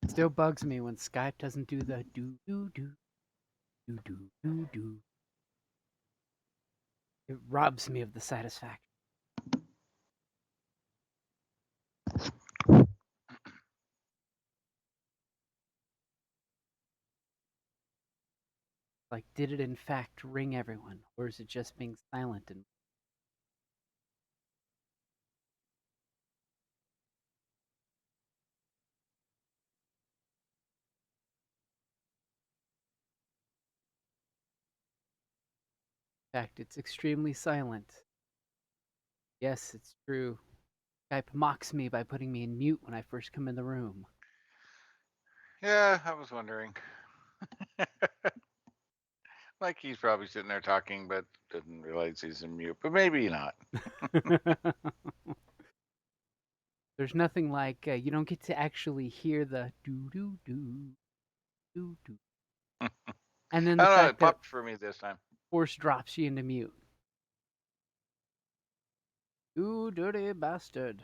Still bugs me when Skype doesn't do the do do do do do do do. It robs me of the satisfaction. Like, did it in fact ring everyone, or is it just being silent and in fact it's extremely silent? Yes, it's true. Skype mocks me by putting me in mute when I first come in the room. Yeah, I was wondering. Like he's probably sitting there talking, but doesn't realize he's in mute. But maybe not. There's nothing like you don't get to actually hear the do do do do do, I and then the don't know. It fact that popped for me this time. force drops you into mute. You dirty bastard.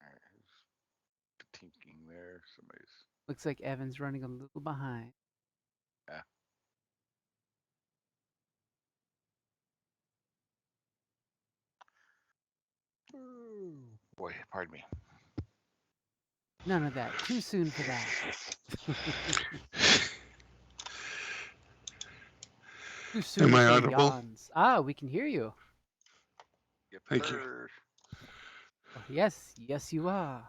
All right, who's tinking there? Somebody's. Looks like Evan's running a little behind. Yeah. Ooh, boy, pardon me. None of that. Too soon for that. Too Am soon I for the audible? yawns. Ah, we can hear you. Yep, Thank you. sir. Oh, yes, yes, you are.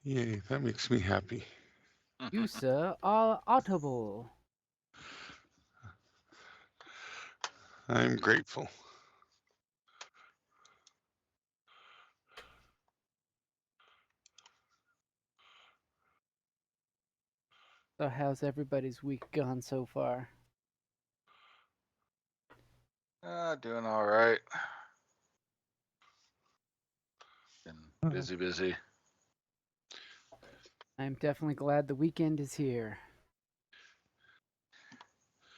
Yay, that makes me happy. You, sir, are audible. I'm grateful. So, how's everybody's week gone so far? Doing all right. Been busy. I'm definitely glad the weekend is here.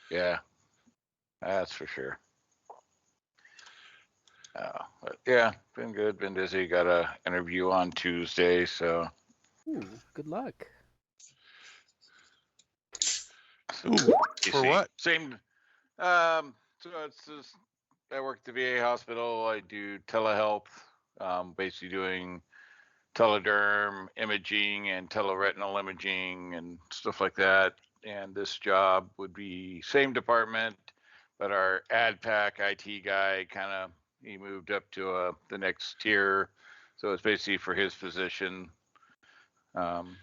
Yeah, that's for sure. But yeah, been good. Been busy. Got a interview on Tuesday, so. Ooh, good luck. Ooh, for what? Same. So it's just I work at the VA hospital. I do telehealth, basically doing telederm imaging and teleretinal imaging and stuff like that. And this job would be same department, but our ad pack IT guy he moved up to the next tier. So it's basically for his position.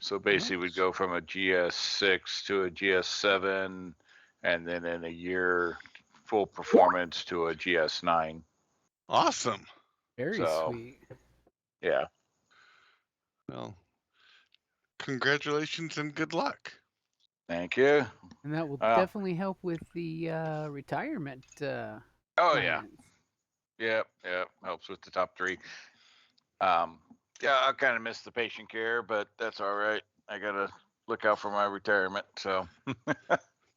So basically, we'd go from a GS6 to a GS7, and then in a year, full performance to a GS9. Awesome. Very sweet. Yeah. Well, congratulations and good luck. Thank you. And that will definitely help with the retirement. Oh, plans. yeah. Yep. Helps with the top three. Yeah, I kind of miss the patient care, but that's all right. I got to look out for my retirement. So.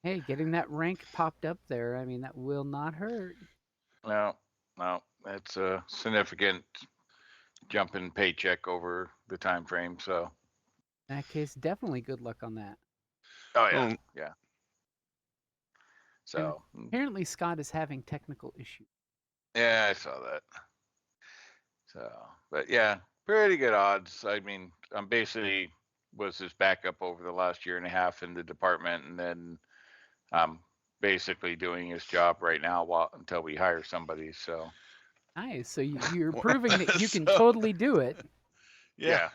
Hey, getting that rank popped up there, I mean, that will not hurt. No, it's a significant jump in paycheck over the time frame. So. In that case, definitely good luck on that. Oh yeah, yeah. And So. apparently, Scott is having technical issues. Yeah, I saw that. So, but yeah, pretty good odds. I mean, I'm basically was his backup over the last year and a half in the department, and then I'm basically doing his job right now until we hire somebody. So nice. So you're proving that you can totally do it. Yeah.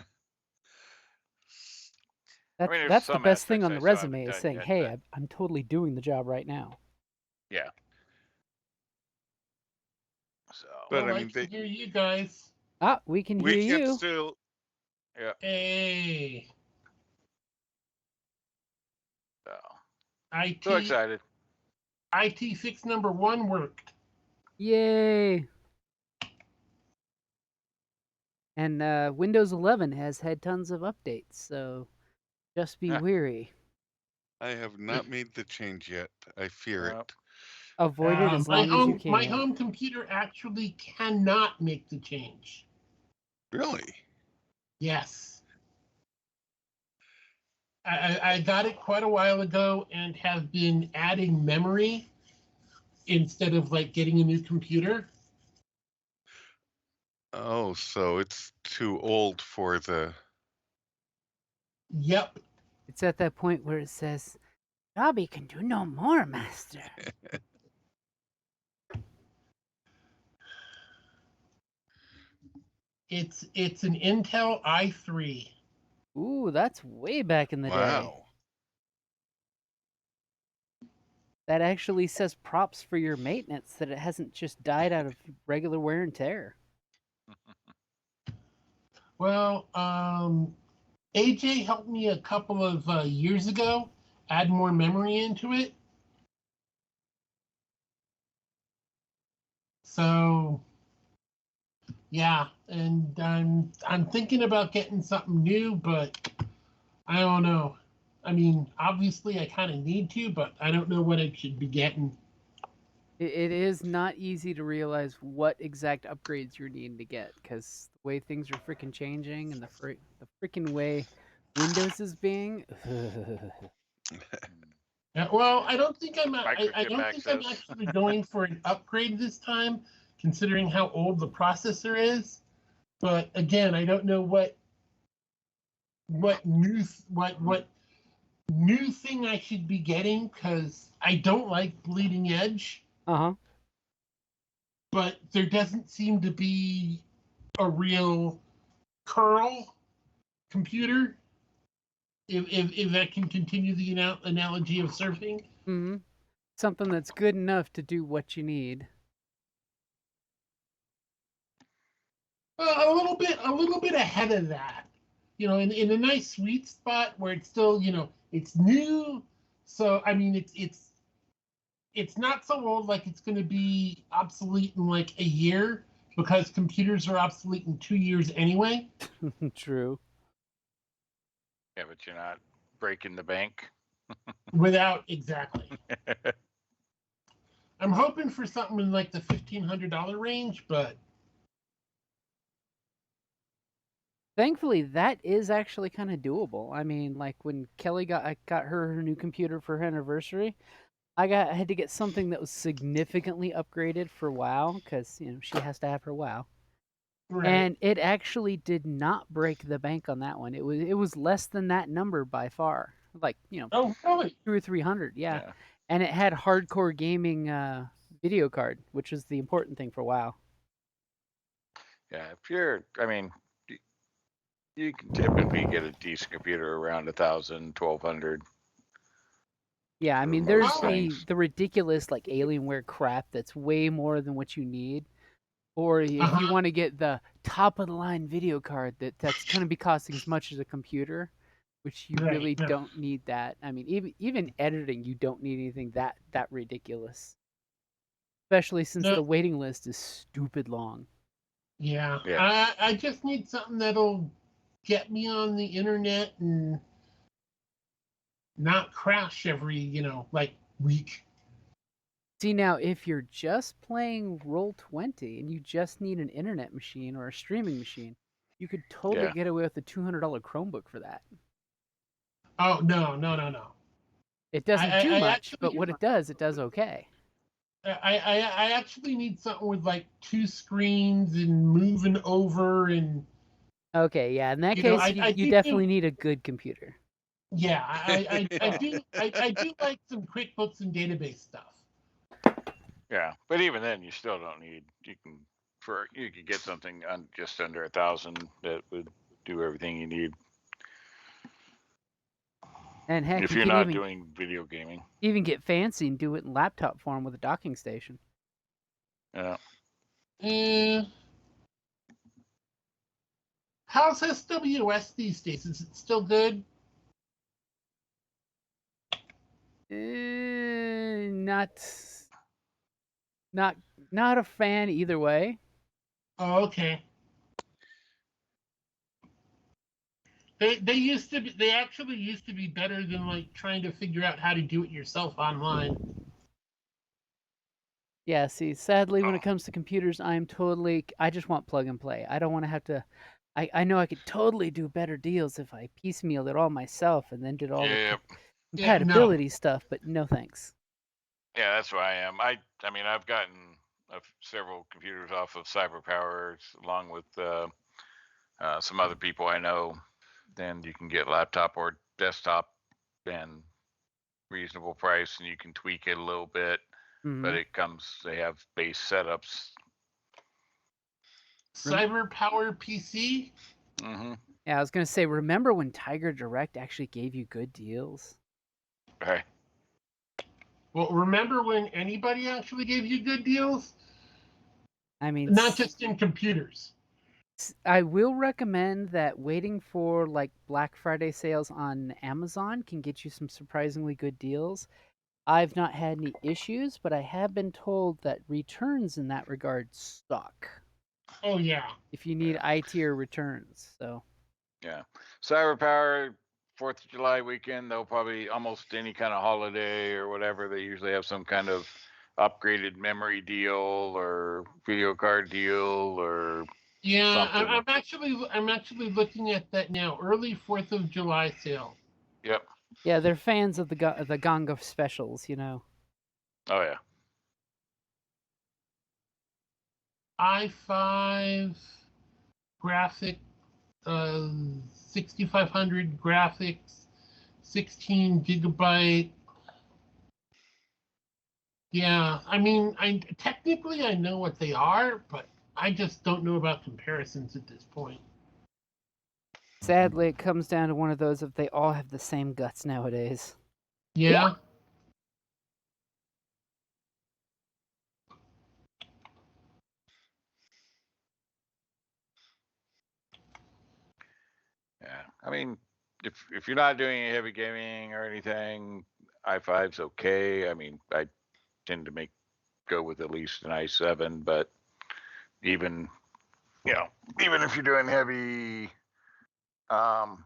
That's the best thing on the resume is saying, "Hey, I'm totally doing the job right now." Yeah. So. But well, I can hear you guys. Ah, we can hear you. Still. Yeah. Hey. So. IT. So excited. IT6 number 1 worked. Yay! And Windows 11 has had tons of updates, so just be Yeah. weary. I have not made the change yet. I fear Well, it. Avoid it as My long as you my can. home computer actually cannot make the change. Really? Yes. I got it quite a while ago and have been adding memory instead of like getting a new computer. Oh, so it's too old for the. Yep. It's at that point where it says, Robbie can do no more, master. It's an Intel i3. Ooh, that's way back in the day. Wow. That actually says props for your maintenance that it hasn't just died out of regular wear and tear. Well, AJ helped me a couple of years ago add more memory into it. So yeah, and I'm thinking about getting something new, but I don't know. I mean, obviously I kind of need to, but I don't know what I should be getting. It is not easy to realize what exact upgrades you're needing to get because the way things are freaking changing and the freaking way Windows is being. Well, I don't think I microchip don't think I'm access. actually going for an upgrade this time, considering how old the processor is. But again, I don't know what new thing I should be getting because I don't like bleeding edge, Uh huh. but there doesn't seem to be a real curl computer. If that can continue the analogy of surfing. Mm-hmm. Something that's good enough to do what you need. A little bit ahead of that, in a nice sweet spot where it's still, it's new. So I mean, it's not so old like it's going to be obsolete in like a year because computers are obsolete in 2 years anyway. True. Yeah, but you're not breaking the bank. Without exactly, I'm hoping for something in like the $1,500 range, but Thankfully, that is actually kind of doable. I mean, like when Kelly got her new computer for her anniversary, I had to get something that was significantly upgraded for WoW because she has to have her WoW, right. and it actually did not break the bank on that one. It was less than that number by far, like Oh, really? 200 or 300, yeah, Yeah. and it had hardcore gaming video card, which is the important thing for WoW. Yeah. I mean, you can typically get a decent computer around 1,000, 1,200 Yeah, I for mean, most there's Oh, the things. the ridiculous like Alienware crap that's way more than what you need. Or if you uh-huh. want to get the top of the line video card that's going to be costing as much as a computer, which you Right. really No. don't need that. I mean, even editing, you don't need anything that ridiculous. Especially since No. the waiting list is stupid long. Yeah. Yeah. I just need something that'll get me on the internet and not crash every, like week. See now, if you're just playing Roll20 and you just need an internet machine or a streaming machine, you could totally Yeah. get away with a $200 Chromebook for that. Oh no, no, no, no. It I, doesn't I, do I much, but actually what it does okay. I actually need something with like two screens and moving over and Okay, yeah. In that you know, case, I, you I you do definitely need a good computer. yeah, I do like some QuickBooks and database stuff. Yeah. But even then, you still don't need. You could get something just under 1,000 that would do everything you need And heck, if you you're could not even doing video gaming. even get fancy and do it in laptop form with a docking station. Yeah. Eh, how's SWS these days? Is it still good? Not Not a fan either way. Oh, okay. They actually used to be better than like trying to figure out how to do it yourself online. Yeah, see, sadly, when it comes to computers, I just want plug and play. I don't want to have to. I know I could totally do better deals if I piecemealed it all myself and then did all the Yep. Yeah, no. compatibility stuff, but no thanks. Yeah, that's where I am. I mean, I've gotten several computers off of CyberPower along with some other people I know. Then you can get laptop or desktop and reasonable price, and you can tweak it a little bit. But they have base setups. Cyber Power PC? Mm-hmm. Yeah, I was gonna say, remember when Tiger Direct actually gave you good deals? Right. Well, remember when anybody actually gave you good deals? I mean, Not just in computers. I will recommend that waiting for like Black Friday sales on Amazon can get you some surprisingly good deals. I've not had any issues, but I have been told that returns in that regard suck Oh yeah. if you need Yeah. I-tier returns. So Yeah. CyberPower, 4th of July weekend, they'll probably almost any kind of holiday or whatever, they usually have some kind of upgraded memory deal or video card deal or Yeah, something. I'm actually looking at that now. Early 4th of July sale. Yep. yeah, they're fans of the Ganga specials, Oh, yeah. i5 graphic, 6500 graphics, 16 GB. Yeah, I mean, I know what they are, but I just don't know about comparisons at this point. Sadly, it comes down to one of those if they all have the same guts nowadays. Yeah. Yeah. I mean, if you're not doing any heavy gaming or anything, i5's okay. I mean, I tend to go with at least an i7, but even even if you're doing heavy um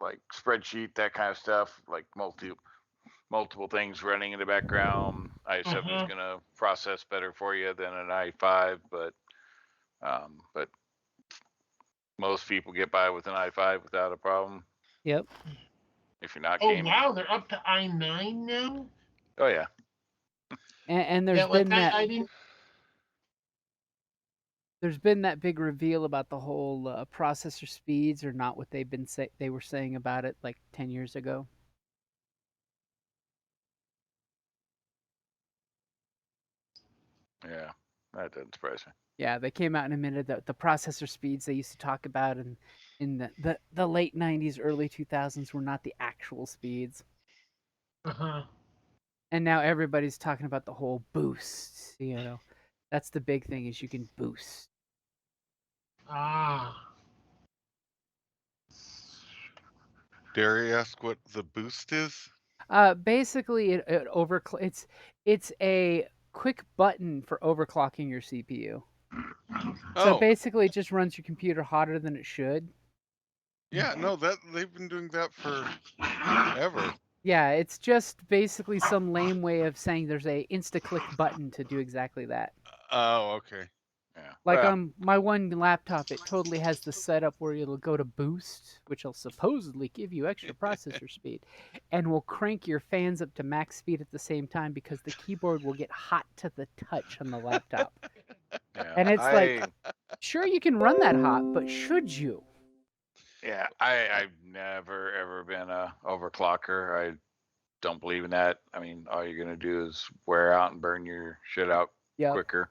like spreadsheet, that kind of stuff, like multiple things running in the background, i7 is Uh-huh. going to process better for you than an i5, but most people get by with an i5 without a problem Yep. if you're not Oh gaming. wow, they're up to i9 now. Oh yeah. And Yeah, there's like been that I didn't. there's been that big reveal about the whole processor speeds are not what they were saying about it like 10 years ago. Yeah, that doesn't surprise me. Yeah, they came out in a minute that the processor speeds they used to talk about in the late 90s, early 2000s were not the actual speeds. Uh-huh. And now everybody's talking about the whole boost. That's the big thing is you can boost. Ah. Dare I ask what the boost is? Basically, it's a quick button for overclocking your CPU. So Oh, basically, it just runs your computer hotter than it should. yeah, no, that they've been doing that for ever. Yeah, it's just basically some lame way of saying there's a insta-click button to do exactly that. Oh, okay. Yeah. Like Well, on my one laptop, it totally has the setup where it'll go to boost, which will supposedly give you extra processor speed, and will crank your fans up to max speed at the same time because the keyboard will get hot to the touch on the laptop. yeah. And it's like, sure, you can run that hot, but should you? I've never ever been a overclocker. I don't believe in that. I mean, all you're gonna do is wear out and burn your shit out Yep. quicker.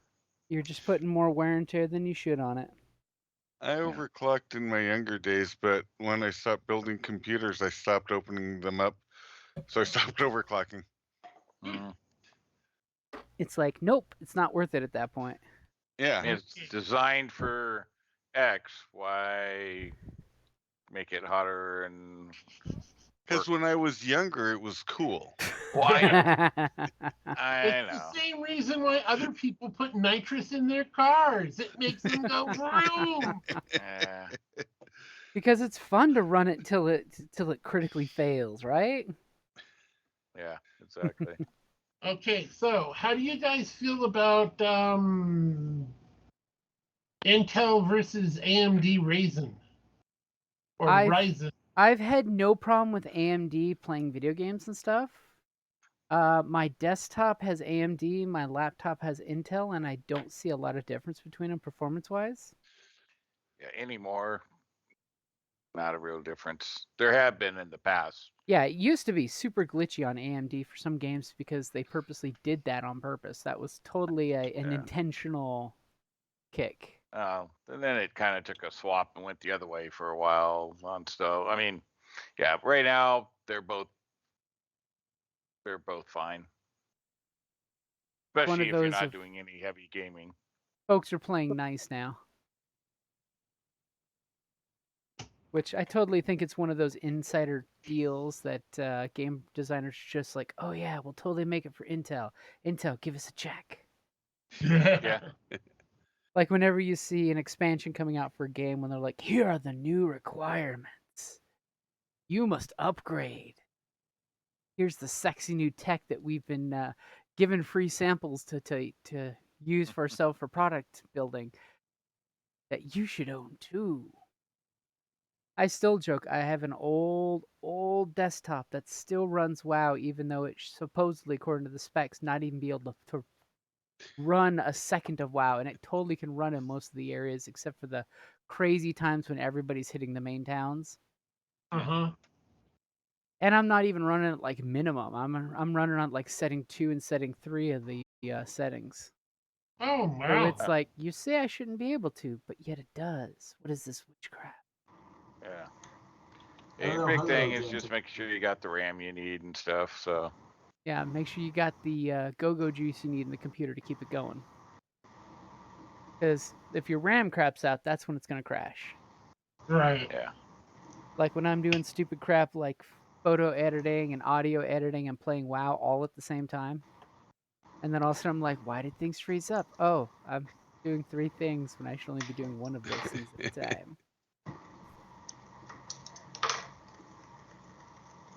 You're just putting more wear and tear than you should on it. I overclocked in my younger days, but when I stopped building computers, I stopped opening them up. So I stopped overclocking. Mm. It's like, nope, it's not worth it at that point. Yeah. It's designed for X. Why make it hotter and Because when I was younger, it was cool. Well, I It's know. the same reason why other people put nitrous in their cars. It makes them go vroom. Yeah. Because it's fun to run it till it critically fails, right? Yeah. Exactly. Okay, so how do you guys feel about Intel versus AMD Ryzen or I've Ryzen? I've had no problem with AMD playing video games and stuff. My desktop has AMD, my laptop has Intel, and I don't see a lot of difference between them performance-wise. Yeah. Anymore, not a real difference. There have been in the past. Yeah, it used to be super glitchy on AMD for some games because they purposely did that on purpose. That was totally an Yeah. intentional kick. And then it kind of took a swap and went the other way for a while on stuff. I mean, yeah. Right now, they're both fine, One especially of if you're those not of doing any heavy gaming. folks are playing nice now. Which I totally think it's one of those insider deals that game designers just like, oh yeah, we'll totally make it for Intel. Intel, give us a check. Yeah. Like whenever you see an expansion coming out for a game, when they're like, here are the new requirements, you must upgrade. Here's the sexy new tech that we've been given free samples to use for ourselves for product building that you should own too. I still joke. I have an old desktop that still runs WoW, even though it's supposedly, according to the specs, not even be able to run a second of WoW, and it totally can run in most of the areas except for the crazy times when everybody's hitting the main towns. Uh-huh. And I'm not even running at like minimum. I'm running on like setting 2 and setting 3 of the settings. Oh, So wow. it's like you say I shouldn't be able to, but yet it does. What is this witchcraft? Yeah. Your Hello, big thing hello, is just making sure you got the RAM you need and stuff. So Yeah, make sure you got the go-go juice you need in the computer to keep it going. Because if your RAM craps out, that's when it's going to crash. Right. yeah. Like when I'm doing stupid crap like photo editing and audio editing and playing WoW all at the same time. And then all of a sudden I'm like, why did things freeze up? Oh, I'm doing 3 things when I should only be doing one of those things at a time.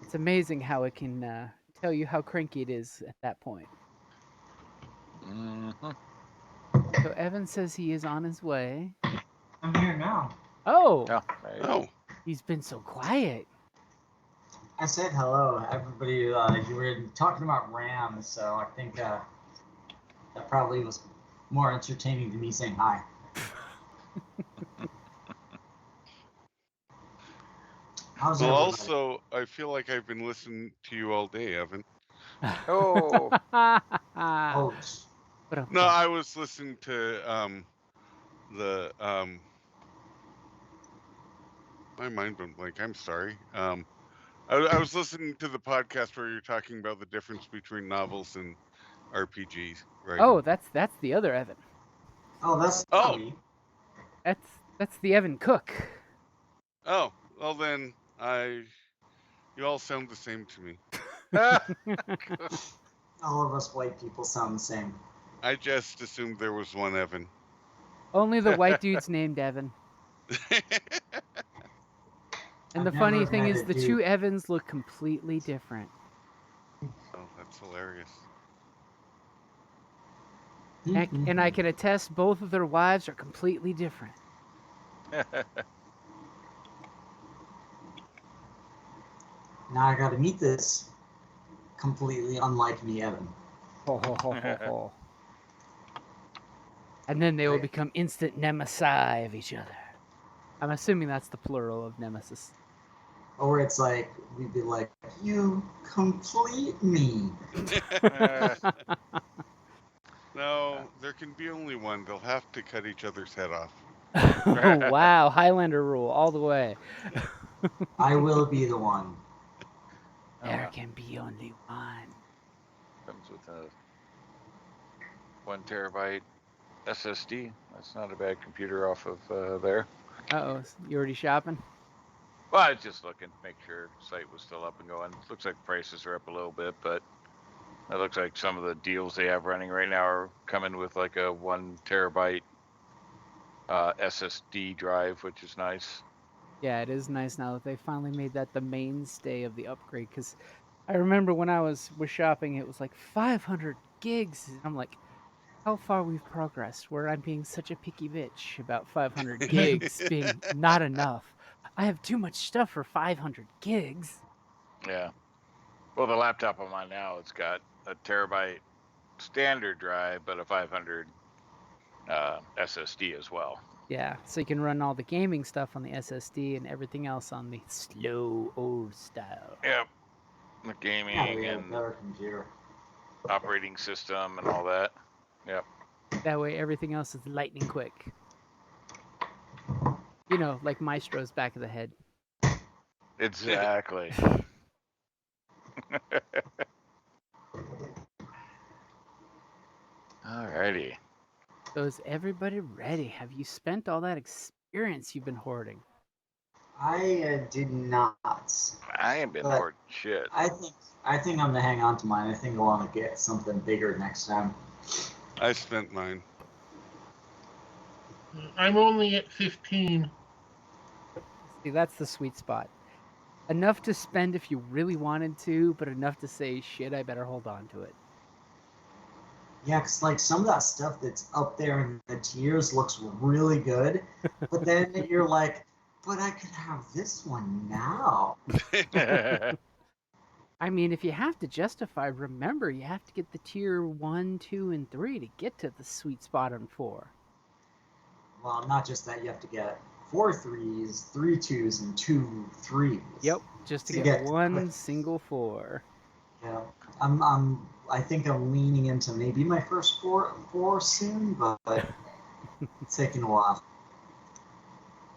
It's amazing how it can tell you how cranky it is at that point. Mm-hmm. So Evan says he is on his way. I'm here now. Oh, Oh, there you go. Oh, he's been so quiet. I said hello, everybody. You were talking about RAM, so I think that probably was more entertaining than me saying hi. How's well, everybody? also, I feel like I've been listening to you all day, Evan. Oh. Oh, No, I was listening to the my mind went blank. I'm sorry. I was listening to the podcast where you're talking about the difference between novels and RPGs, right? Oh, that's the other Evan. that's Oh. not me. That's the Evan Cook. Oh, well then you all sound the same to me. All of us white people sound the same. I just assumed there was one Evan. Only the white dude's named Evan. And I've the funny never thing met is a the dude. 2 Evans look completely different. Oh, that's hilarious. And I can attest both of their wives are completely different. Now I got to meet this completely unlike me, Evan. Ho, ho, ho, ho, ho. And then they will become instant nemesis of each other. I'm assuming that's the plural of nemesis. Or it's like, we'd be like, you complete me. No, there can be only one. They'll have to cut each other's head off. Wow, Highlander rule all the way. I will be the one. There can be only one. Comes with a 1 terabyte SSD. That's not a bad computer off of there. Uh-oh, you already shopping? Well, I was just looking to make sure site was still up and going. Looks like prices are up a little bit, but it looks like some of the deals they have running right now are coming with like a 1 terabyte SSD drive, which is nice. Yeah, it is nice now that they finally made that the mainstay of the upgrade. Because I remember when I was shopping, it was like 500 gigs, and I'm like, how far we've progressed. Where I'm being such a picky bitch about 500 gigs being not enough. I have too much stuff for 500 gigs. Yeah. Well, the laptop I'm on now, it's got a terabyte standard drive, but a 500 SSD as well. Yeah, so you can run all the gaming stuff on the SSD and everything else on the slow old style. Yep. The Yeah, gaming we have a and better computer. operating system and all that. Yep. That way everything else is lightning quick. You know, like Maestro's back of the head. Exactly. Alrighty. So is everybody ready? Have you spent all that experience you've been hoarding? I did not. I ain't been But hoarding shit. I think I'm gonna hang on to mine. I think I want to get something bigger next time. I spent mine. I'm only at 15. See, that's the sweet spot. Enough to spend if you really wanted to, but enough to say, shit, I better hold on to it. Yeah, because like some of that stuff that's up there in the tiers looks really good, but then you're like, but I could have this one now. I mean, if you have to justify, remember, you have to get the tier 1, 2, and 3 to get to the sweet spot on 4. Well, not just that, you have to get 4 threes, 3 twos, and 2 threes. Yep, just to To get get one single 4. Yeah, I think I'm leaning into maybe my first four soon, but it's taking a while.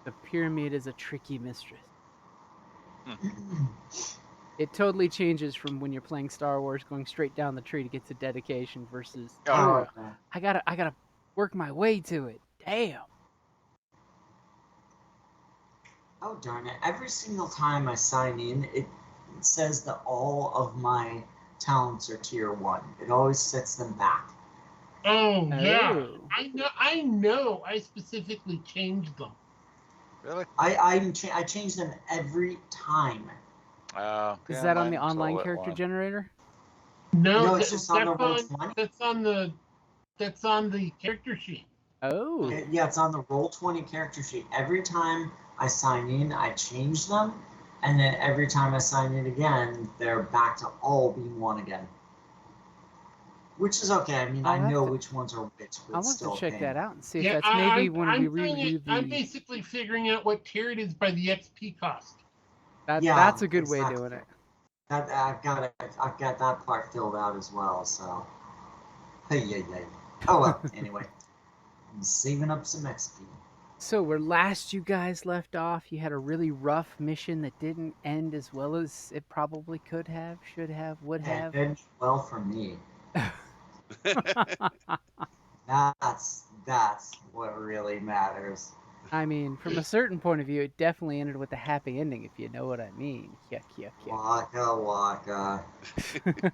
The pyramid is a tricky mistress. It totally changes from when you're playing Star Wars, going straight down the tree to get to dedication versus, Oh, oh, I gotta work my way to it. Damn. Oh darn it! Every single time I sign in, it says that all of my talents are tier 1. It always sets them back. Oh yeah, Oh. I know. I specifically changed them. really? I change them every time. Is Yeah, that on the mine's online all at character once. generator? No, No, it's just on the that's roll 20. that's on the character sheet. Oh. Yeah, it's on the roll 20 character sheet. Every time I sign in, I change them, and then every time I sign in again, they're back to all being 1 again. Which is okay. I mean, I know which ones are which, but I'll have to still check pain. that out and see if Yeah, that's maybe when we I'm doing review it. I'm the. basically figuring out what tier it is by the XP cost. Yeah, That's a good way exactly. doing it. That I've got that part filled out as well. So, hey. Oh well. Anyway, I'm saving up some XP. So where last you guys left off, you had a really rough mission that didn't end as well as it probably could have, should have, would It have. did well for me. That's what really matters. I mean, from a certain point of view, it definitely ended with a happy ending, if you know what I mean. Yuck, yuck, Waka. yuck.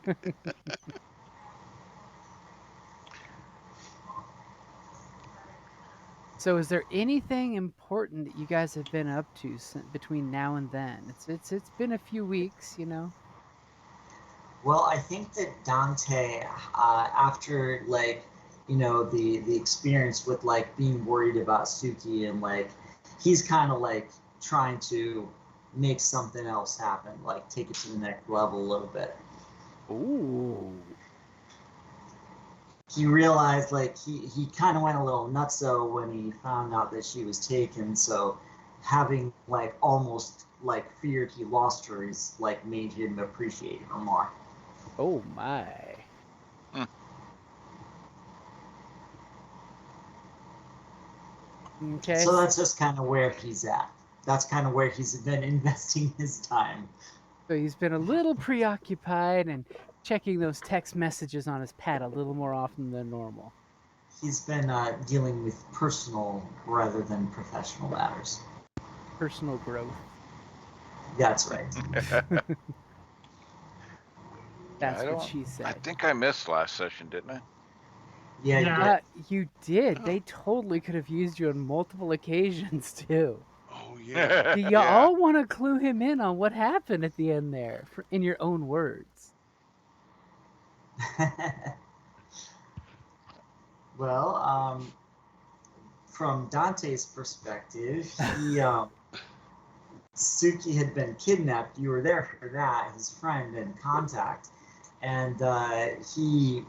So, is there anything important that you guys have been up to between now and then? It's been a few weeks, you know. Well, I think that Dante, after like the experience with like being worried about Suki, and like he's kind of like trying to make something else happen, like take it to the next level a little bit. Ooh. He realized like he kind of went a little nutso when he found out that she was taken. So having like almost like feared he lost her is like made him appreciate her more. Oh my. Okay. So that's just kind of where he's at. That's kind of where he's been investing his time. So he's been a little preoccupied and checking those text messages on his pad a little more often than normal. He's been dealing with personal rather than professional matters. Personal growth. That's right. That's what don't. she I said. think I missed last session, didn't I? Yeah, Yeah. You did. Oh. They totally could have used you on multiple occasions too. Oh yeah. Do you Yeah. all want to clue him in on what happened at the end there, in your own words? Well, from Dante's perspective, Suki had been kidnapped. You were there for that, his friend and contact, and he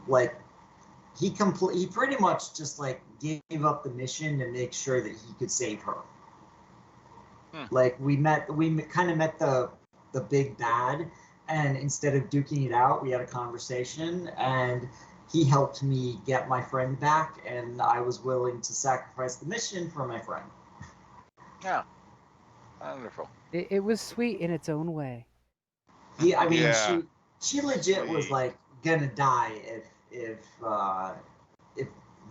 pretty much just like gave up the mission to make sure that he could save her. Like we kind of met the big bad, and instead of duking it out, we had a conversation, and he helped me get my friend back, and I was willing to sacrifice the mission for my friend. Yeah. Wonderful. It was sweet in its own way. I mean, Yeah. she legit was Sweet. like gonna die if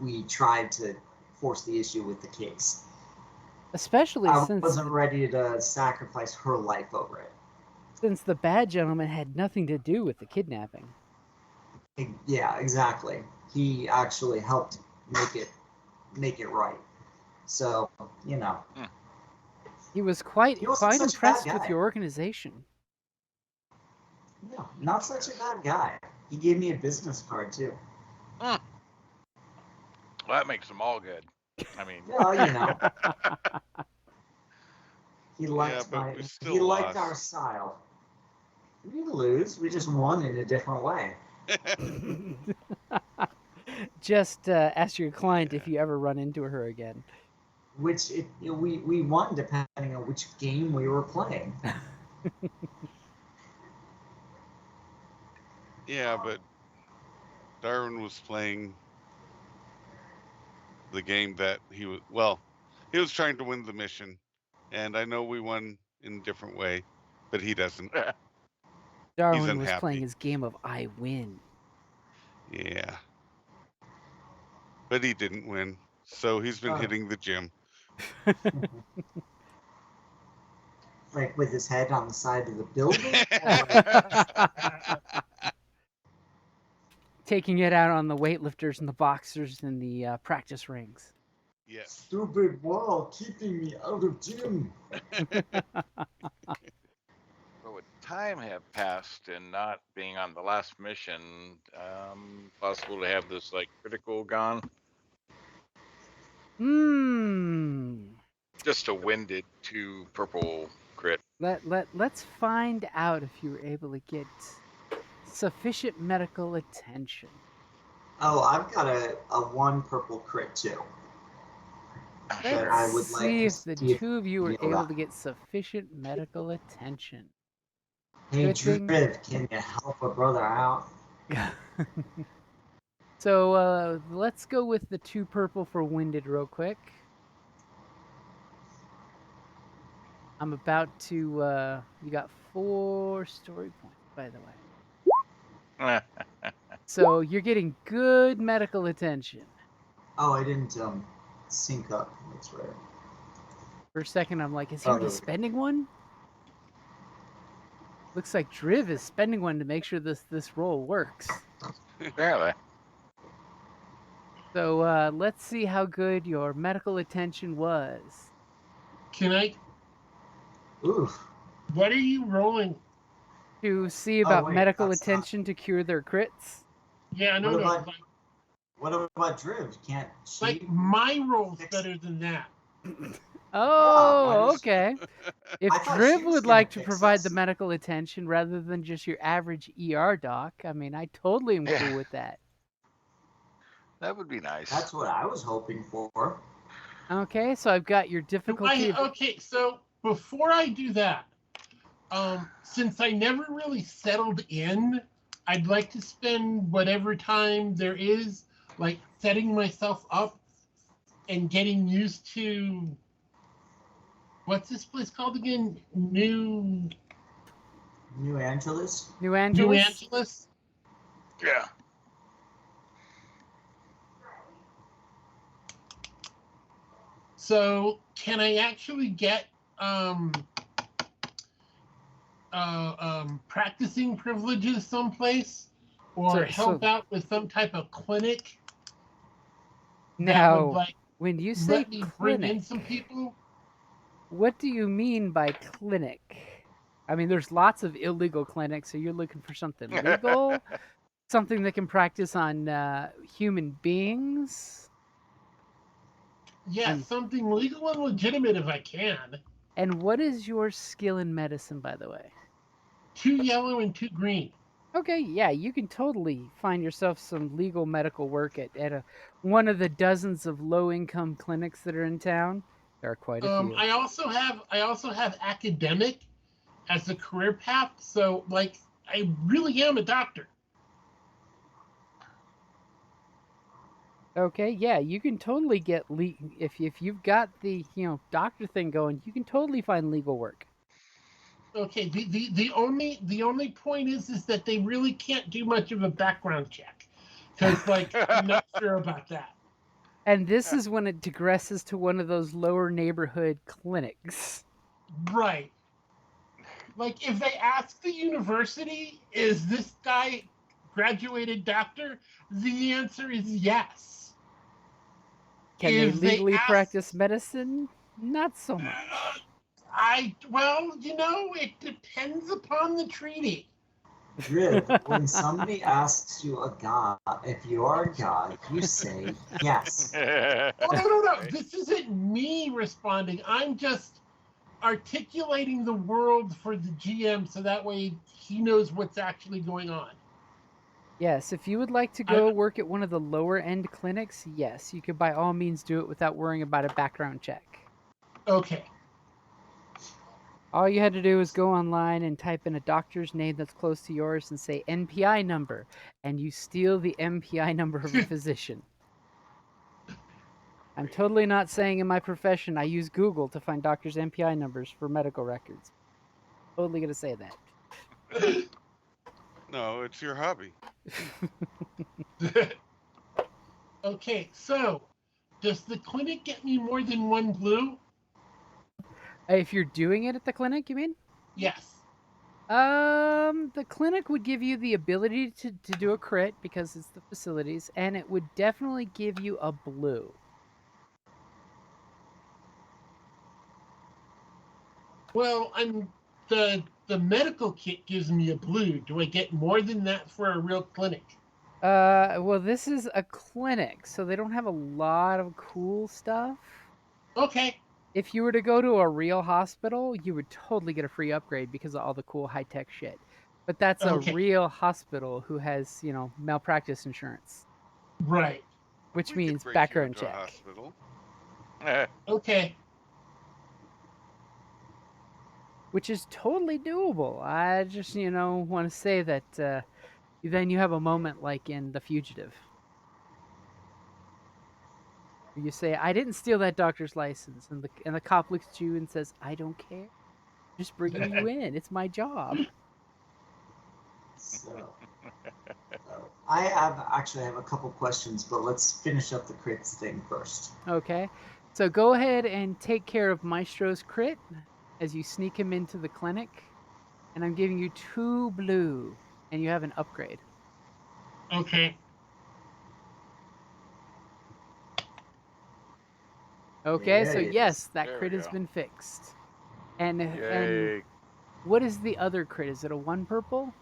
we tried to force the issue with the case. Especially I since wasn't ready to sacrifice her life over it. the bad gentleman had nothing to do with the kidnapping. Yeah, exactly. He actually helped make it right. So, you know. He was quite He wasn't such a bad impressed with guy. your organization. No, not such a bad guy. He gave me a business card too. Well, that makes them all good. I mean, Well, you know. He liked but we still he liked lost. our style. We didn't lose. We just won in a different way. Just ask your client if you ever run into her again. We won depending on which game we were playing. Yeah, but Darwin was playing the game that he was trying to win the mission, and I know we won in a different way, but he doesn't. He's Darwin was unhappy. playing his game of I win. Yeah. But he didn't win, so he's been hitting the gym. Like with his head on the side of the building. Taking it out on the weightlifters and the boxers and the practice rings. Yes. Stupid wall keeping me out of gym. but with time have passed and not being on the last mission, possible to have this like critical gone. Just a winded 2 purple crit. Let's find out if you were able to get sufficient medical attention. Oh, I've got a 1 purple crit too. But I would Let's like see to if the see if two of you were you able know to get sufficient medical attention. Hey, Good thing- Driv, can you help a brother out? So let's go with the 2 purple for winded real quick. I'm about to. You got 4 story points, by the way. So you're getting good medical attention. Oh, I didn't sync up. That's right. For a second, I'm like, is he already spending one? Looks like Driv is spending one to make sure this roll works. Apparently. So let's see how good your medical attention was. Can I? Oof. What are you rolling? To see about wait, medical that's not- attention to cure their crits. Yeah, no, What no. about- What about Driv? Can't she? Like my roll's better than that. Oh, Yeah, okay. If I thought Driv she was would gonna like to fix provide the us. medical attention rather than just your average ER doc, I mean, I totally am cool with that. That would be nice. That's what I was hoping for. Okay, so I've got your difficulty. Okay, so before I do that, since I never really settled in, I'd like to spend whatever time there is, like setting myself up and getting used to what's this place called again? New Angeles. New New Angeles? Angeles. Yeah. So can I actually get practicing privileges someplace, or So help out with some type of clinic that would now, like when you say let me bring clinic, in some people. what do you mean by clinic? I mean, there's lots of illegal clinics, so you're looking for something legal, something that can practice on human beings. Yeah, I'm, something legal and legitimate if I can. and what is your skill in medicine, by the way? 2 yellow and 2 green. Okay, yeah, you can totally find yourself some legal medical work at one of the dozens of low income clinics that are in town. There are quite a few. I also have academic as a career path, so like I really am a doctor. Okay, yeah, you can totally get if you've got the doctor thing going, you can totally find legal work. Okay, the only point is that they really can't do much of a background check, because like I'm not sure about that. And this is when it digresses to one of those lower neighborhood clinics. Right. Like if they ask the university, is this guy graduated doctor? The answer is yes. Can they If they legally ask, practice medicine? Not so much. it depends upon the treaty. Grid, when somebody asks you a god, if you are a god, you say yes. Oh, no. Right. This isn't me responding. I'm just articulating the world for the GM so that way he knows what's actually going on. Yes, if you would like to I, go work at one of the lower end clinics, yes, you could by all means do it without worrying about a background check. okay. All you had to do was go online and type in a doctor's name that's close to yours and say NPI number, and you steal the NPI number of a physician. I'm totally not saying in my profession I use Google to find doctors' NPI numbers for medical records. Totally gonna say that. No, it's your hobby. Okay, so does the clinic get me more than 1 blue? If you're doing it at the clinic, you mean? Yes. The clinic would give you the ability to do a crit because it's the facilities, and it would definitely give you a blue. Well, the medical kit gives me a blue. Do I get more than that for a real clinic? Well, this is a clinic, so they don't have a lot of cool stuff. Okay. If you were to go to a real hospital, you would totally get a free upgrade because of all the cool high tech shit. But that's a Okay. real hospital who has, malpractice insurance, Right. which We could means break you background into a check, hospital. Okay. which is totally doable. I just, want to say that then you have a moment like in The Fugitive. Where you say, "I didn't steal that doctor's license," and the cop looks at you and says, "I don't care. Just bringing you in. It's my job." So I have a couple questions, but let's finish up the crits thing first. Okay, so go ahead and take care of Maestro's crit as you sneak him into the clinic, and I'm giving you 2 blue, and you have an upgrade. Okay. Okay, so Yes. yes, that There we crit has go. been fixed. And Yay. what is the other crit? Is it a 1 purple?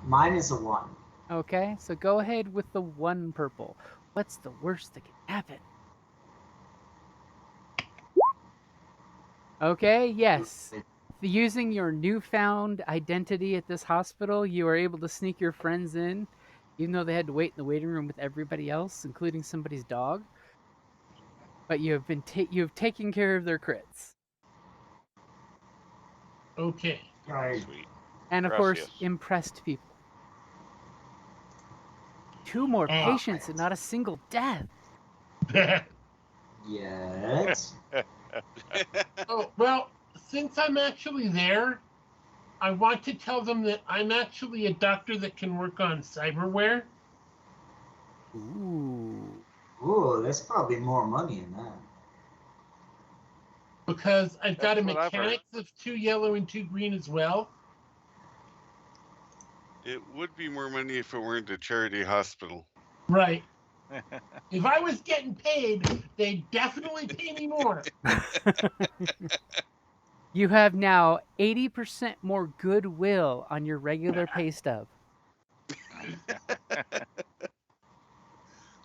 Mine is a 1. Okay, so go ahead with the 1 purple. What's the worst that can happen? Okay, yes. Using your newfound identity at this hospital, you are able to sneak your friends in, even though they had to wait in the waiting room with everybody else, including somebody's dog. But you have taken care of their crits, Okay. Right. Sweet. and of course, Gracias. impressed people. 2 more Uh, patients and not a single death. Yet. oh, well, since I'm actually there, I want to tell them that I'm actually a doctor that can work on cyberware. Ooh. Ooh, there's probably more money in that. because I've got a That's what I've heard. mechanics of 2 yellow and 2 green as well. It would be more money if it weren't a charity hospital. Right. If I was getting paid, they'd definitely pay me more. You have now 80% more goodwill on your regular pay stub.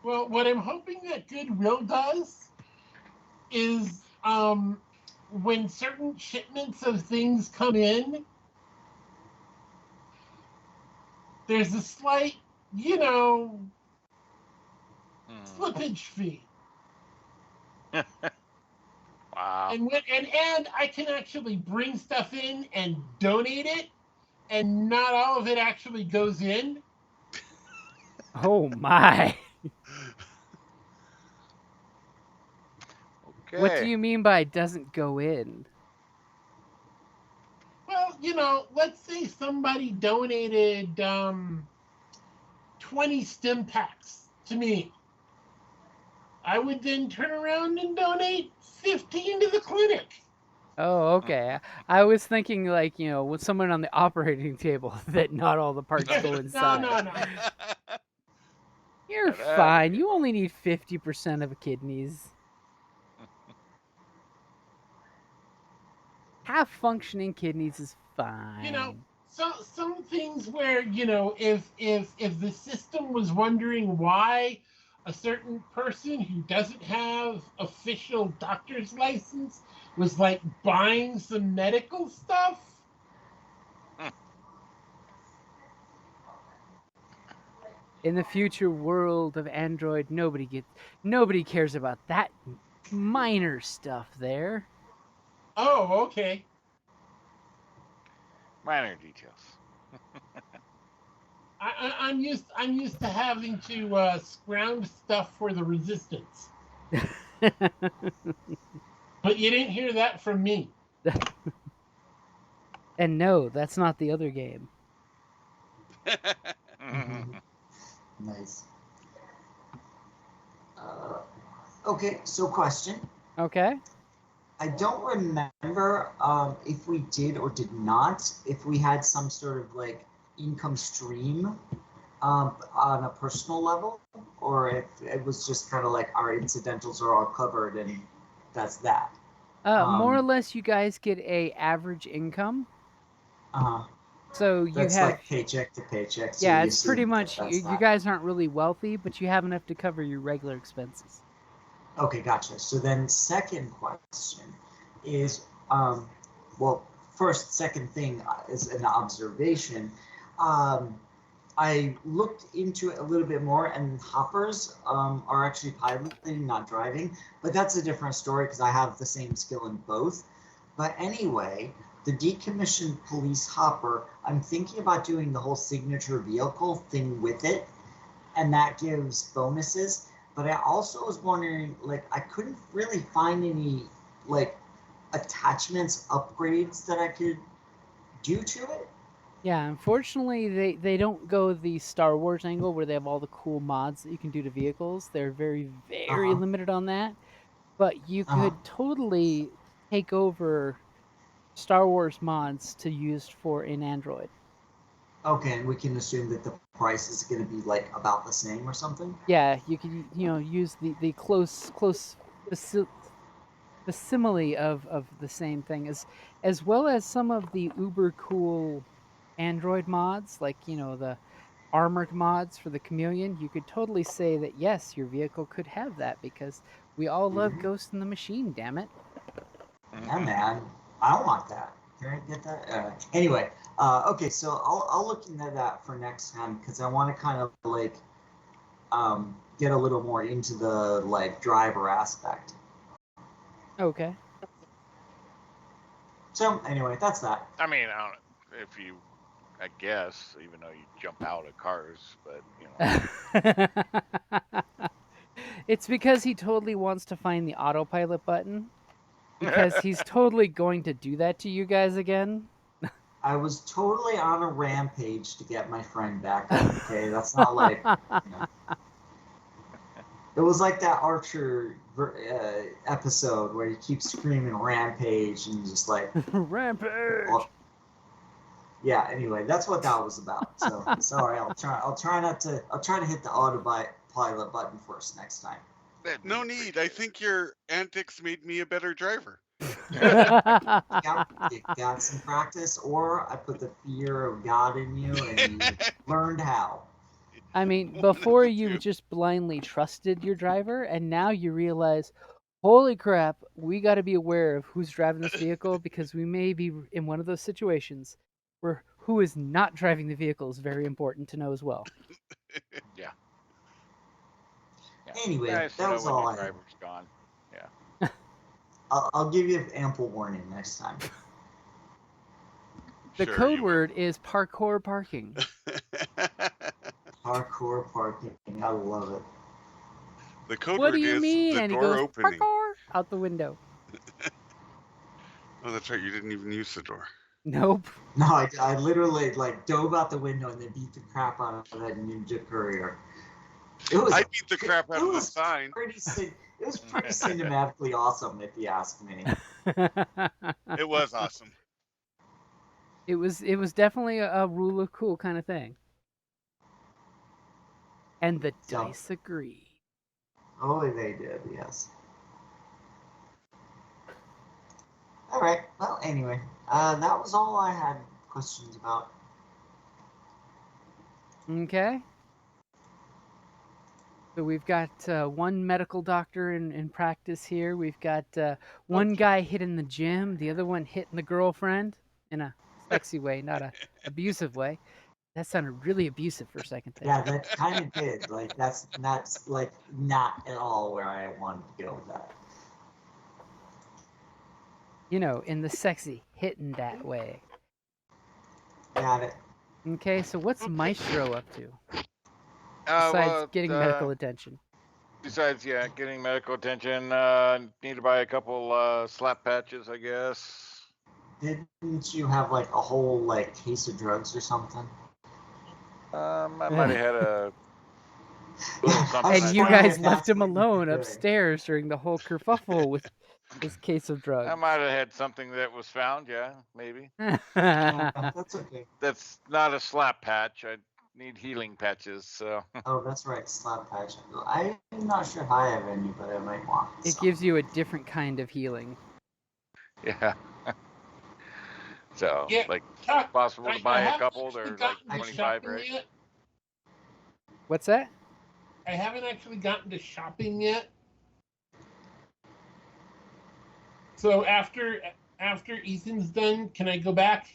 Well, what I'm hoping that Goodwill does is when certain shipments of things come in, there's a slight, slippage fee. Wow. And I can actually bring stuff in and donate it, and not all of it actually goes in. Oh my. Okay. What do you mean by doesn't go in? Well, let's say somebody donated 20 stim packs to me. I would then turn around and donate 15 to the clinic. Oh, okay. I was thinking like, with someone on the operating table that not all the parts go inside. No. You're Yeah, fine. You only need 50% of kidneys. Half functioning kidneys is fine. Some things where if the system was wondering why a certain person who doesn't have official doctor's license was like buying some medical stuff. In the future world of Android, nobody cares about that minor stuff there. Oh, okay. minor details. I'm used to having to scrounge stuff for the resistance, but you didn't hear that from me. And no, that's not the other game. Nice. Okay, so question. Okay. I don't remember if we did or did not, if we had some sort of like income stream on a personal level, or if it was just kind of like our incidentals are all covered and that's that. More or Um, less, you guys get a average income. uh, So you that's have, like paycheck to paycheck, so yeah, we it's pretty assume that much that's you that. guys aren't really wealthy, but you have enough to cover your regular expenses. Okay, gotcha. So then second question is, well, second thing is an observation. I looked into it a little bit more, and hoppers are actually piloting, not driving, but that's a different story because I have the same skill in both. But anyway, the decommissioned police hopper, I'm thinking about doing the whole signature vehicle thing with it, and that gives bonuses. But I also was wondering, like, I couldn't really find any like attachments, upgrades that I could do to it. Yeah, unfortunately, they don't go the Star Wars angle where they have all the cool mods that you can do to vehicles. They're very, Uh very huh. limited on that. But you Uh huh. could totally take over Star Wars mods to use for in Android. Okay, and we can assume that the price is going to be like about the same or something. Yeah, you could use the close facsimile of the same thing, as well as some of the uber cool Android mods, like the armored mods for the Chameleon. You could totally say that yes, your vehicle could have that because we all love Mm-hmm. Ghost in the Machine. Damn it! Yeah, man, I want that. Can I get that? Anyway, okay, so I'll look into that for next time because I want to kind of like get a little more into the like driver aspect. Okay. So anyway, that's that. I mean, I don't know if you, I guess, even though you jump out of cars, but It's because he totally wants to find the autopilot button because he's totally going to do that to you guys again. I was totally on a rampage to get my friend back. Okay, that's not like. You know. It was like that Archer episode where he keeps screaming "Rampage" and just like, Rampage. yeah. Anyway, that's what that was about. So sorry, I'll try to hit the autopilot button first next time. No need. I think your antics made me a better driver. You got some practice, or I put the fear of God in you, and you learned how. I mean, One before of the you two. just blindly trusted your driver, and now you realize, holy crap, we got to be aware of who's driving this vehicle because we may be in one of those situations where who is not driving the vehicle is very important to know as well. Yeah. Yeah. Anyway, Nice to that know was when all your I had. driver's gone. Yeah. I'll give you ample warning next time. The Sure, code you will. word is parkour parking. Parkour parking, I love it. The code What do word you is mean? the And he door goes opening. parkour out the window. Oh, that's right. You didn't even use the door. Nope. No, I literally like dove out the window and then beat the crap out of that ninja courier. It was I beat the crap out of the sign. it was pretty cinematically awesome, if you ask me. It was awesome. It was definitely a rule of cool kind of thing. And the So, dice agree. oh, they did, yes. All right. Well, anyway, that was all I had questions about. Okay. So we've got one medical doctor in practice here. We've got one guy hitting the gym, the other one hitting the girlfriend in a sexy way, not a abusive way. That sounded really abusive for a second there. Yeah, that kind of did. Like that's like not at all where I wanted to go with that. You know, in the sexy hitting that way. Got it. Okay, so what's Okay. Maestro up to besides getting medical attention? Besides, yeah, getting medical attention, need to buy a couple slap patches, I guess. Didn't you have like a whole like case of drugs or something? I might have had a little something. And I you found. guys left him alone upstairs during the whole kerfuffle with his case of drugs. I might have had something that was found. Yeah, maybe. Yeah, that's okay. That's not a slap patch. I need healing patches. So. Oh, that's right, slap patch. I'm not sure if I have any, but I might want. It some. gives you a different kind of healing. Yeah. So, Yeah, like, Chuck, possible to buy a haven't couple. actually They're like gotten to 25, shopping right? yet. What's that? I haven't actually gotten to shopping yet. So after Ethan's done, can I go back?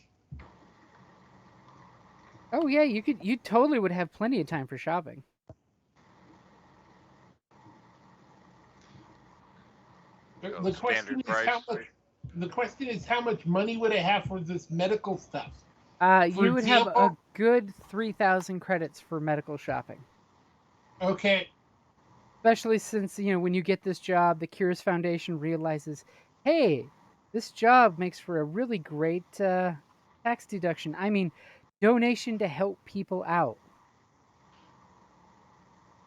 Oh yeah, you totally would have plenty of time for shopping. The question Standard is how price. much. The question is how much money would I have for this medical stuff? You would have a example- good 3,000 credits for medical shopping. Okay, Especially since, when you get this job, the Keras Foundation realizes, hey, this job makes for a really great tax deduction. I mean, donation to help people out.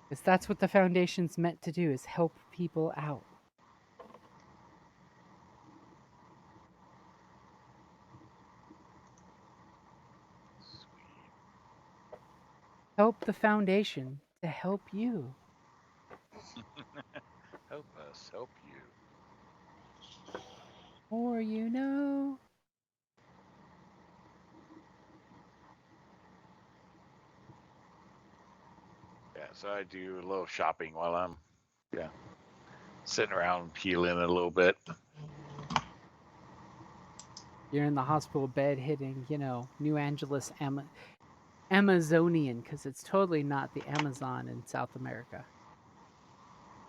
Because that's what the foundation's meant to do, is help people out. Help the foundation to help you. Help us help you. Or Yeah, so I do a little shopping while I'm, sitting around healing a little bit. you're in the hospital bed hitting, New Angeles Amazonian, because it's totally not the Amazon in South America.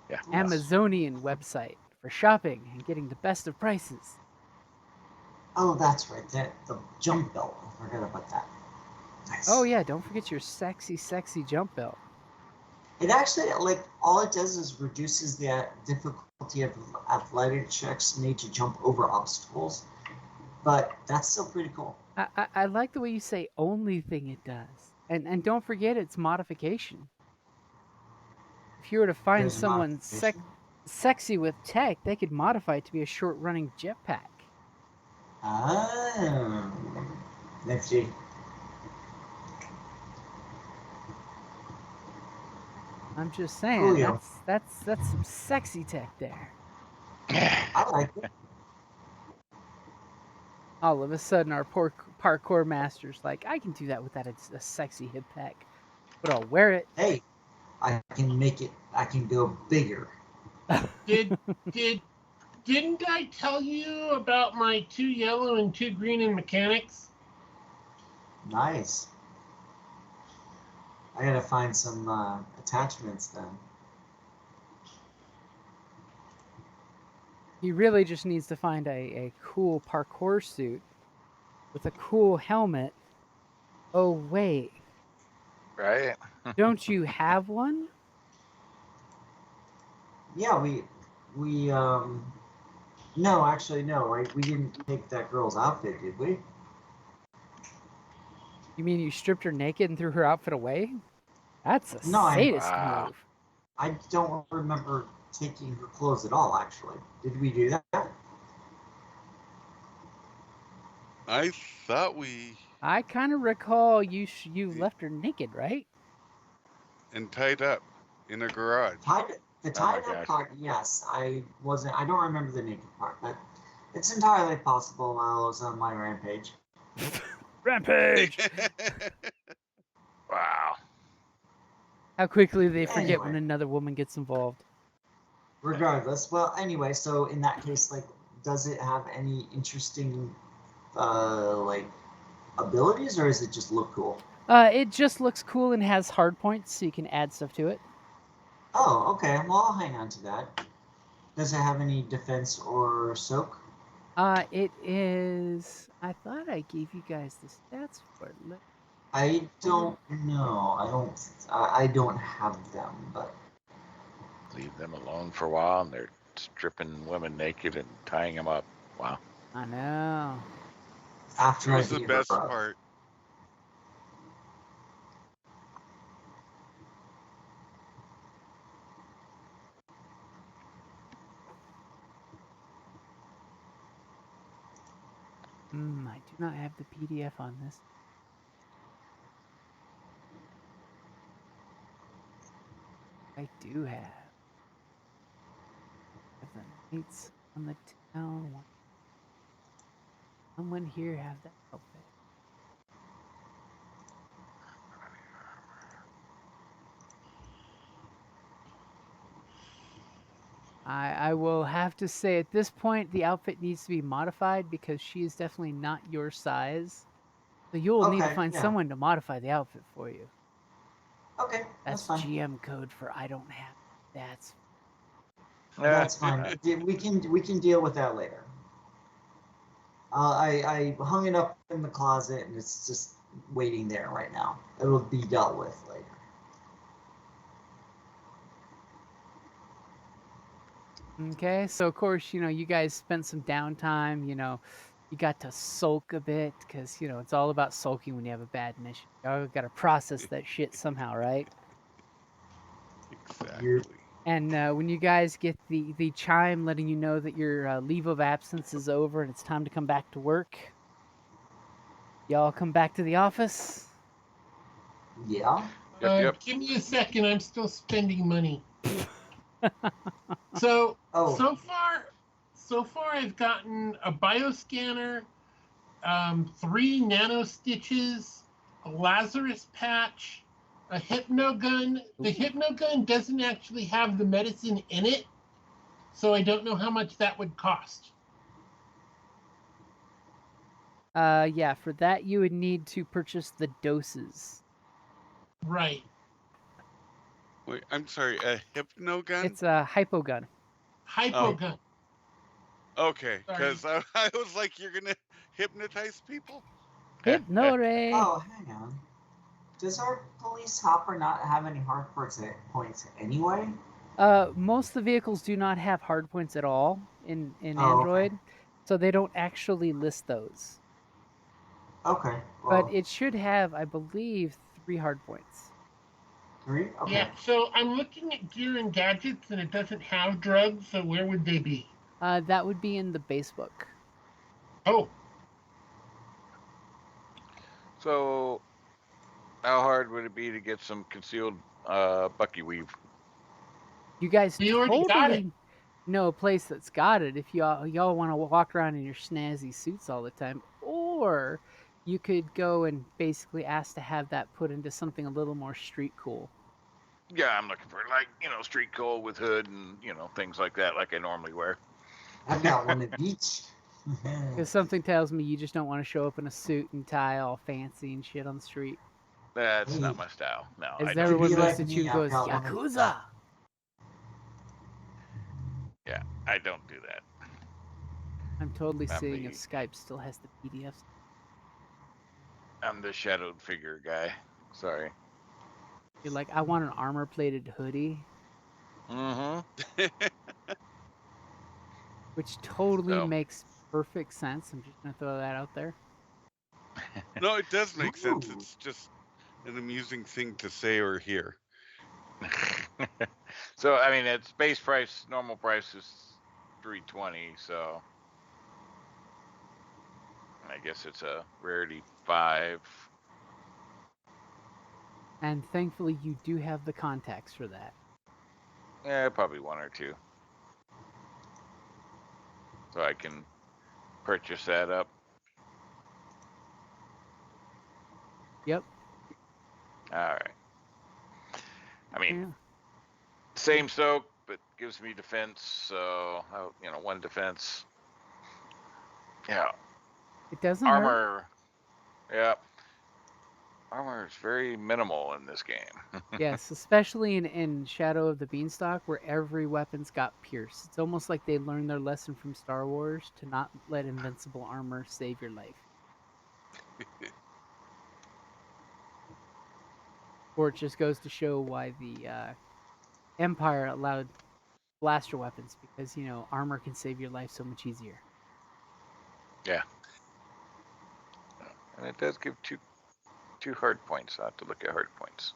Yeah. Amazonian website for shopping and getting the best of prices. Oh, that's right. The jump belt. I forgot about that. Nice. Oh yeah, don't forget your sexy, sexy jump belt. It actually, like, all it does is reduces the difficulty of athletic checks made to jump over obstacles, but that's still pretty cool. I like the way you say only thing it does. And don't forget its modification. If you were to find There's a someone modification. sexy with tech, they could modify it to be a short-running jetpack. Oh, nifty. I'm just saying, Coolio. that's some sexy tech there. I like it. All of a sudden, our poor parkour master's like, I can do that without a sexy hip pack, but I'll wear it. Hey, I can make it. I can go bigger. Did didn't I tell you about my 2 yellow and 2 green in mechanics? Nice. I gotta find some attachments then. He really just needs to find a cool parkour suit with a cool helmet. Oh, wait. Right? Don't you have one? Yeah, no, actually no, right? We didn't take that girl's outfit, did we? You mean you stripped her naked and threw her outfit away? That's a No, sadist Wow. move. I don't remember taking her clothes at all. Actually, did we do that? I thought we I kind of recall you left her naked, right? and tied up in a garage. The Oh my tied up gosh. part, yes. I wasn't. I don't remember the naked part, but it's entirely possible while I was on my rampage. Rampage! Wow. How quickly they forget when Anyway. another woman gets involved. Regardless, well, anyway, so in that case, like, does it have any interesting, like, abilities, or is it just look cool? It just looks cool and has hard points, so you can add stuff to it. Oh, okay. Well, I'll hang on to that. Does it have any defense or soak? It is. I thought I gave you guys the stats for it. I don't know. I don't have them, but Leave them alone for a while and they're stripping women naked and tying them up. Wow. I know. after It I was the beat her best up. part. I do not have the PDF on this. I do have the knights on the town. Someone here have that outfit. I will have to say at this point the outfit needs to be modified because she is definitely not your size. So you will need to Okay, find yeah. someone to modify the outfit for you. Okay, that's That's fine. GM code for I don't have that's That's fine. We can deal with that later. I hung it up in the closet, and it's just waiting there right now. It will be dealt with later. okay. So of course, you guys spent some downtime, you got to sulk a bit because it's all about sulking when you have a bad mission. You got to process that shit somehow, right? Exactly. And when you guys get the chime letting you know that your leave of absence is over and it's time to come back to work, y'all come back to the office. Yeah. Yep. Give me a second. I'm still spending money. So Oh, so far I've gotten a bioscanner, 3 nano stitches, a Lazarus patch, a hypnogun. The hypnogun doesn't actually have the medicine in it, so I don't know how much that would cost. Yeah, for that you would need to purchase the doses. Right. Wait, I'm sorry. A hypno gun? It's a hypogun. Hypogun. Okay, Sorry. because I was like, you're gonna hypnotize people? Hypnore. Oh, hang on. Does our police hopper not have any hard points anyway? Most of the vehicles do not have hard points at all in Oh, okay. Android, so they don't actually list those. Okay. But Well, it should have, I believe, 3 hard points. Three? Okay. Yeah, so I'm looking at gear and gadgets, and it doesn't have drugs, so where would they be? That would be in the base book. Oh, So, how hard would it be to get some concealed bucky weave? You guys we already got it. totally know a place that's got it if y'all want to walk around in your snazzy suits all the time, or you could go and basically ask to have that put into something a little more street cool. Yeah, I'm looking for like street coal with hood and things like that, like I normally wear. I've got one of each. Because something tells me you just don't want to show up in a suit and tie all fancy and shit on the street. That's Hey, not my style. No, As I don't. everyone be looks like at you me, and I've goes, got one of Yakuza! Yeah, I don't do that. I'm totally I'm seeing the if Skype still has the PDFs. I'm the shadowed figure guy. Sorry. You're like, I want an armor plated hoodie, Mm-hmm. which totally So makes perfect sense. I'm just going to throw that out there. No, it does make sense. Ooh. It's just an amusing thing to say or hear. so I mean its base price, normal price is $320, so I guess it's a rarity 5. And thankfully, you do have the contacts for that. Yeah, probably 1 or 2. So I can purchase that up. Yep. All right. I mean, Yeah. same soak, but gives me defense. So 1 defense. Yeah, It doesn't hurt. armor. Yeah, armor is very minimal in this game. Yes, especially in Shadow of the Beanstalk, where every weapon's got pierce. It's almost like they learned their lesson from Star Wars to not let invincible armor save your life. Or it just goes to show why the Empire allowed blaster weapons, because, armor can save your life so much easier. Yeah, and it does give two hard points. I have to look at hard points.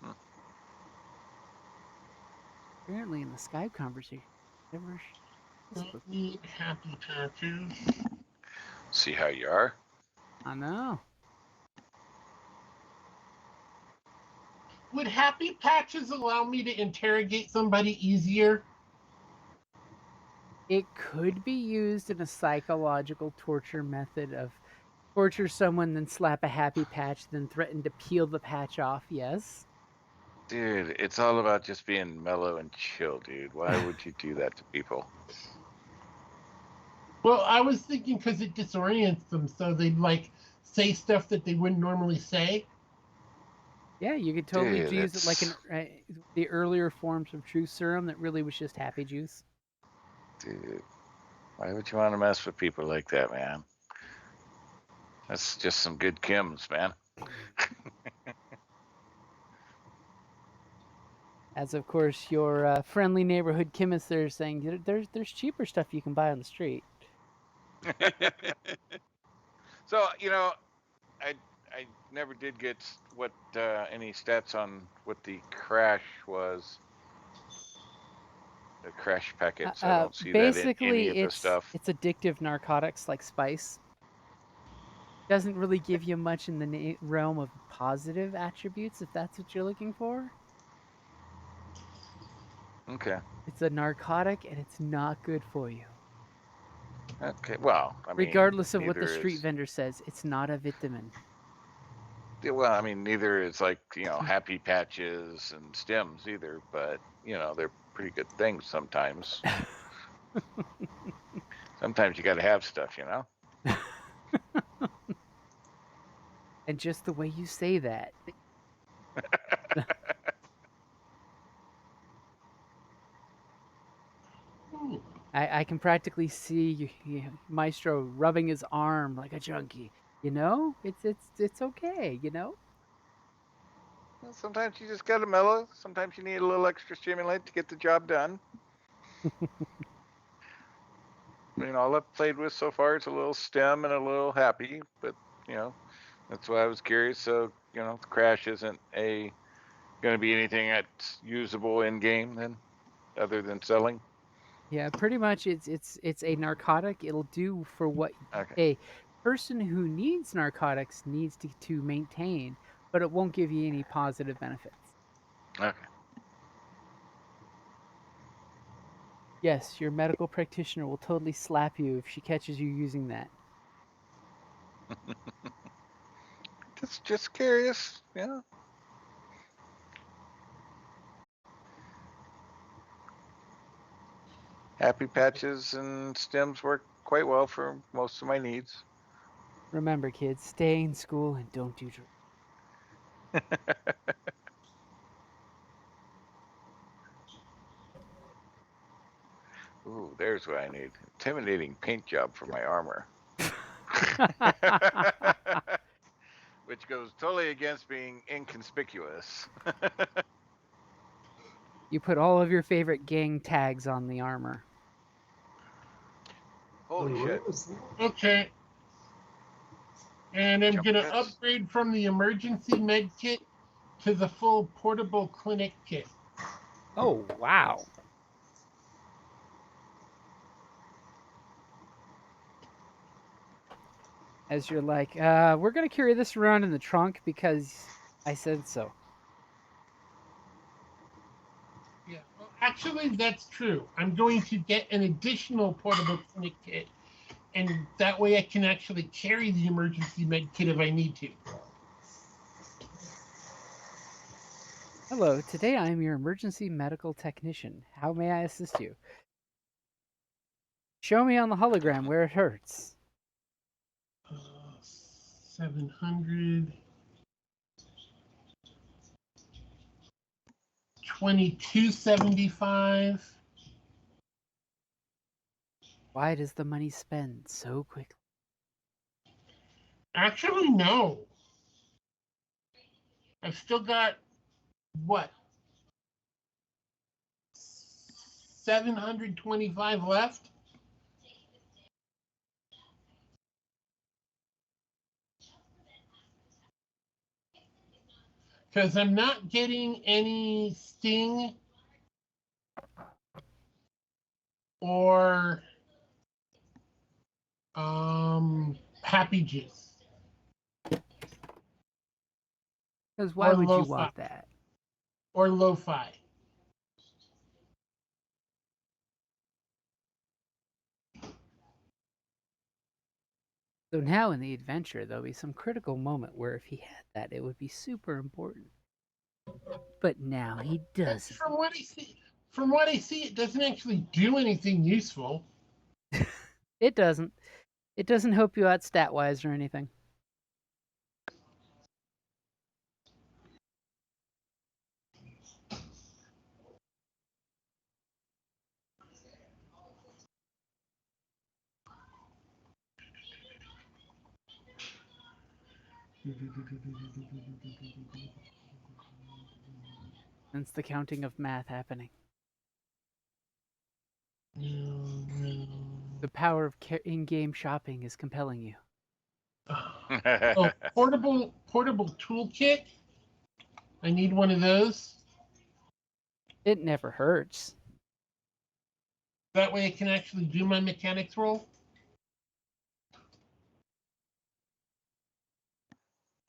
Apparently, in the Skype conversation, never Facebook. Don't need happy patches. See how you are. I know. Would happy patches allow me to interrogate somebody easier? It could be used in a psychological torture method of torture someone, then slap a happy patch, then threaten to peel the patch off. Yes. Dude, it's all about just being mellow and chill, dude. Why would you do that to people? Well, I was thinking because it disorients them, so they'd say stuff that they wouldn't normally say. Yeah, you could totally Dude, use it like it's the earlier forms of truth serum that really was just happy juice. dude. Why would you want to mess with people like that, man? That's just some good chems, man. As of course your friendly neighborhood chemist there is saying there's cheaper stuff you can buy on the street. So I never did get what any stats on what the crash was. The crash packets. I don't see that in any Basically, of the it's stuff. addictive narcotics like spice. Doesn't really give you much in the realm of positive attributes, if that's what you're looking for. Okay. It's a narcotic and it's not good for you. Okay. Well, I mean, Regardless of what the neither street is. vendor says, it's not a vitamin. Well, I mean, neither is like happy patches and stems either, but they're pretty good things sometimes. Sometimes you got to have stuff, And just the way you say that. Hmm. I can practically see Maestro rubbing his arm like a junkie. It's okay. Sometimes you just got to mellow. Sometimes you need a little extra stimulant to get the job done. All I've played with so far is a little stem and a little happy, but that's why I was curious. So the crash isn't a going to be anything that's usable in game then, other than selling? Yeah, pretty much it's a narcotic. It'll do for what Okay. a person who needs narcotics needs to maintain, but it won't give you any positive benefits. Okay. Yes, your medical practitioner will totally slap you if she catches you using that. Just curious. Yeah. Happy patches and stems work quite well for most of my needs. Remember, kids, stay in school and don't do drugs. Ooh, there's what I need. Intimidating paint job for my armor. Which goes totally against being inconspicuous. You put all of your favorite gang tags on the armor. Holy Wait, shit. what was that? Okay. And I'm Jump going to cuts. upgrade from the emergency med kit to the full portable clinic kit. Oh, wow. As you're like, we're going to carry this around in the trunk because I said so. Yeah. Well, actually, that's true. I'm going to get an additional portable clinic kit, and that way I can actually carry the emergency med kit if I need to. Hello, today I am your emergency medical technician. How may I assist you? Show me on the hologram where it hurts. 700. 2275. Why does the money spend so quickly? Actually, no. I've still got what? 725 left. Because I'm not getting any Sting or Happy Juice Because why or would you Lo-Fi want that? or Lo-Fi. So now in the adventure, there'll be some critical moment where if he had that, it would be super important. But now he doesn't. From what I see, it doesn't actually do anything useful. It doesn't. It doesn't help you out stat wise or anything. It's the counting of math happening. No. The power of in-game shopping is compelling you. Oh, portable toolkit. I need one of those. It never hurts. That way I can actually do my mechanics roll.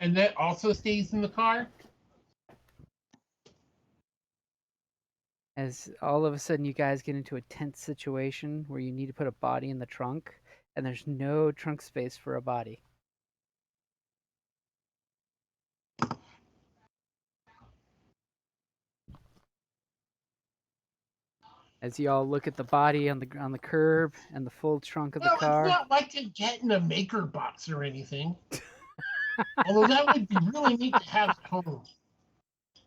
And that also stays in the car. As all of a sudden you guys get into a tense situation where you need to put a body in the trunk, and there's no trunk space for a body. As you all look at the body on the curb and the full trunk of the Well, it's car. not like I'm getting a maker box or anything. Although that would be really neat to have at home.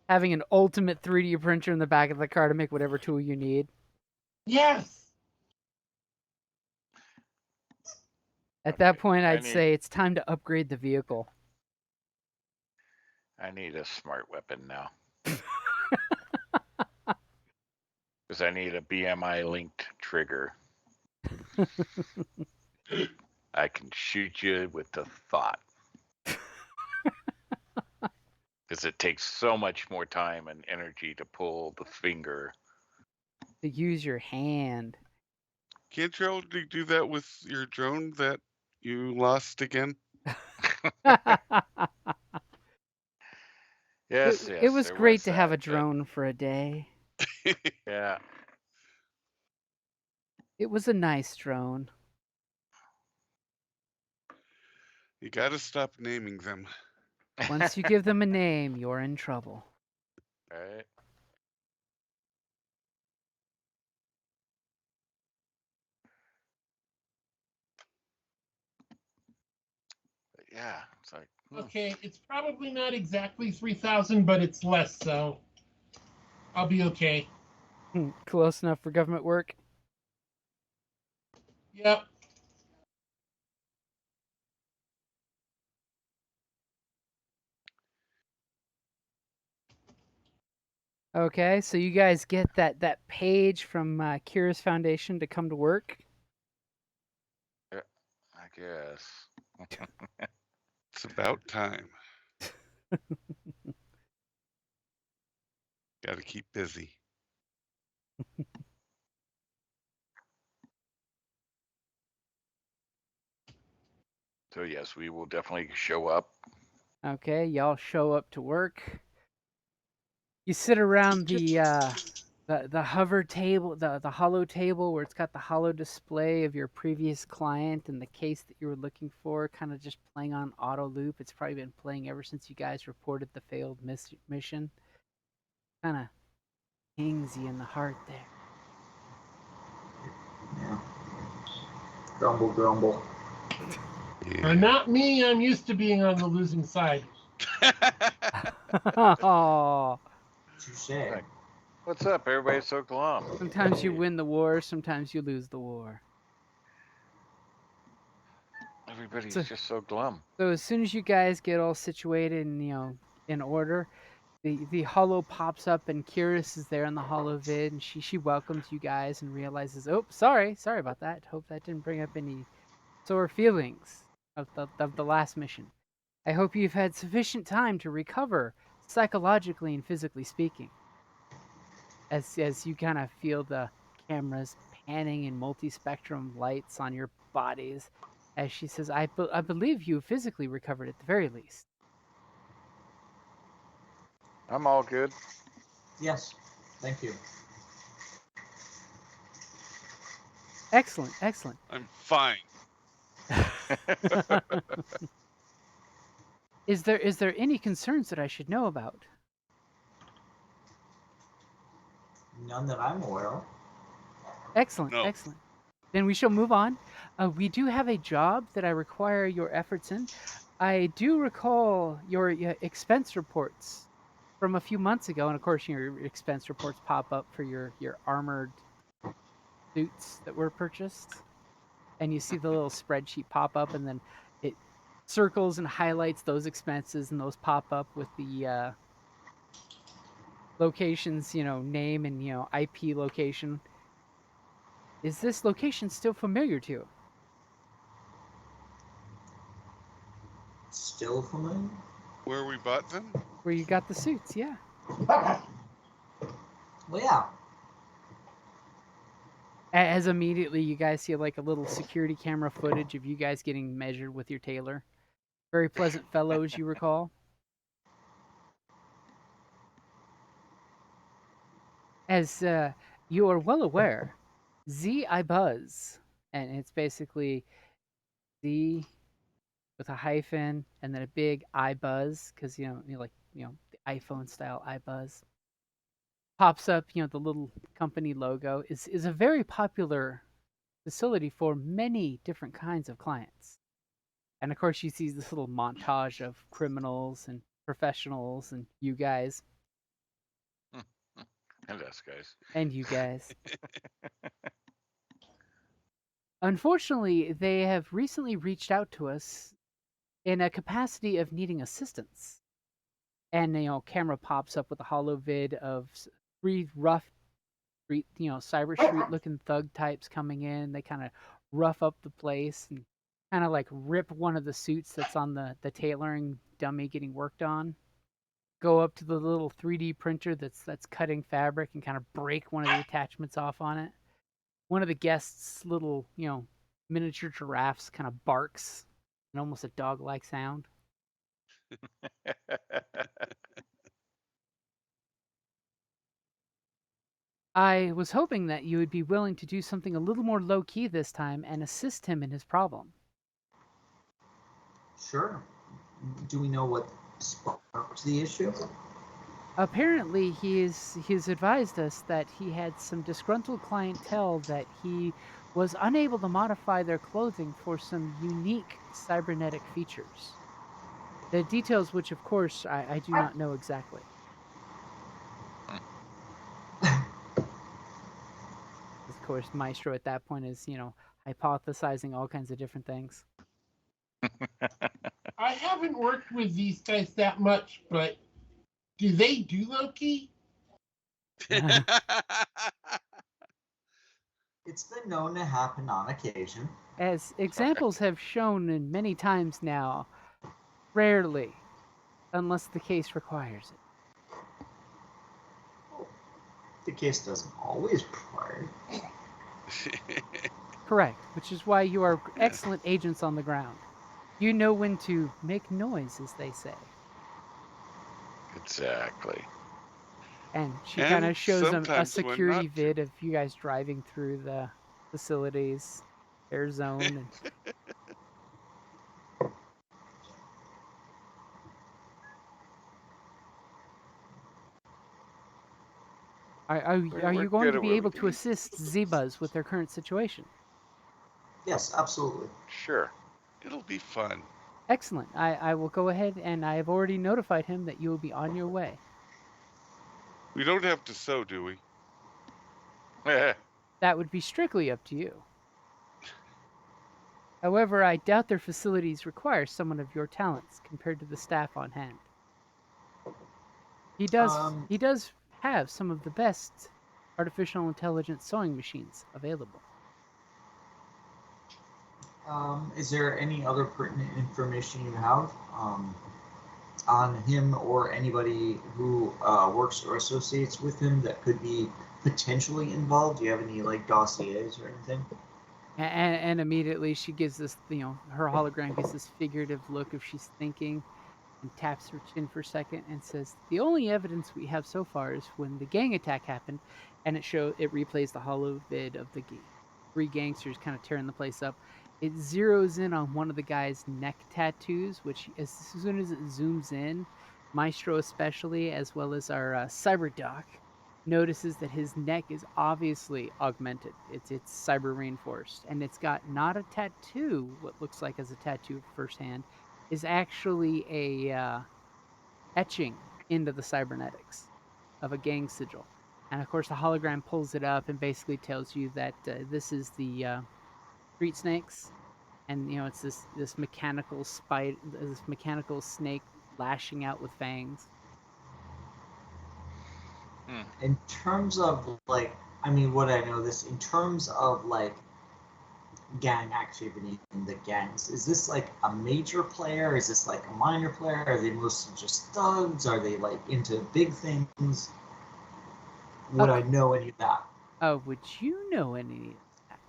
Having an ultimate 3D printer in the back of the car to make whatever tool you need. Yes. At that point, I I'd need- say it's time to upgrade the vehicle. I need a smart weapon now. Because I need a BMI linked trigger. I can shoot you with the thought. Because because it takes so much more time and energy to pull the finger. To use your hand. Can't you already do that with your drone that you lost again? Yes, It yes, was there great was to have that, a but drone for a day. yeah. It was a nice drone. You gotta stop naming them. Once you give them a name, you're in trouble. Right. But yeah, it's like Okay, it's probably not exactly 3,000, but it's less, so I'll be okay. Close enough for government work. Yep. Okay, so you guys get that page from Keras Foundation to come to work. yeah, I guess. It's about time. Gotta keep busy. So yes, we will definitely show up. Okay, y'all show up to work. You sit around the hover table, the hollow table where it's got the hollow display of your previous client and the case that you were looking for, kind of just playing on auto loop. It's probably been playing ever since you guys reported the failed mission. Kind of pings you in the heart there. Yeah. Grumble, grumble. Not me. I'm used to being on the losing side. Oh, Touche. Like, what's up? Everybody's so glum. sometimes you Hey, win the war, sometimes you lose the war. everybody's So, just so glum. so as soon as you guys get all situated and in order, the hollow pops up and Curious is there in the hollow vid and she welcomes you guys and realizes, oh, sorry about that. Hope that didn't bring up any sore feelings of the last mission. I hope you've had sufficient time to recover psychologically and physically speaking. As you kind of feel the cameras panning in multi-spectrum lights on your bodies, as she says, I believe you physically recovered at the very least. I'm all good. Yes. Thank you. Excellent, excellent. I'm fine. Is there any concerns that I should know about? None that I'm aware of. Excellent, No. excellent. Then we shall move on. We do have a job that I require your efforts in. I do recall your expense reports from a few months ago, and of course, your expense reports pop up for your armored suits that were purchased, and you see the little spreadsheet pop up, and then it circles and highlights those expenses, and those pop up with the locations, name and IP location. Is this location still familiar to you? Still familiar? Where we bought them? Where you got the suits? Yeah. Well, yeah. As immediately you guys see like a little security camera footage of you guys getting measured with your tailor. Very pleasant fellow, as you recall. As you are well aware, Z I Buzz, and it's basically Z with a hyphen and then a big I Buzz, because the iPhone style I Buzz pops up. The little company logo is a very popular facility for many different kinds of clients. And of course, you see this little montage of criminals and professionals and you guys And us guys. and you guys. Unfortunately, they have recently reached out to us in a capacity of needing assistance. And camera pops up with a hollow vid of three rough street, cyber street looking thug types coming in. They kind of rough up the place and kind of like rip one of the suits that's on the tailoring dummy getting worked on. go up to the little 3D printer that's cutting fabric and kind of break one of the attachments off on it. One of the guests' little, miniature giraffes kind of barks in almost a dog-like sound. I was hoping that you would be willing to do something a little more low-key this time and assist him in his problem. Sure. Do we know what sparked the issue? Apparently, he's advised us that he had some disgruntled clientele that he was unable to modify their clothing for some unique cybernetic features. The details, which of course I do not know exactly. Of course, Maestro at that point is, hypothesizing all kinds of different things. I haven't worked with these guys that much, but do they do Loki? It's been known to happen on occasion. As examples have shown in many times now, rarely, unless the case requires it. The case doesn't always require it. Correct, which is why you are excellent agents on the ground. You know when to make noise, as they say. Exactly. And she And kind of shows a sometimes when security not to. vid of you guys driving through the facilities, air zone, and are We're you going good to at be what we able do. to assist Zebuzz with their current situation? Yes, absolutely. Sure. It'll be fun. Excellent. I will go ahead and I have already notified him that you will be on your way. We don't have to sew, do we? That would be strictly up to you. However, I doubt their facilities require someone of your talents compared to the staff on hand. He does have some of the best artificial intelligence sewing machines available. Is there any other pertinent information you have on him or anybody who works or associates with him that could be potentially involved? Do you have any like dossiers or anything? And immediately she gives this, her hologram gives this figurative look of she's thinking and taps her chin for a second and says, "The only evidence we have so far is when the gang attack happened, and it replays the holo vid of the three gangsters kind of tearing the place up. It zeroes in on one of the guy's neck tattoos, which as soon as it zooms in, Maestro especially, as well as our cyber doc, notices that his neck is obviously augmented. It's cyber reinforced, and it's got not a tattoo, what looks like as a tattoo firsthand, is actually a etching into the cybernetics of a gang sigil. And of course, the hologram pulls it up and basically tells you that this is the street snakes, and it's this mechanical this mechanical snake lashing out with fangs. In terms of like, I mean, what I know this in terms of like gang activity in the gangs, is this like a major player? Is this like a minor player? Are they mostly just thugs? Are they like into big things? Would I know any of that? Would you know any of that?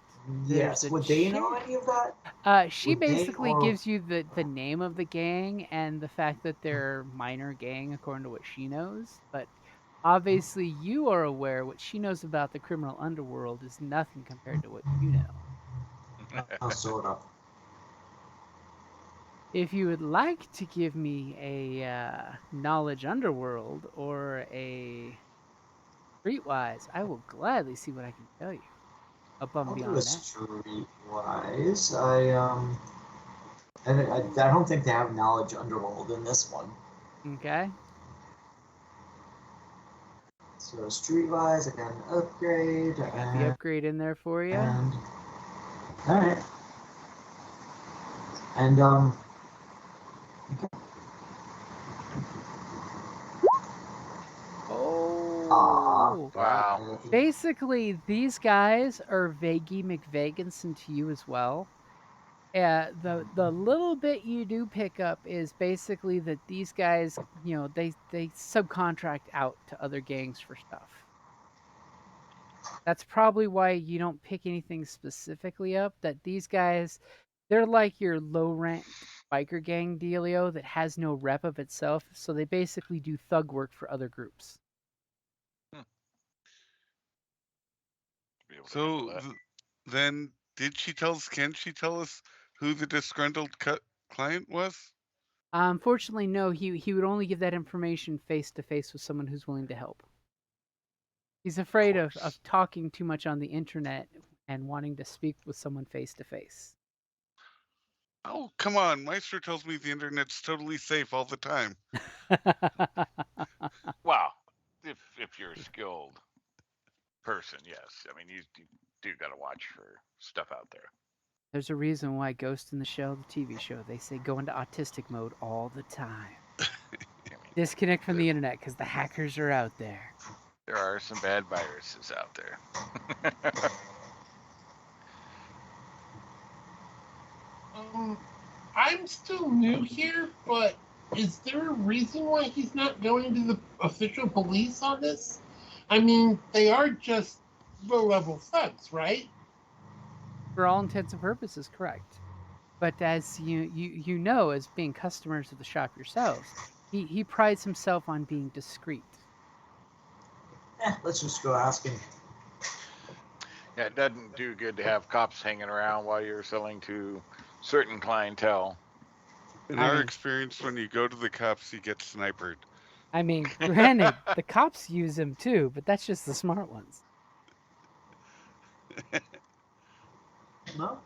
Yes. Would they know any of that? She Would they basically or gives you the name of the gang and the fact that they're minor gang according to what she knows. But obviously, you are aware what she knows about the criminal underworld is nothing compared to what you know. sort of? If you would like to give me a knowledge underworld or a streetwise, I will gladly see what I can tell you. Above and I'll do a beyond that. streetwise. I don't think they have knowledge underworld in this one. Okay. So streetwise, I got an upgrade. I got the upgrade in there for you. And all right. And Oh. Wow. Basically, these guys are Vagey McVaganson to you as well. the little bit you do pick up is basically that these guys, they subcontract out to other gangs for stuff. That's probably why you don't pick anything specifically up. That these guys, they're like your low ranked biker gang dealio that has no rep of itself, so they basically do thug work for other groups. Be able to So handle that. then, can she tell us who the disgruntled client was? Unfortunately, no. He would only give that information face to face with someone who's willing to help. He's afraid of course. talking too much on the internet and wanting to speak with someone face to face. Oh, come on. Meister tells me the internet's totally safe all the time. Wow. If you're a skilled person, yes. I mean, you do got to watch for stuff out there. There's a reason why Ghost in the Shell, the TV show, they say go into autistic mode all the time. I mean, Disconnect from the internet because the hackers are out there. there are some bad viruses out there. I'm still new here, but is there a reason why he's not going to the official police on this? I mean, they are just low-level thugs, right? For all intents and purposes, correct. But as you know, as being customers of the shop yourselves, he prides himself on being discreet. Let's just go ask him. Yeah, it doesn't do good to have cops hanging around while you're selling to certain clientele. In I our mean- experience, when you go to the cops, you get sniped. I mean, granted, the cops use him too, but that's just the smart ones. No,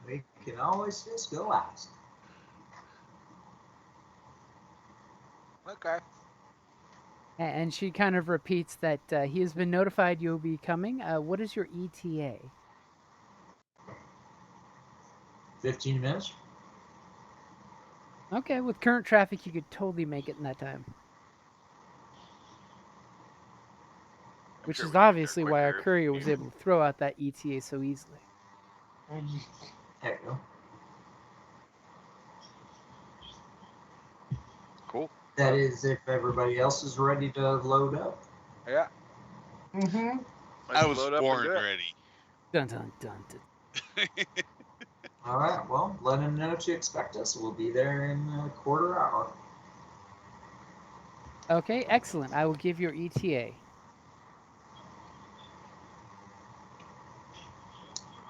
we can always just go ask. Okay. And she kind of repeats that he has been notified you'll be coming. What is your ETA? 15 minutes? Okay, with current traffic, you could totally make it in that time. I'm Which sure is we can do it obviously why our quicker if courier we was need able to throw out that ETA so easily. There you go. Cool. That is if everybody else is ready to load up. Yeah. Mm-hmm. Let's I was load up and born do it. ready. Dun dun dun dun. All right, well, let him know to expect us. We'll be there in a quarter hour. Okay, excellent. I will give your ETA.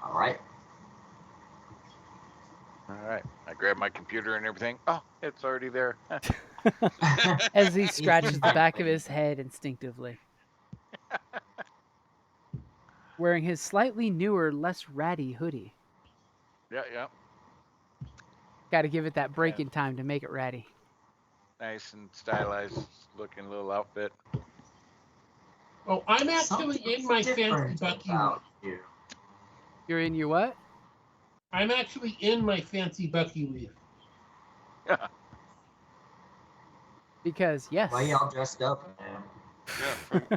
All right. All right. I grab my computer and everything. Oh, it's already there. As he scratches the back of his head instinctively. Wearing his slightly newer, less ratty hoodie. Yeah. Got to give it that break Yeah. in time to make it ratty. Nice and stylized looking little outfit. Oh, I'm actually Something in my fancy different Bucky about weave. you. You're in your what? I'm actually in my fancy Bucky weave. Because, yes. Why y'all dressed up, man? Yeah,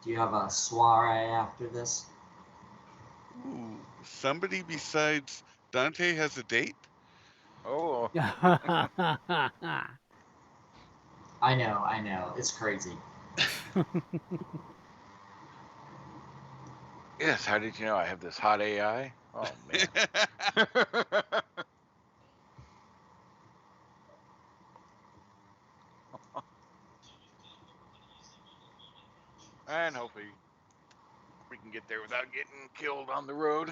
Do you have a soiree after this? Ooh, somebody besides Dante has a date? Oh, I know. It's crazy. yes. How did you know I have this hot AI? Oh, man. And hopefully we can get there without getting killed on the road.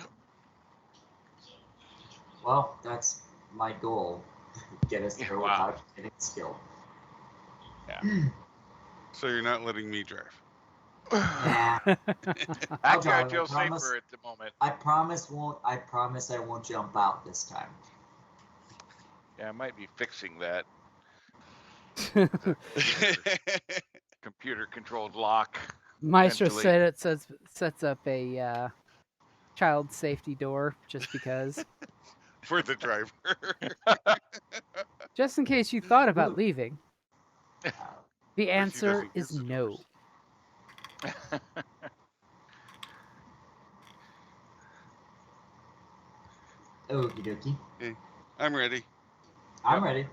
Well, that's my goal. Get us there Wow. without getting killed. Yeah. So you're not letting me drive. Nah, Actually, I drive, feel I promise. safer at the moment. I promise I won't jump out this time. Yeah, I might be fixing that. Computer controlled lock. Maestro eventually. sets up a child safety door just because. For the driver. Just in case you thought about leaving. The Or she answer doesn't is use the no. doors. Okie dokie. Okay, I'm ready. I'm ready.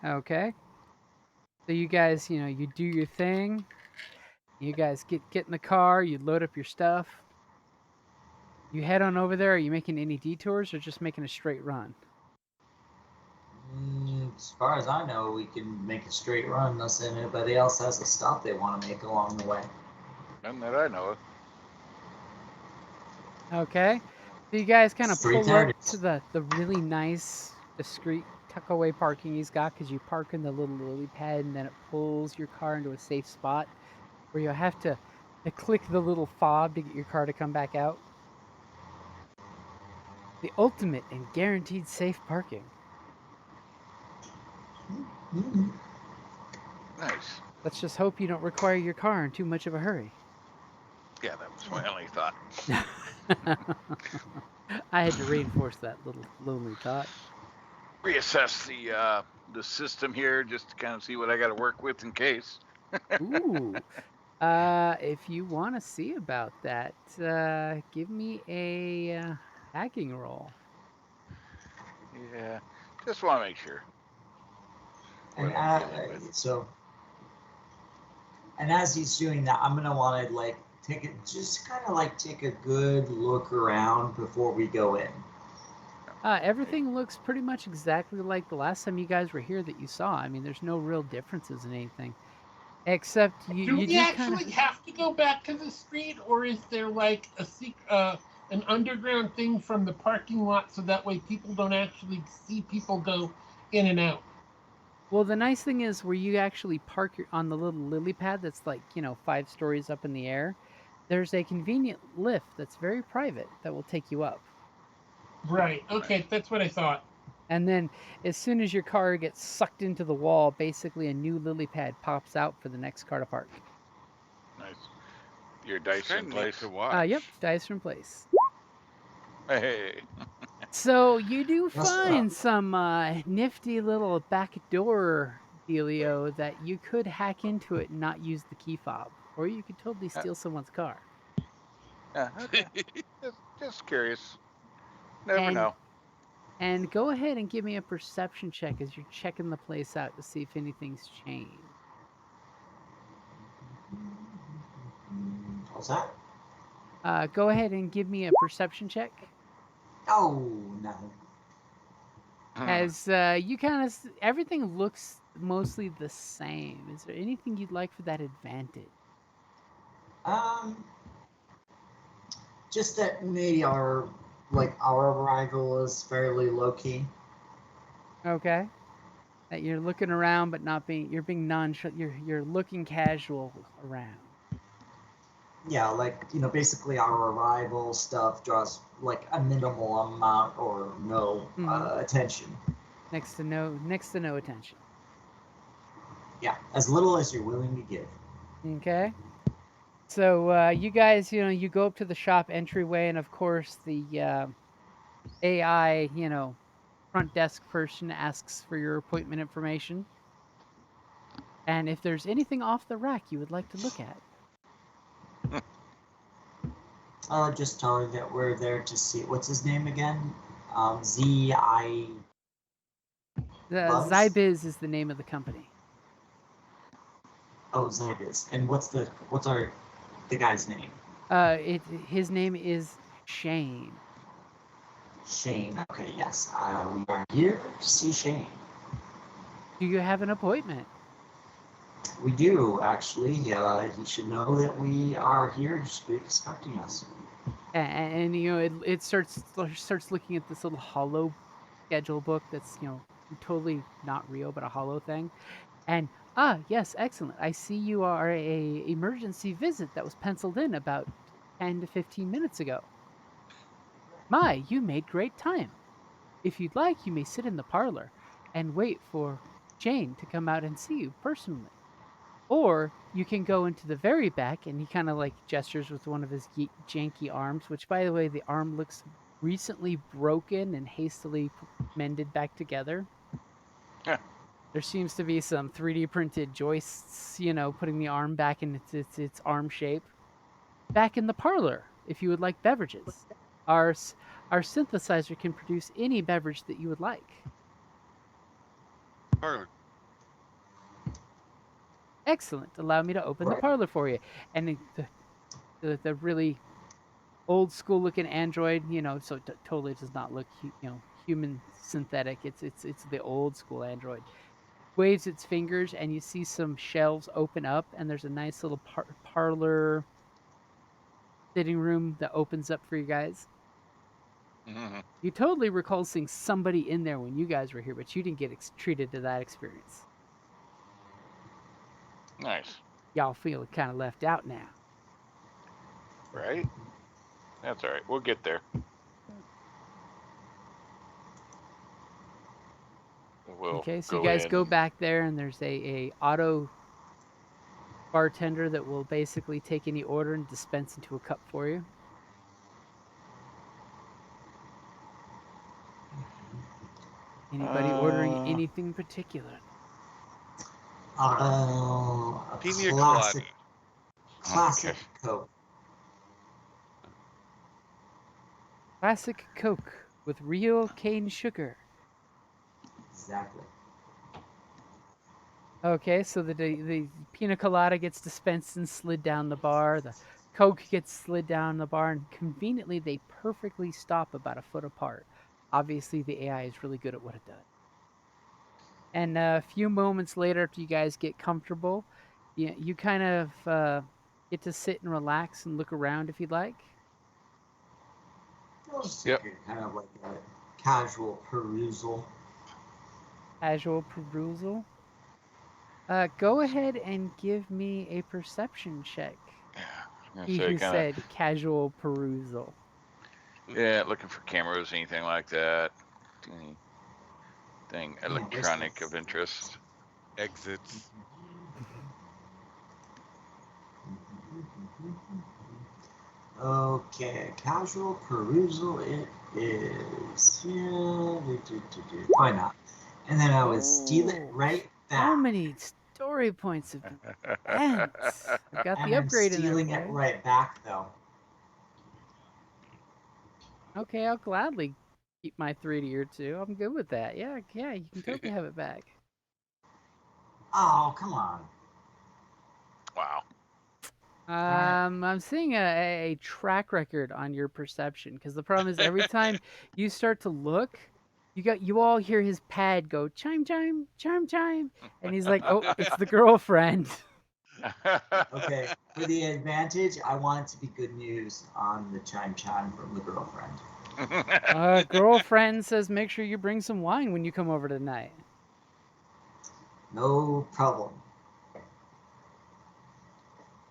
Okay. So you guys, you do your thing. You guys get in the car. You load up your stuff. You head on over there. Are you making any detours or just making a straight run? As far as I know, we can make a straight run unless anybody else has a stop they want to make along the way. None that I know of. Okay. So you guys kind of Straight pull there up it to is. the really nice, discreet tuck away parking he's got because you park in the little lily pad and then it pulls your car into a safe spot where you'll have to click the little fob to get your car to come back out. The ultimate and guaranteed safe parking. Mm-hmm. Nice. Let's just hope you don't require your car in too much of a hurry. Yeah, that was my only thought. I had to reinforce that little lonely thought. Reassess the system here just to kind of see what I got to work with in case. Ooh. If you want to see about that, give me a hacking roll. Yeah, just want to make sure And what I'm dealing with. and as he's doing that, I'm gonna want to like take a good look around before we go in. Everything looks pretty much exactly like the last time you guys were here that you saw. I mean, there's no real differences in anything, except you Do you we do kind of. actually have to go back to the street, or is there like an underground thing from the parking lot so that way people don't actually see people go in and out? Well, the nice thing is where you actually park on the little lily pad that's like 5 stories up in the air. There's a convenient lift that's very private that will take you up. Right. Okay, that's what I thought. And then as soon as your car gets sucked into the wall, basically a new lily pad pops out for the next car to park. Nice. Your It's dice kind in of neat place. to watch. Yep, dice from place. Hey. So you do Yes, find some nifty little backdoor dealio that you could hack into it and not use the key fob, or you could totally steal someone's car. Okay. Just curious. Never And know. and go ahead and give me a perception check as you're checking the place out to see if anything's changed. what's that? Go ahead and give me a perception check. Oh, no. As you kind of everything looks mostly the same. Is there anything you'd like for that advantage? Um, just that maybe our arrival is fairly low key. Okay. That you're looking around but not being you're being nonchalant. You're looking casual around. Yeah, basically our arrival stuff draws like a minimal amount or no attention. Next to no attention. Yeah, as little as you're willing to give. Okay. So you guys, you go up to the shop entryway, and of course the AI, front desk person asks for your appointment information, and if there's anything off the rack you would like to look at. Just tell her that we're there to see. What's his name again? Z.I. The Bugs? Zybiz is the name of the company. Oh, Zybiz. And what's the guy's name? His name is Shane. Shane. Okay, yes. We are here to see Shane. Do you have an appointment? We do, actually. He should know that we are here. He should be expecting us. And it starts looking at this little hollow schedule book that's totally not real but a hollow thing. And yes, excellent. I see you are a emergency visit that was penciled in about 10 to 15 minutes ago. My, you made great time. If you'd like, you may sit in the parlor and wait for Jane to come out and see you personally. Or you can go into the very back, and he kind of like gestures with one of his janky arms, which, by the way, the arm looks recently broken and hastily mended back together. There seems to be some 3D printed joists, putting the arm back in its arm shape. Back in the parlor, if you would like beverages. Our our synthesizer can produce any beverage that you would like. Parlor. Excellent. Allow me to open the Right. parlor for you. And the really old school looking android, so totally does not look human synthetic. It's the old school android. Waves its fingers and you see some shelves open up and there's a nice little parlor sitting room that opens up for you guys. Mm-hmm. You totally recall seeing somebody in there when you guys were here, but you didn't get treated to that experience. Nice. Y'all feel kind of left out now. Right? That's all right. We'll get there. We'll Okay, so you go guys in. go back there, and there's a auto bartender that will basically take any order and dispense into a cup for you. Anybody ordering anything particular? A Pina classic, colada. classic Okay. Coke. Classic Coke with real cane sugar. Exactly. Okay, so the pina colada gets dispensed and slid down the bar. The Coke gets slid down the bar, and conveniently they perfectly stop about a foot apart. Obviously, the AI is really good at what it does. And a few moments later, after you guys get comfortable, you kind of get to sit and relax and look around if you'd like. Just Yep. kind of like a casual perusal. Casual perusal. Go ahead and give me a perception check. Yeah. He So who kind of, said casual perusal. yeah, looking for cameras, anything like that. Anything electronic of interest. Exits. Okay, casual perusal it is. Yeah, why not? And then I would steal it Oh, right so back. many story points have been spent. I've got And the I'm upgrade in there stealing for it you. right back though. Okay, I'll gladly keep my 3 to your 2. I'm good with that. Yeah, you can totally have it back. Oh, come on. Wow. I'm seeing a track record on your perception because the problem is every time you start to look, you all hear his pad go chime chime chime chime, and he's like, "Oh, it's the girlfriend." Okay, for the advantage, I want it to be good news on the chime chime from the girlfriend. Girlfriend says, "Make sure you bring some wine when you come over tonight." No problem.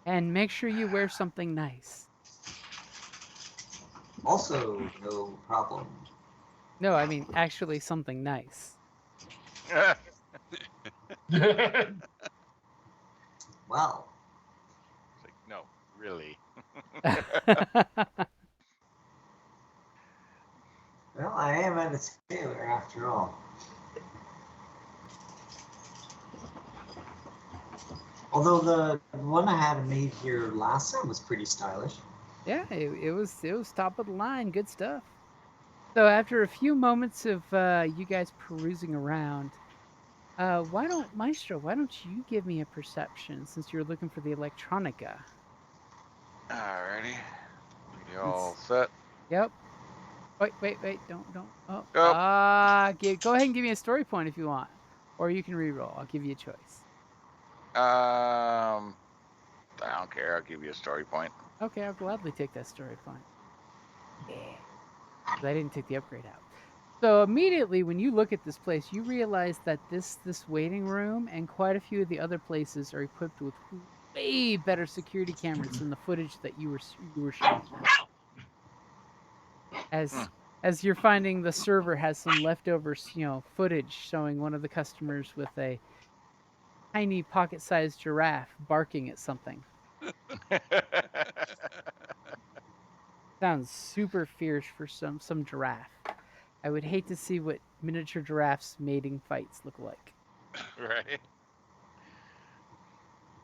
And make sure you wear something nice. Also, no problem. No, I mean actually something nice. Well, It's like, no, really. well, I am at a tailor after all. Although the one I had made here last time was pretty stylish. Yeah, it was top of the line, good stuff. So after a few moments of you guys perusing around, why don't Maestro? Why don't you give me a perception since you're looking for the electronica? Alrighty. We all It's, set? yep. Wait! Don't. Oh, Oh. go ahead and give me a story point if you want, or you can re-roll. I'll give you a choice. I don't care. I'll give you a story point. Okay, I'll gladly take that story point. Yeah, 'cause I didn't take the upgrade out. So immediately when you look at this place, you realize that this waiting room and quite a few of the other places are equipped with way better security cameras than the footage that you were shown. As as you're finding the server has some leftover, footage showing one of the customers with a tiny pocket-sized giraffe barking at something. Sounds super fierce for some giraffe. I would hate to see what miniature giraffes mating fights look like. right.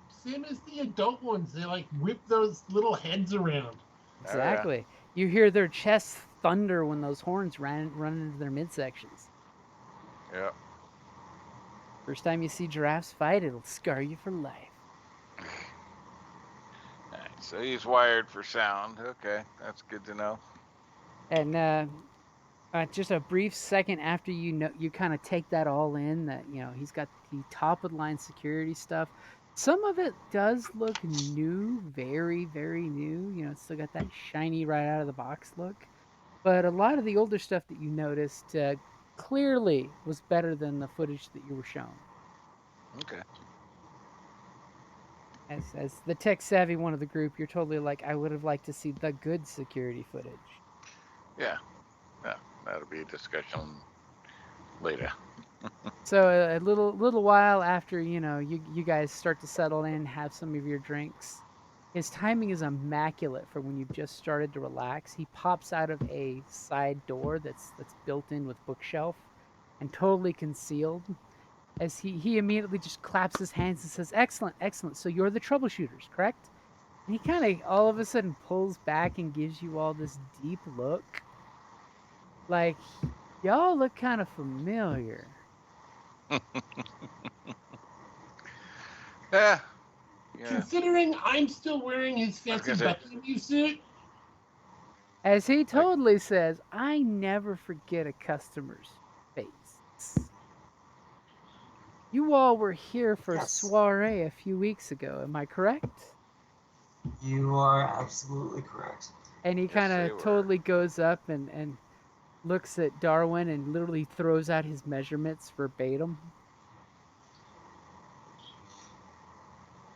Same as the adult ones. They like whip those little heads around. Oh yeah. Exactly. You hear their chests thunder when those horns run into their midsections. Yeah. First time you see giraffes fight, it'll scar you for life. All right, so he's wired for sound. Okay, that's good to know. And just a brief second after you kind of take that all in, that he's got the top of the line security stuff. Some of it does look new, very very new. It's still got that shiny right out of the box look. But a lot of the older stuff that you noticed clearly was better than the footage that you were shown. Okay. As the tech savvy one of the group, you're totally like, I would have liked to see the good security footage. Yeah. Yeah. That'll be a discussion later. So a little while after you guys start to settle in, have some of your drinks. His timing is immaculate for when you've just started to relax. He pops out of a side door that's built in with bookshelf and totally concealed. As he immediately just claps his hands and says, "Excellent, excellent. So you're the troubleshooters, correct?" And he kind of all of a sudden pulls back and gives you all this deep look, like y'all look kind of familiar. Yeah. Yeah. Considering I'm still wearing his I was fancy gonna say. Buckingham suit, As he Like. totally says, I never forget a customer's face. You all were here for a Yes, soiree a few weeks ago, am I correct? you are absolutely correct. And he Yes, kind they of were. totally goes up and looks at Darwin and literally throws out his measurements verbatim.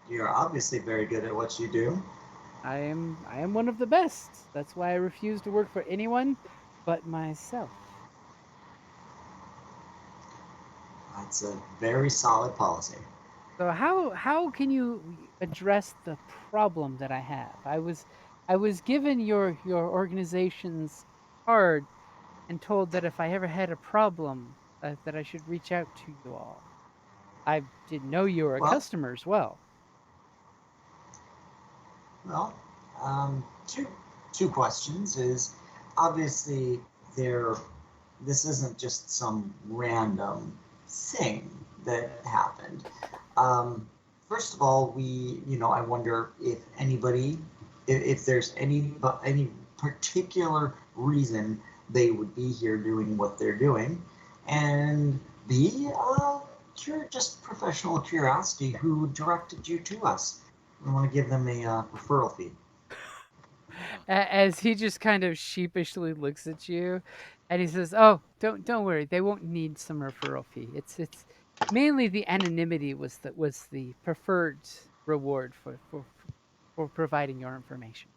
You're obviously very good at what you do. I am one of the best. That's why I refuse to work for anyone but myself. That's a very solid policy. So how can you address the problem that I have? I was given your organization's card and told that if I ever had a problem, that I should reach out to you all. I didn't know you were a Well, customer as well. well, two questions is obviously there. This isn't just some random thing that happened. Um, First of all, I wonder if anybody, if there's any particular reason they would be here doing what they're doing, and B, just professional curiosity, who directed you to us? We want to give them a referral fee. As he just kind of sheepishly looks at you, and he says, "Oh, don't worry. They won't need some referral fee. It's mainly the anonymity was the preferred reward for providing your information."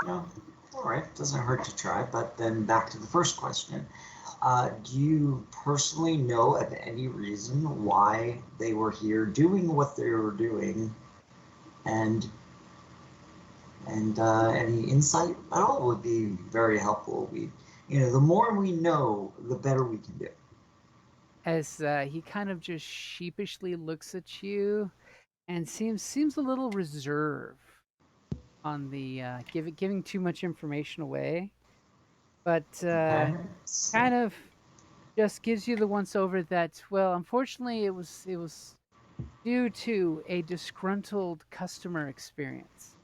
No, all right, doesn't hurt to try. But then back to the first question: do you personally know of any reason why they were here doing what they were doing, and any insight at all would be very helpful. The more we know, the better we can do. As he kind of just sheepishly looks at you and seems a little reserved on the giving too much information away, but Okay. So, kind of just gives you the once over that, well, unfortunately it was due to a disgruntled customer experience.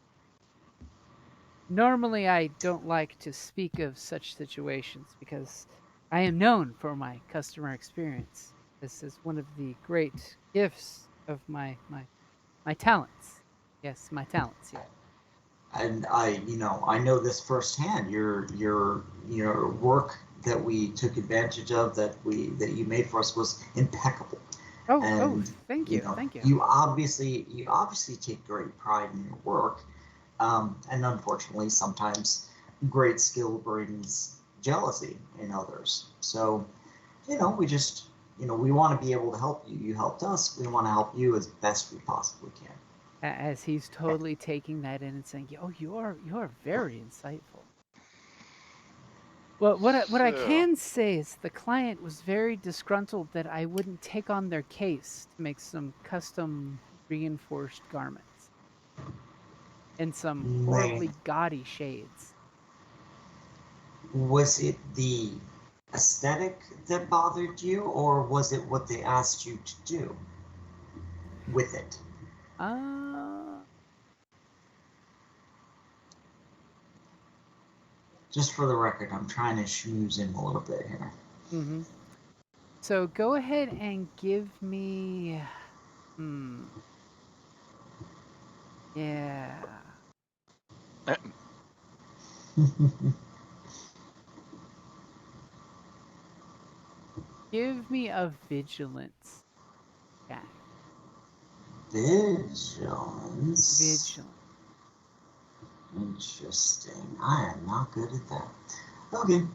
Normally I don't like to speak of such situations because I am known for my customer experience. This is one of the great gifts of my talents. Yes, my talents, yeah. and I know this firsthand. Your work that we took advantage of, that you made for us, was impeccable. Oh, And thank you. Thank you. you obviously take great pride in your work. And unfortunately, sometimes great skill brings jealousy in others. So, we want to be able to help you. You helped us. We want to help you as best we possibly can. As he's totally taking that in and saying, "Oh, you are very insightful." Well, what I So, can say is the client was very disgruntled that I wouldn't take on their case to make some custom reinforced garments in some Man, horribly gaudy shades. was it the aesthetic that bothered you, or was it what they asked you to do with it? Uh, Just for the record, I'm trying to schmooze in a little bit here. mm-hmm. So go ahead and give me, hmm, yeah, give me a vigilance check. Vigilance. Vigilance. Interesting. I am not good at that. Okay.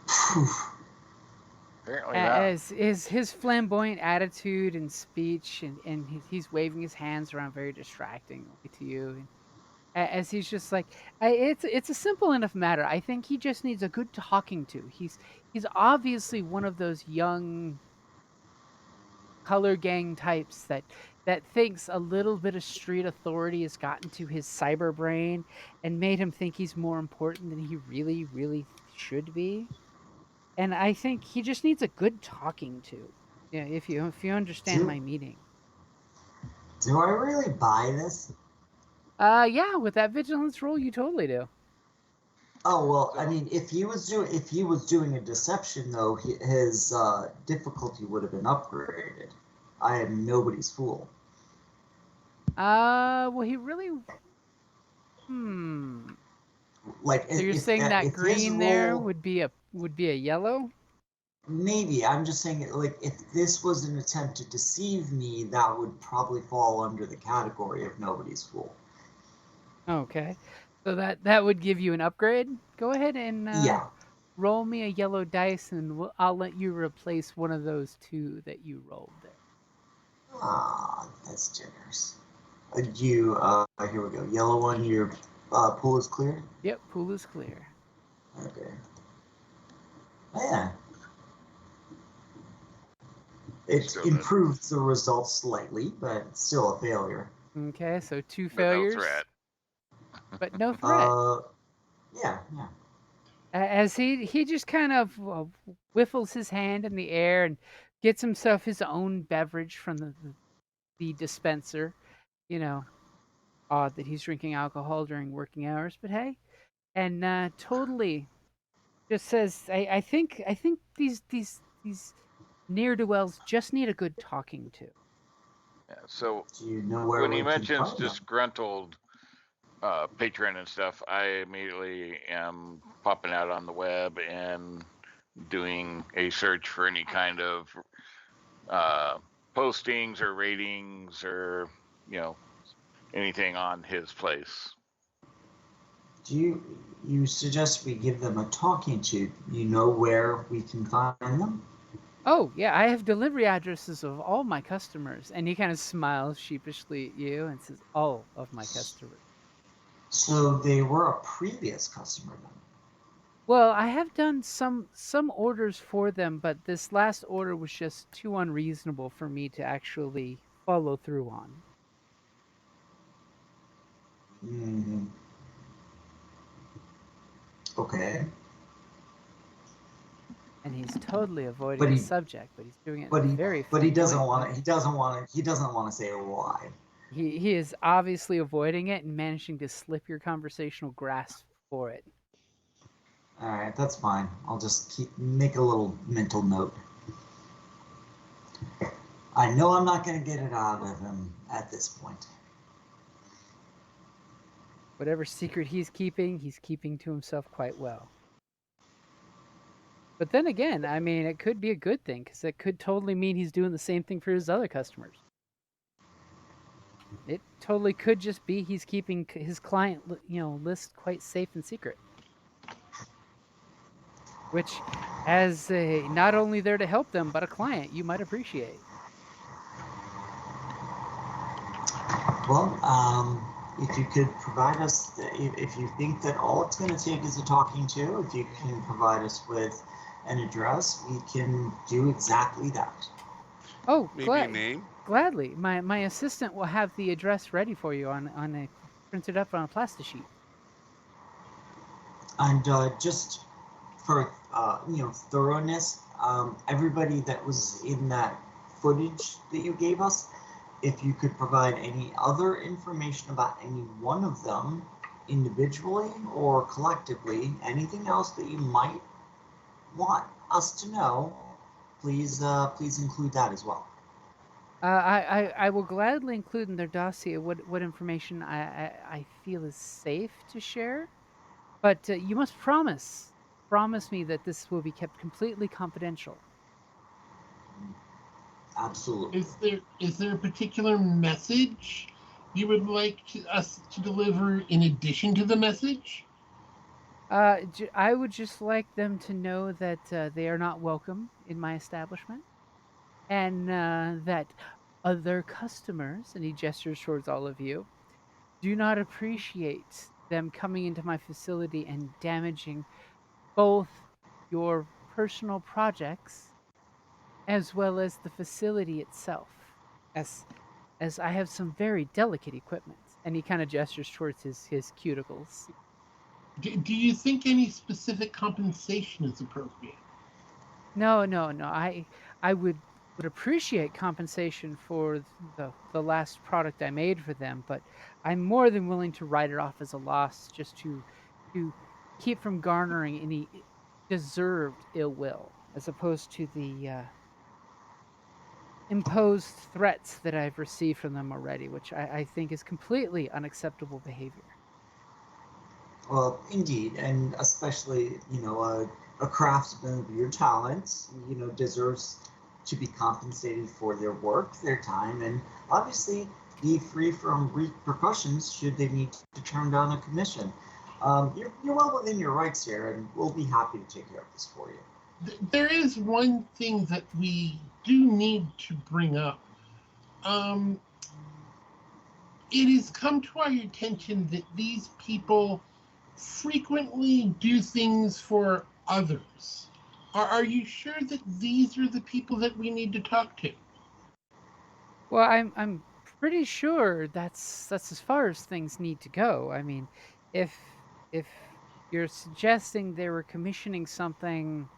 Phew. apparently not. As his flamboyant attitude and speech, and he's waving his hands around very distractingly to you, and as he's just like, it's a simple enough matter. I think he just needs a good talking to. He's obviously one of those young color gang types that thinks a little bit of street authority has gotten to his cyber brain and made him think he's more important than he really should be. And I think he just needs a good talking to. Yeah, if you understand Do, my meaning. do I really buy this? Yeah, with that vigilance roll, you totally do. Oh well, I So, mean, if he was doing a deception though, his difficulty would have been upgraded. I am nobody's fool. Well, he really. Hmm. Like So you're saying that if his green there role, would be a yellow? maybe I'm just saying, like if this was an attempt to deceive me, that would probably fall under the category of nobody's fool. Okay. So that would give you an upgrade. Go ahead and Yeah. roll me a yellow dice, and I'll let you replace one of those two that you rolled there. Ah, that's generous. Here we go. Yellow one, your pool is clear. Yep, pool is clear. Okay. Oh, yeah. It still no, improves the results slightly, but it's still a failure. Okay, so two but no failures, threat. but no threat. Uh, yeah, yeah. As he just kind of whiffles his hand in the air and gets himself his own beverage from the dispenser. You know, odd that he's drinking alcohol during working hours, but hey, and totally just says, I think these ne'er do wells just need a good talking to. Yeah, so Do you know where when he we can mentions find them? disgruntled patron and stuff, I immediately am popping out on the web and doing a search for any kind of uh, postings or ratings or you know anything on his place. Do you suggest we give them a talking to? You know where we can find them? Oh yeah, I have delivery addresses of all my customers, and he kind of smiles sheepishly at you and says, "All of my customers." So they were a previous customer then. Well, I have done some orders for them, but this last order was just too unreasonable for me to actually follow through on. Mm-hmm. Okay. And he's totally But avoiding the he subject, but he's doing it in but a he very but he doesn't flamboyant want to way. he doesn't want to say why. He is obviously avoiding it and managing to slip your conversational grasp for it. All right, that's fine. I'll just make a little mental note. I know I'm not going to get it out of him at this point. Whatever secret he's keeping to himself quite well. But then again, I mean, it could be a good thing because it could totally mean he's doing the same thing for his other customers. It totally could just be he's keeping his client, list quite safe and secret. Which, as a not only there to help them, but a client, you might appreciate. Well, if you could provide us, if you think that all it's going to take is a talking to, if you can provide us with an address, we can do exactly that. Oh, Maybe a name? gladly. My assistant will have the address ready for you on a printed up on a plastic sheet. And just for thoroughness, everybody that was in that footage that you gave us, if you could provide any other information about any one of them individually or collectively, anything else that you might want us to know, please include that as well. I will gladly include in their dossier what information I feel is safe to share, but you must promise me that this will be kept completely confidential. Absolutely. Is there a particular message you would like us to deliver in addition to the message? I would just like them to know that they are not welcome in my establishment, and that other customers, and he gestures towards all of you, do not appreciate them coming into my facility and damaging both your personal projects as well as the facility itself. As as I have some very delicate equipment, and he kind of gestures towards his cuticles. Do you think any specific compensation is appropriate? No, no, no. I would appreciate compensation for the last product I made for them, but I'm more than willing to write it off as a loss just to keep from garnering any deserved ill will, as opposed to the imposed threats that I've received from them already, which I think is completely unacceptable behavior. Well, indeed, and especially a craftsman of your talents, deserves to be compensated for their work, their time, and obviously be free from repercussions should they need to turn down a commission. You're well within your rights here, and we'll be happy to take care of this for you. There is one thing that we do need to bring up. Um, it has come to our attention that these people frequently do things for others. Are you sure that these are the people that we need to talk to? Well, I'm pretty sure that's as far as things need to go. I mean, if if you're suggesting they were commissioning something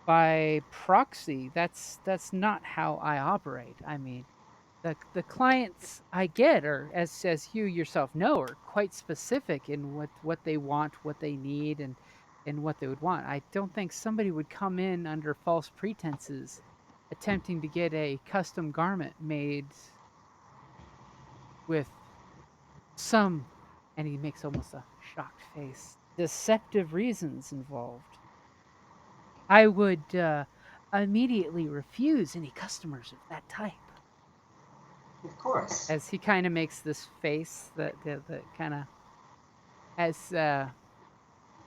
by proxy, that's not how I operate. I mean, the clients I get are, as you yourself know, are quite specific in what they want, what they need, and what they would want. I don't think somebody would come in under false pretenses attempting to get a custom garment made with some, and he makes almost a shocked face, deceptive reasons involved. I would immediately refuse any customers of that type. Of course. As he kind of makes this face that kind of, as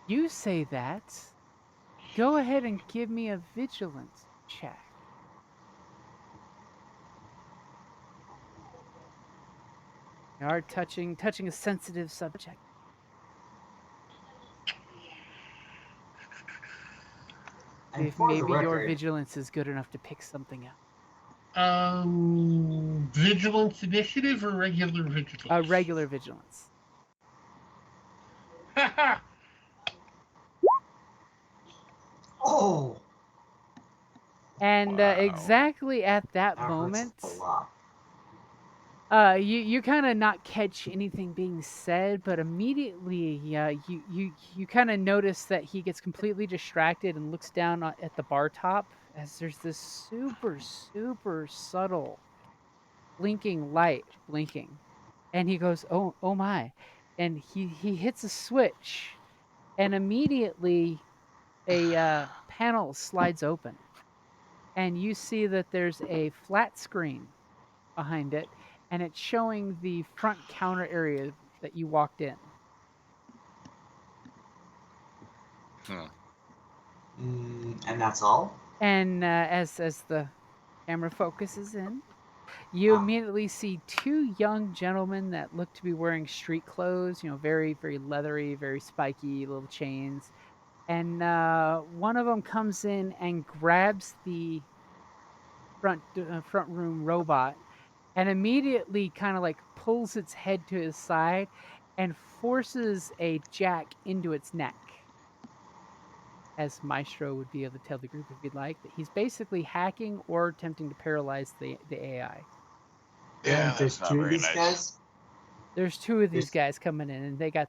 you say that, go ahead and give me a vigilance check. You are touching a sensitive subject. See And if for the maybe your record, vigilance is good enough to pick something up. Vigilance initiative or regular vigilance? Regular vigilance. oh, And Wow. exactly at that that hurts moment, a lot. you kind of not catch anything being said, but immediately, you kind of notice that he gets completely distracted and looks down at the bar top as there's this super subtle blinking light blinking, and he goes, oh my, and he hits a switch, and immediately a panel slides open, and you see that there's a flat screen behind it, and it's showing the front counter area that you walked in. Hmm. And that's all? And as the camera focuses in, You Ah. immediately see two young gentlemen that look to be wearing street clothes, very, very leathery, very spiky little chains. And one of them comes in and grabs the front room robot and immediately kind of like pulls its head to his side and forces a jack into its neck. As Maestro would be able to tell the group if he'd like, that he's basically hacking or attempting to paralyze the AI. Yeah, And there's that's not two of very these nice. guys. There's two of these There's guys coming in, and they got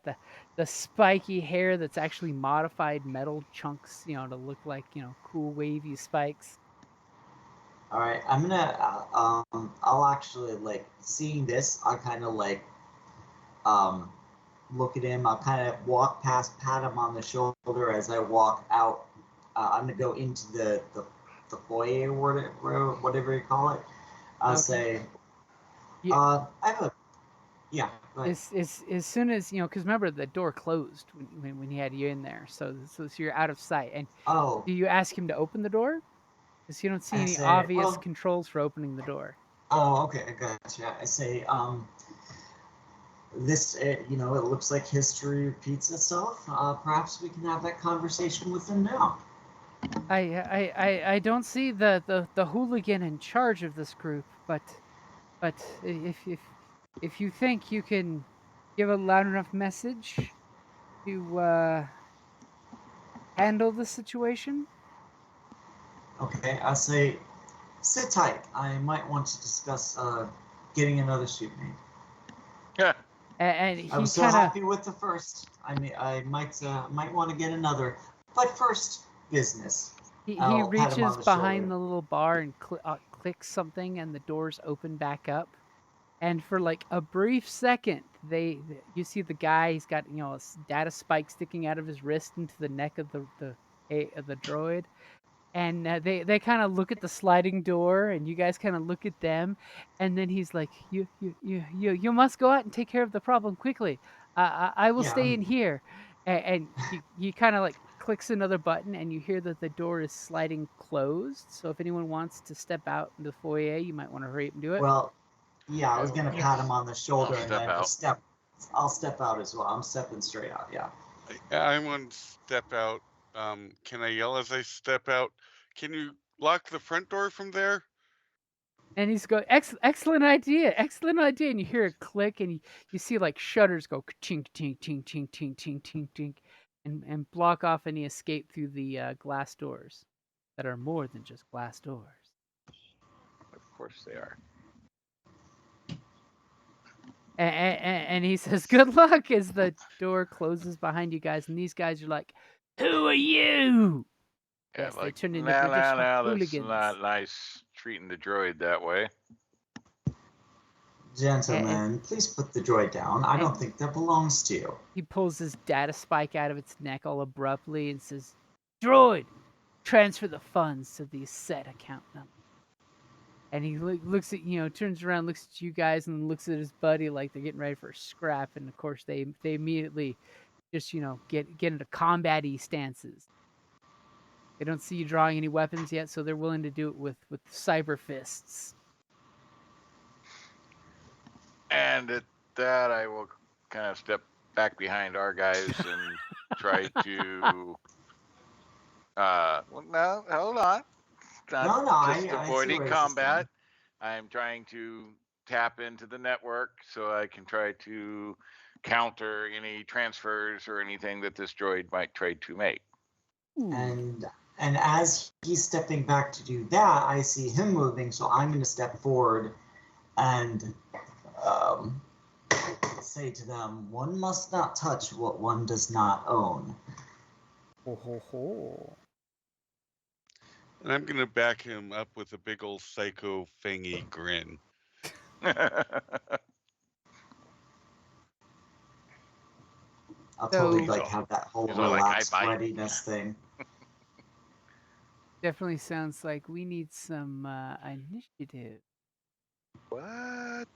the spiky hair that's actually modified metal chunks, to look like cool wavy spikes. all right. I'm gonna. I'll actually like seeing this. I'll kind of like um look at him. I'll kind of walk past, pat him on the shoulder as I walk out. I'm gonna go into the foyer, whatever you call it. I'll Okay. say, You, I have a yeah. Go ahead. as soon as because remember the door closed when he had you in there, so you're out of sight. And Oh, do you ask him to open the door? Because you don't see I any say, obvious well, controls for opening the door. oh, okay, I gotcha. I say, this, it looks like history repeats itself. Perhaps we can have that conversation with him now. I don't see the hooligan in charge of this group, but if you think you can give a loud enough message to handle the situation, Okay, I say, sit tight. I might want to discuss getting another suit made. Yeah. and I he was so kind of happy with the first. I mean, I might want to get another, but first, business. he I'll pat him reaches on the shoulder. behind the little bar and clicks something, and the doors open back up. And for like a brief second, you see the guy. He's got a data spike sticking out of his wrist into the neck of the droid, and they kind of look at the sliding door, and you guys kind of look at them, and then he's like, you must go out and take care of the problem quickly. I will Yeah, stay in here, and he kind of like clicks another button, and you hear that the door is sliding closed. So if anyone wants to step out into the foyer, you might want to hurry up and do it. well, yeah, I was gonna Yeah. pat him on the I'll shoulder and step then out. I'll step out as well. I'm stepping straight out. Yeah. I'm one step out. Can I yell as I step out? Can you lock the front door from there? And he's going, excellent idea, excellent idea. And you hear a click, and you see like shutters go chink, chink, chink, chink, chink, chink, chink, chink, and block off any escape through the glass doors that are more than just glass doors. Of course they are. And he says, "Good luck," as the door closes behind you guys. And these guys are like, "Who are you?" Yeah, Yes, they like, turned into nah, British nah, nah, that's hooligans. not nice treating the droid that way. And, Gentlemen, please put the droid down. I don't and think that belongs to you. he pulls his data spike out of its neck all abruptly and says, "Droid, transfer the funds to the set account number." And he looks at turns around, looks at you guys, and looks at his buddy like they're getting ready for a scrap. And of course, they immediately just get into combat-y stances. They don't see you drawing any weapons yet, so they're willing to do it with cyber fists. And at that, I will kind of step back behind our guys and try to. Well, no, hold on. It's not No, just I see avoiding where this is going. combat. I'm trying to tap into the network so I can try to counter any transfers or anything that this droid might try to make. Ooh. And as he's stepping back to do that, I see him moving, so I'm going to step forward and um, say to them, "One must not touch what one does not own." Ho ho ho. And I'm gonna back him up with a big old psycho fangy grin. I'll totally So like have that whole He's all like, I relaxed bite. readiness thing. definitely sounds like we need some initiative. What?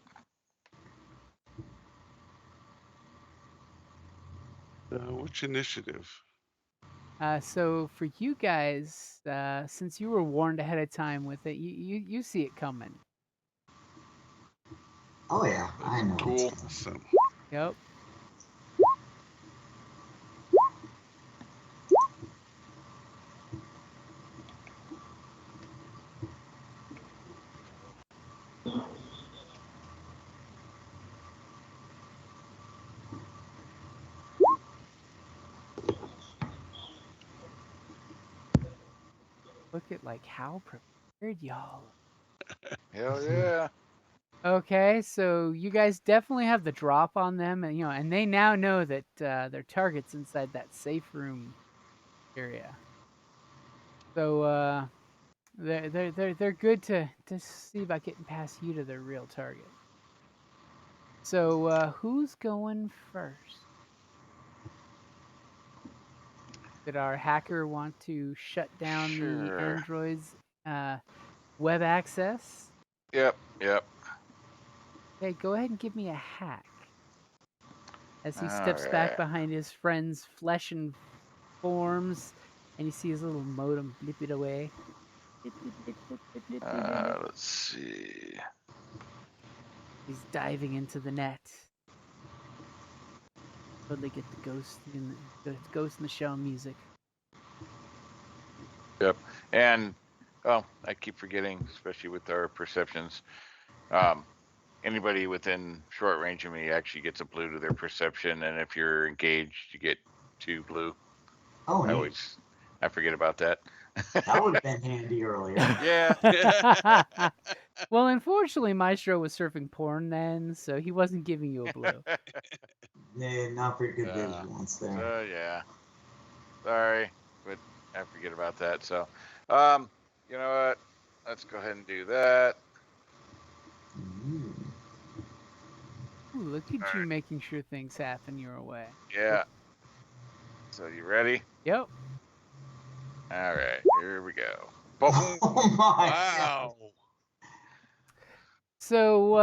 Which initiative? So for you guys, since you were warned ahead of time with it, you see it coming. Oh yeah, I know. Cool. Awesome. Yep. Look at like how prepared y'all Hell yeah. are. Okay, so you guys definitely have the drop on them, and and they now know that their target's inside that safe room area. So they're good to see about getting past you to their real target. So who's going first? Did our hacker want to shut down the Sure. android's uh, web access? Yep. Yep. Okay, go ahead and give me a hack. As he All steps back right. behind his friend's flesh and forms, and you see his little modem blip it away. Blip, blip, blip, blip, blip, blip, blip, blip, blip. Let's see. He's diving into the net. Totally get the ghost in the shell music. Yep. And I keep forgetting, especially with our perceptions. Anybody within short range of me actually gets a blue to their perception, and if you're engaged, you get 2 blue. Oh, I neat. always forget about that. That would have been handy earlier. Yeah. Well, unfortunately, Maestro was surfing porn then, so he wasn't giving you a blue. Yeah, not very good vigilance there. So yeah. Sorry, but I forget about that. So, you know what? Let's go ahead and do that. Ooh. Ooh, look at you Alright. making sure things happen your way. Yeah. So you ready? Yep. All right. Here we go. Boom. Oh my Wow. So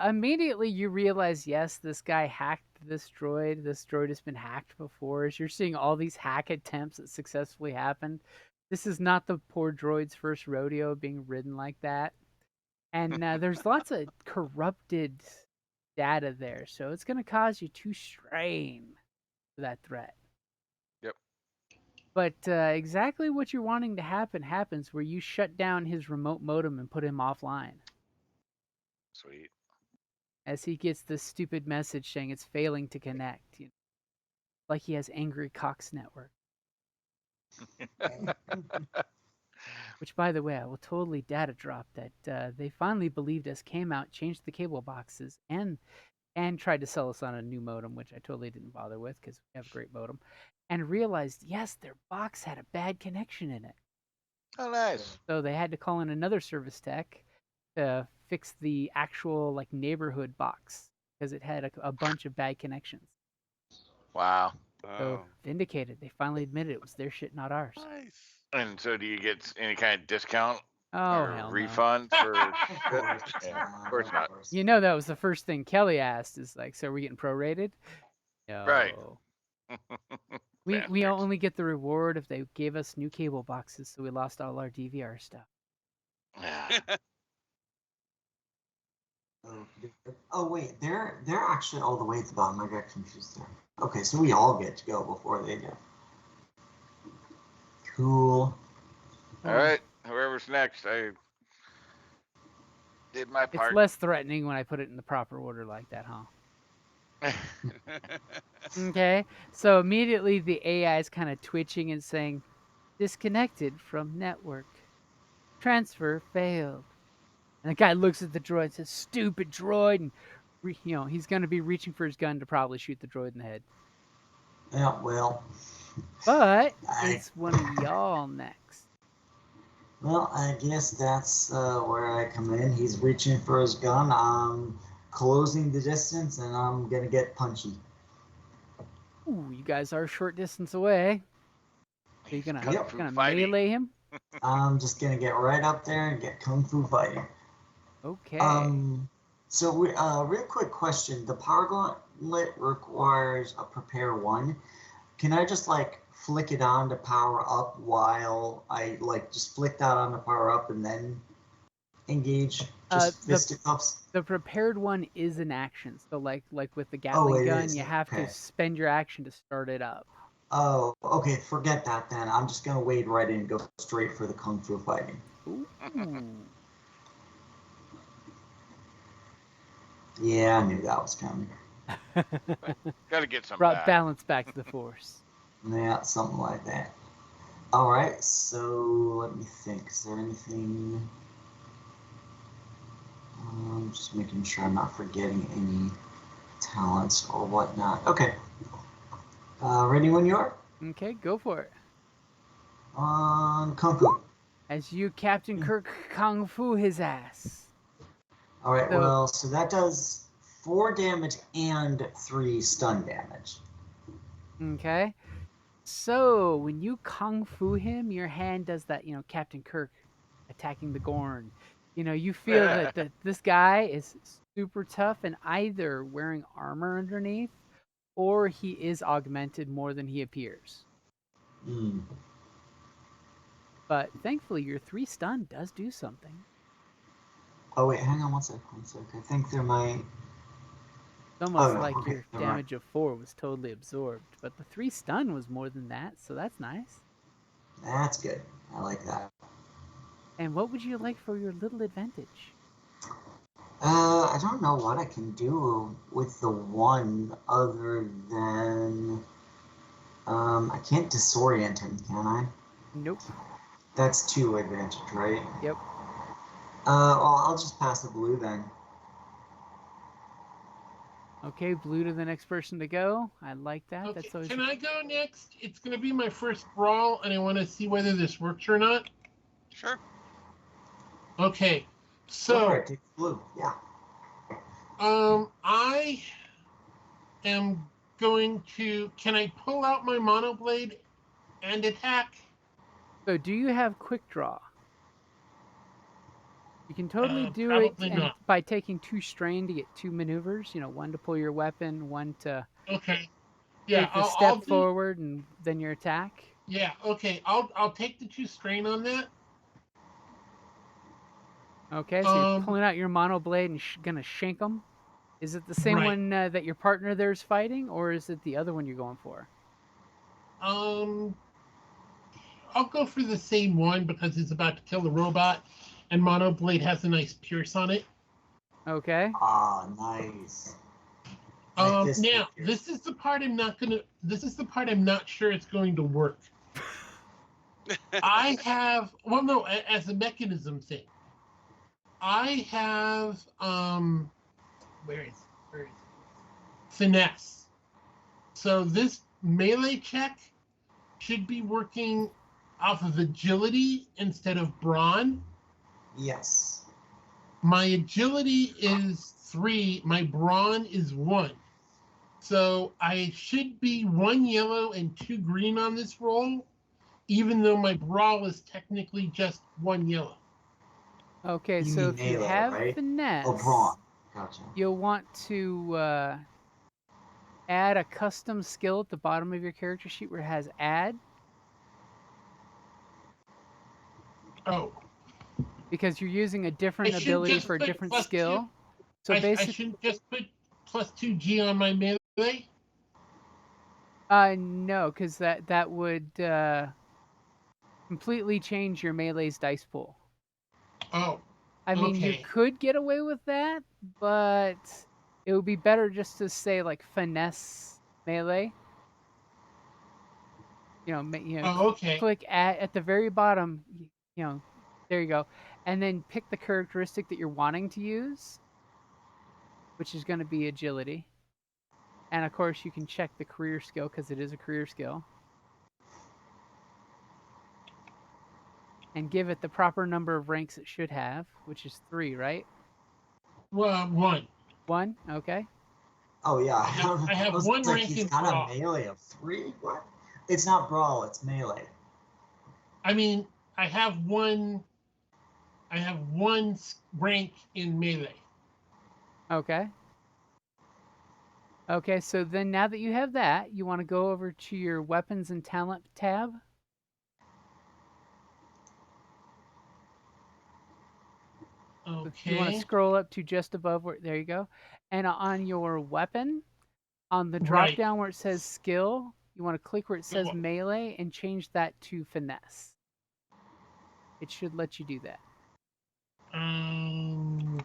immediately you realize, yes, this guy hacked this droid. This droid has been hacked before. As you're seeing all these hack attempts that successfully happened, this is not the poor droid's first rodeo being ridden like that. And there's lots of corrupted data there, so it's going to cause you to strain for that threat. Yep. But exactly what you're wanting to happen happens where you shut down his remote modem and put him offline. Sweet. As he gets this stupid message saying it's failing to connect. Like he has angry Cox network. Which, by the way, I will totally data drop that they finally believed us, came out, changed the cable boxes, and tried to sell us on a new modem, which I totally didn't bother with because we have a great modem, and realized, yes, their box had a bad connection in it. Oh, nice. So they had to call in another service tech to fix the actual like neighborhood box because it had a bunch of bad connections. Wow. So Oh, vindicated. They finally admitted it was their shit, not ours. nice. And so, do you get any kind of discount Oh or hell no. refund for? Of shit? course Yeah, not. of course not. You know that was the first thing Kelly asked is like, so are we getting prorated? Right. No. We Bastards. only get the reward if they gave us new cable boxes, so we lost all our DVR stuff. Yeah. Oh wait, they're actually all the way at the bottom. I got confused there. Okay, so we all get to go before they do. Cool. All right. Whoever's next, I did my It's part. less threatening when I put it in the proper order like that, huh? Okay. So immediately the AI is kind of twitching and saying, disconnected from network. Transfer failed. And the guy looks at the droid and says, stupid droid. And, he's going to be reaching for his gun to probably shoot the droid in the head. Yeah, well. But it's one of y'all next. Well, I guess that's where I come in. He's reaching for his gun. I'm closing the distance, and I'm gonna get punchy. Ooh, you guys are a short distance away. So you're He's gonna kung fu gonna fighting. melee him? I'm just gonna get right up there and get kung fu fighting. Okay. So real quick question: the power gauntlet requires a prepare 1. Can I just like flick it on to power up while I like just flick that on to power up and then engage? Just The fisticuffs? prepared one is an action. So like with the Oh, Gatling it gun, is. you have to Okay. spend your action to start it up. Oh, okay. Forget that then. I'm just gonna wade right in and go straight for the kung fu fighting. Ooh. Yeah, I knew that was coming. Got to get some Brought back. balance back to the force. Yeah, something like that. All right. So let me think. Is there anything? Just making sure I'm not forgetting any talents or whatnot. Okay. Ready when you are? Okay, go for it. On Kung Fu. As you, Captain Kirk, kung fu his ass. All right, So- well, so that does 4 damage and 3 stun damage. Okay. So when you kung fu him, your hand does that, Captain Kirk attacking the Gorn. You feel that this guy is super tough and either wearing armor underneath or he is augmented more than he appears. Hmm. But thankfully, your 3 stun does do something. Oh, wait, hang on one sec. I think there might... It's almost no, like okay, your never mind. damage of 4 was totally absorbed. But the 3 stun was more than that, so that's nice. That's good. I like that. And what would you like for your little advantage? I don't know what I can do with the 1 other than... I can't disorient him, can I? Nope. That's 2 advantage, right? Yep. Well, I'll just pass the blue then. Okay, blue to the next person to go. I like that. Okay, That's always can I go next? It's going to be my first brawl, and I want to see whether this works or not. Sure. Okay, Go for so it, take the blue. Yeah. I am going to. Can I pull out my monoblade and attack? So, do you have quick draw? You can totally do it Probably and not. by taking 2 strain to get 2 maneuvers, one to pull your weapon, one to Okay. Yeah, take the I'll step do. forward and then your attack. Yeah. Okay. I'll take the 2 strain on that. Okay, so you're pulling out your mono blade and gonna shank them. Is it the same Right. one that your partner there is fighting, or is it the other one you're going for? I'll go for the same one because it's about to kill the robot, and monoblade has a nice pierce on it. Okay. Ah, nice. Like this Now picture. this is the part I'm not gonna. This is the part I'm not sure it's going to work. I have no, as a mechanism thing. I have where is it? Finesse. So this melee check should be working off of agility instead of brawn. Yes. My agility is 3, my brawn is 1. So I should be 1 yellow and 2 green on this roll, even though my brawl is technically just 1 yellow. Okay, You so mean if you melee, have right? finesse, Oh, brawn. Gotcha. you'll want to add a custom skill at the bottom of your character sheet where it has add, Oh, because you're using a different I should ability just for a put different plus 2. skill. So I basically, shouldn't just put plus 2G on my melee. no, because that would completely change your melee's dice pool. Oh, I mean, you okay. could get away with that, but it would be better just to say like finesse melee. Oh, okay. Click at the very bottom. There you go, and then pick the characteristic that you're wanting to use, which is going to be agility. And of course, you can check the career skill because it is a career skill. And give it the proper number of ranks it should have, which is 3, right? Well, 1. 1, okay. Oh yeah. I have was 1 like, rank he's in got brawl. a melee of 3? What? It's not brawl, it's melee. I mean, I have one rank in melee. Okay. Okay, so then now that you have that, you want to go over to your weapons and talent tab. If you want to Okay. scroll up to just above where, there you go. And on your weapon, on the drop Right. down where it says skill, you want to click where it says Go- melee and change that to finesse. It should let you do that. Um.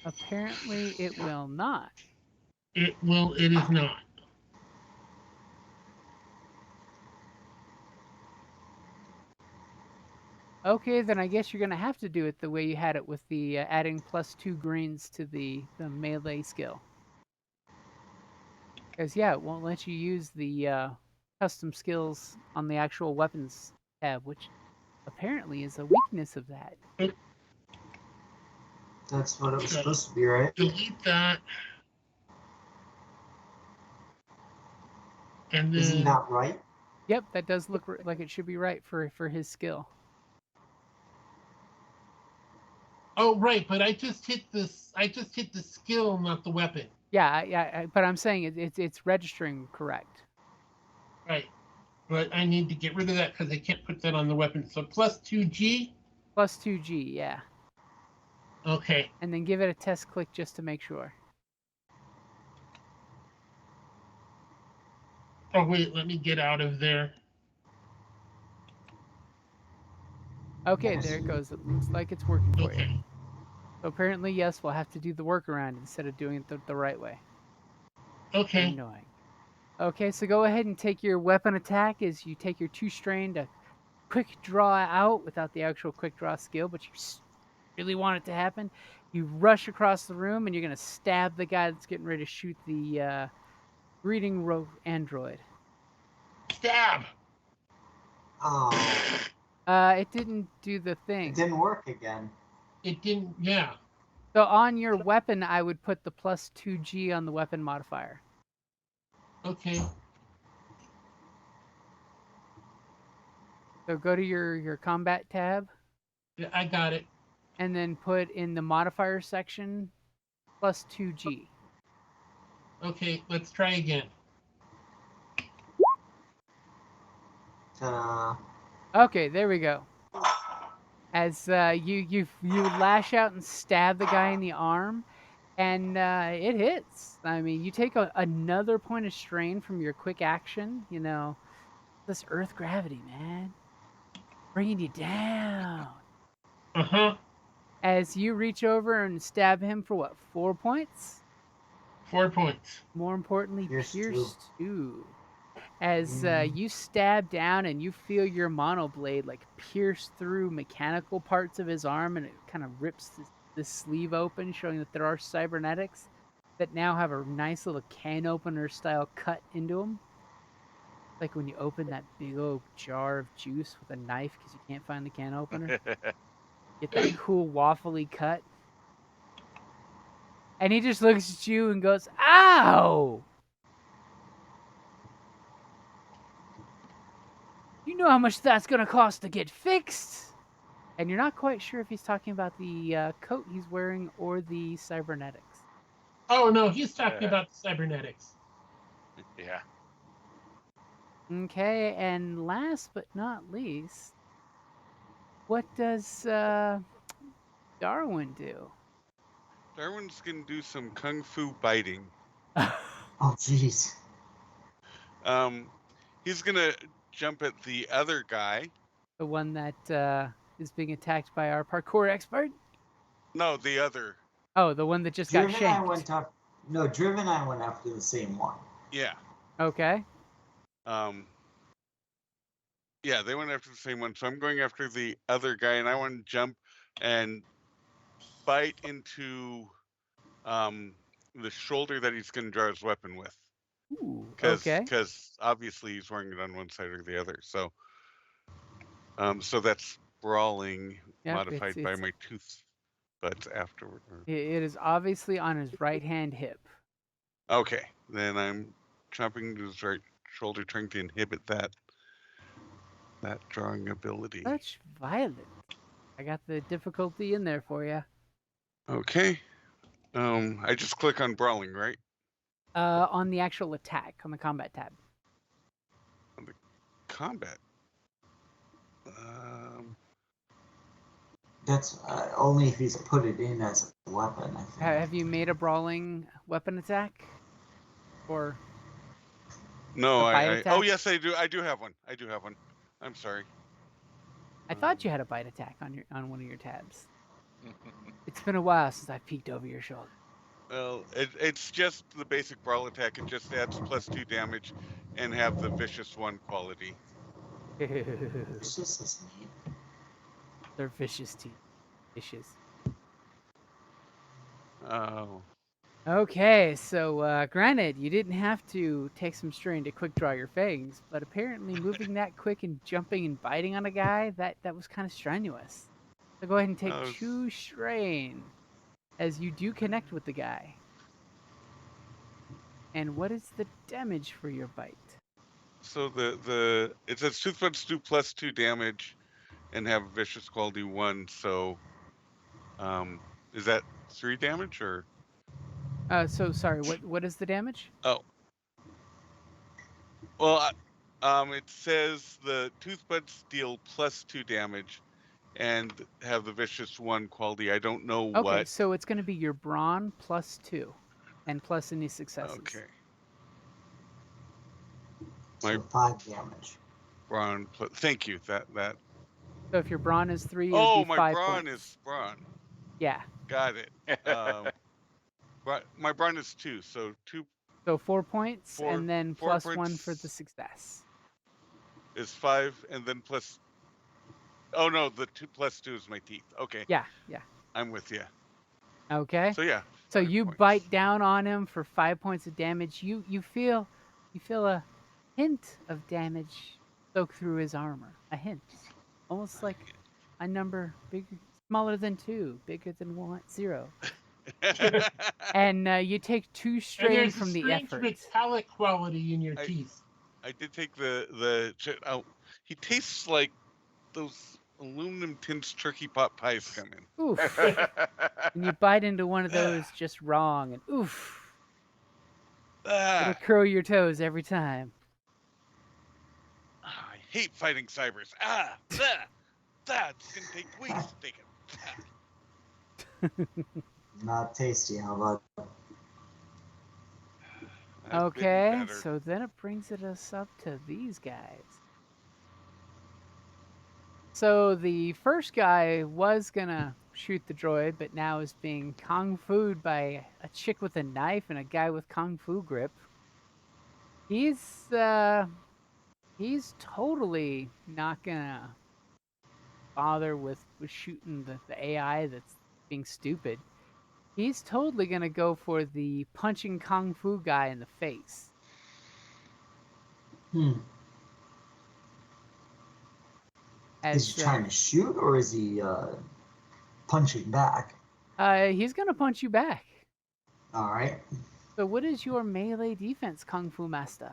Apparently, it will not. It will. It is not. Okay, then I guess you're going to have to do it the way you had it with the adding +2 greens to the melee skill. Because, yeah, it won't let you use the custom skills on the actual weapons tab, which apparently is a weakness of that. That's what it was Okay. supposed to be, right? Delete that. And Isn't then. that right? Yep, that does look like it should be right for his skill. Oh, right. But I just hit this. I just hit the skill, not the weapon. Yeah, but I'm saying it's registering correct. Right. But I need to get rid of that because I can't put that on the weapon. So +2G. +2G, yeah. Okay. And then give it a test click just to make sure. Oh wait, let me get out of there. Okay, there it goes. It looks like it's working for you. Okay. So apparently, yes, we'll have to do the workaround instead of doing it the right way. Okay. Annoying. Okay, so go ahead and take your weapon attack as you take your 2 strain to quick draw out without the actual quick draw skill, but you really want it to happen. You rush across the room and you're going to stab the guy that's getting ready to shoot the greeting android. Stab! Oh. It didn't do the thing. It didn't work again. It didn't. Yeah. So on your weapon, I would put the +2G on the weapon modifier. Okay. So go to your combat tab. Yeah, I got it. And then put in the modifier section +2G. Okay, let's try again. Okay, there we go. As you lash out and stab the guy in the arm, and it hits. I mean, you take another point of strain from your quick action. You know, this Earth gravity, man, bringing you down. As you reach over and stab him for what, 4 points? 4 points. More importantly, Pierce pierce 2. As you stab down and you feel your monoblade like pierce through mechanical parts of his arm, and it kind of rips this sleeve open, showing that there are cybernetics that now have a nice little can opener style cut into them. Like when you open that big old jar of juice with a knife because you can't find the can opener. Get that cool waffly cut. And he just looks at you and goes, "Ow! You know how much that's going to cost to get fixed?" And you're not quite sure if he's talking about the coat he's wearing or the cybernetics. Oh no, he's talking about the cybernetics. Yeah. Okay, and last but not least, what does Darwin do? Darwin's gonna do some kung fu biting. Oh, jeez. He's gonna jump at the other guy. The one that is being attacked by our parkour expert? No, the other. Oh, the one that just got shanked. Driven and I went after the same one. Yeah. Okay. Yeah, they went after the same one. So I'm going after the other guy, and I want to jump and bite into the shoulder that he's going to draw his weapon with. Ooh, okay. Because obviously he's wearing it on one side or the other. So, so that's brawling modified by my tooth buds afterward. It is obviously on his right hand hip. Okay, then I'm chopping to his right shoulder, trying to inhibit that drawing ability. Such violence. I got the difficulty in there for you. Okay. I just click on brawling, right? On the actual attack, on the combat tab. On the combat. That's only if he's put it in as a weapon, I think. Have you made a brawling weapon attack or No, a bite oh attack? yes, I do. I do have one. I do have one. I'm sorry. I Um, thought you had a bite attack on one of your tabs. It's been a while since I peeked over your shoulder. well, it's just the basic brawl attack. It just adds +2 damage and have the vicious one quality. It's just as neat. They're vicious teeth. Vicious. Oh. Okay, so granted, you didn't have to take some strain to quick draw your fangs, but apparently moving that quick and jumping and biting on a guy, that was kind of strenuous. So go ahead and take 2 strain as you do connect with the guy. And what is the damage for your bite? So the it says toothbuds do +2 damage and have vicious quality 1. So, is that 3 damage or? So sorry, what is the damage? Oh, well, it says the toothbuds deal +2 damage and have the vicious 1 quality. I don't know Okay, what. so it's going to be your brawn +2 and plus any successes. Okay, my So 5 damage. brawn. Thank you. That. So if your brawn is 3, it would be Oh, my 5 brawn points. is brawn. Yeah. Got it. My brawn is 2, so 2. So 4 points, 4 and then 4 plus 1 for the points success. is 5, and then plus. Oh no, the 2 +2 is my teeth. Okay, Yeah. I'm with you. Okay. So yeah. So 5 you points. bite down on him for 5 points of damage. You feel a hint of damage soak through his armor. A hint, almost like a number bigger, smaller than 2, bigger than 0. And you take 2 And strain there's a from the strange effort. metallic quality in your I- teeth. I did take the. Oh, he tastes like those aluminum tin turkey pot pies come in. Oof. And you bite into one of those just wrong, and oof. It'll Ah, curl your toes every time. I hate fighting cybers. It's gonna take weeks to take it. Not tasty, how about? I've been Okay, better. so then it brings us up to these guys. So the first guy was gonna shoot the droid, but now is being kung fu'd by a chick with a knife and a guy with kung fu grip. He's totally not gonna bother with shooting the AI that's being stupid. He's totally gonna go for the punching kung fu guy in the face. Hmm. Is As he trying to shoot or is he punching back? he's gonna punch you back. All right. So what is your melee defense, Kung Fu Master?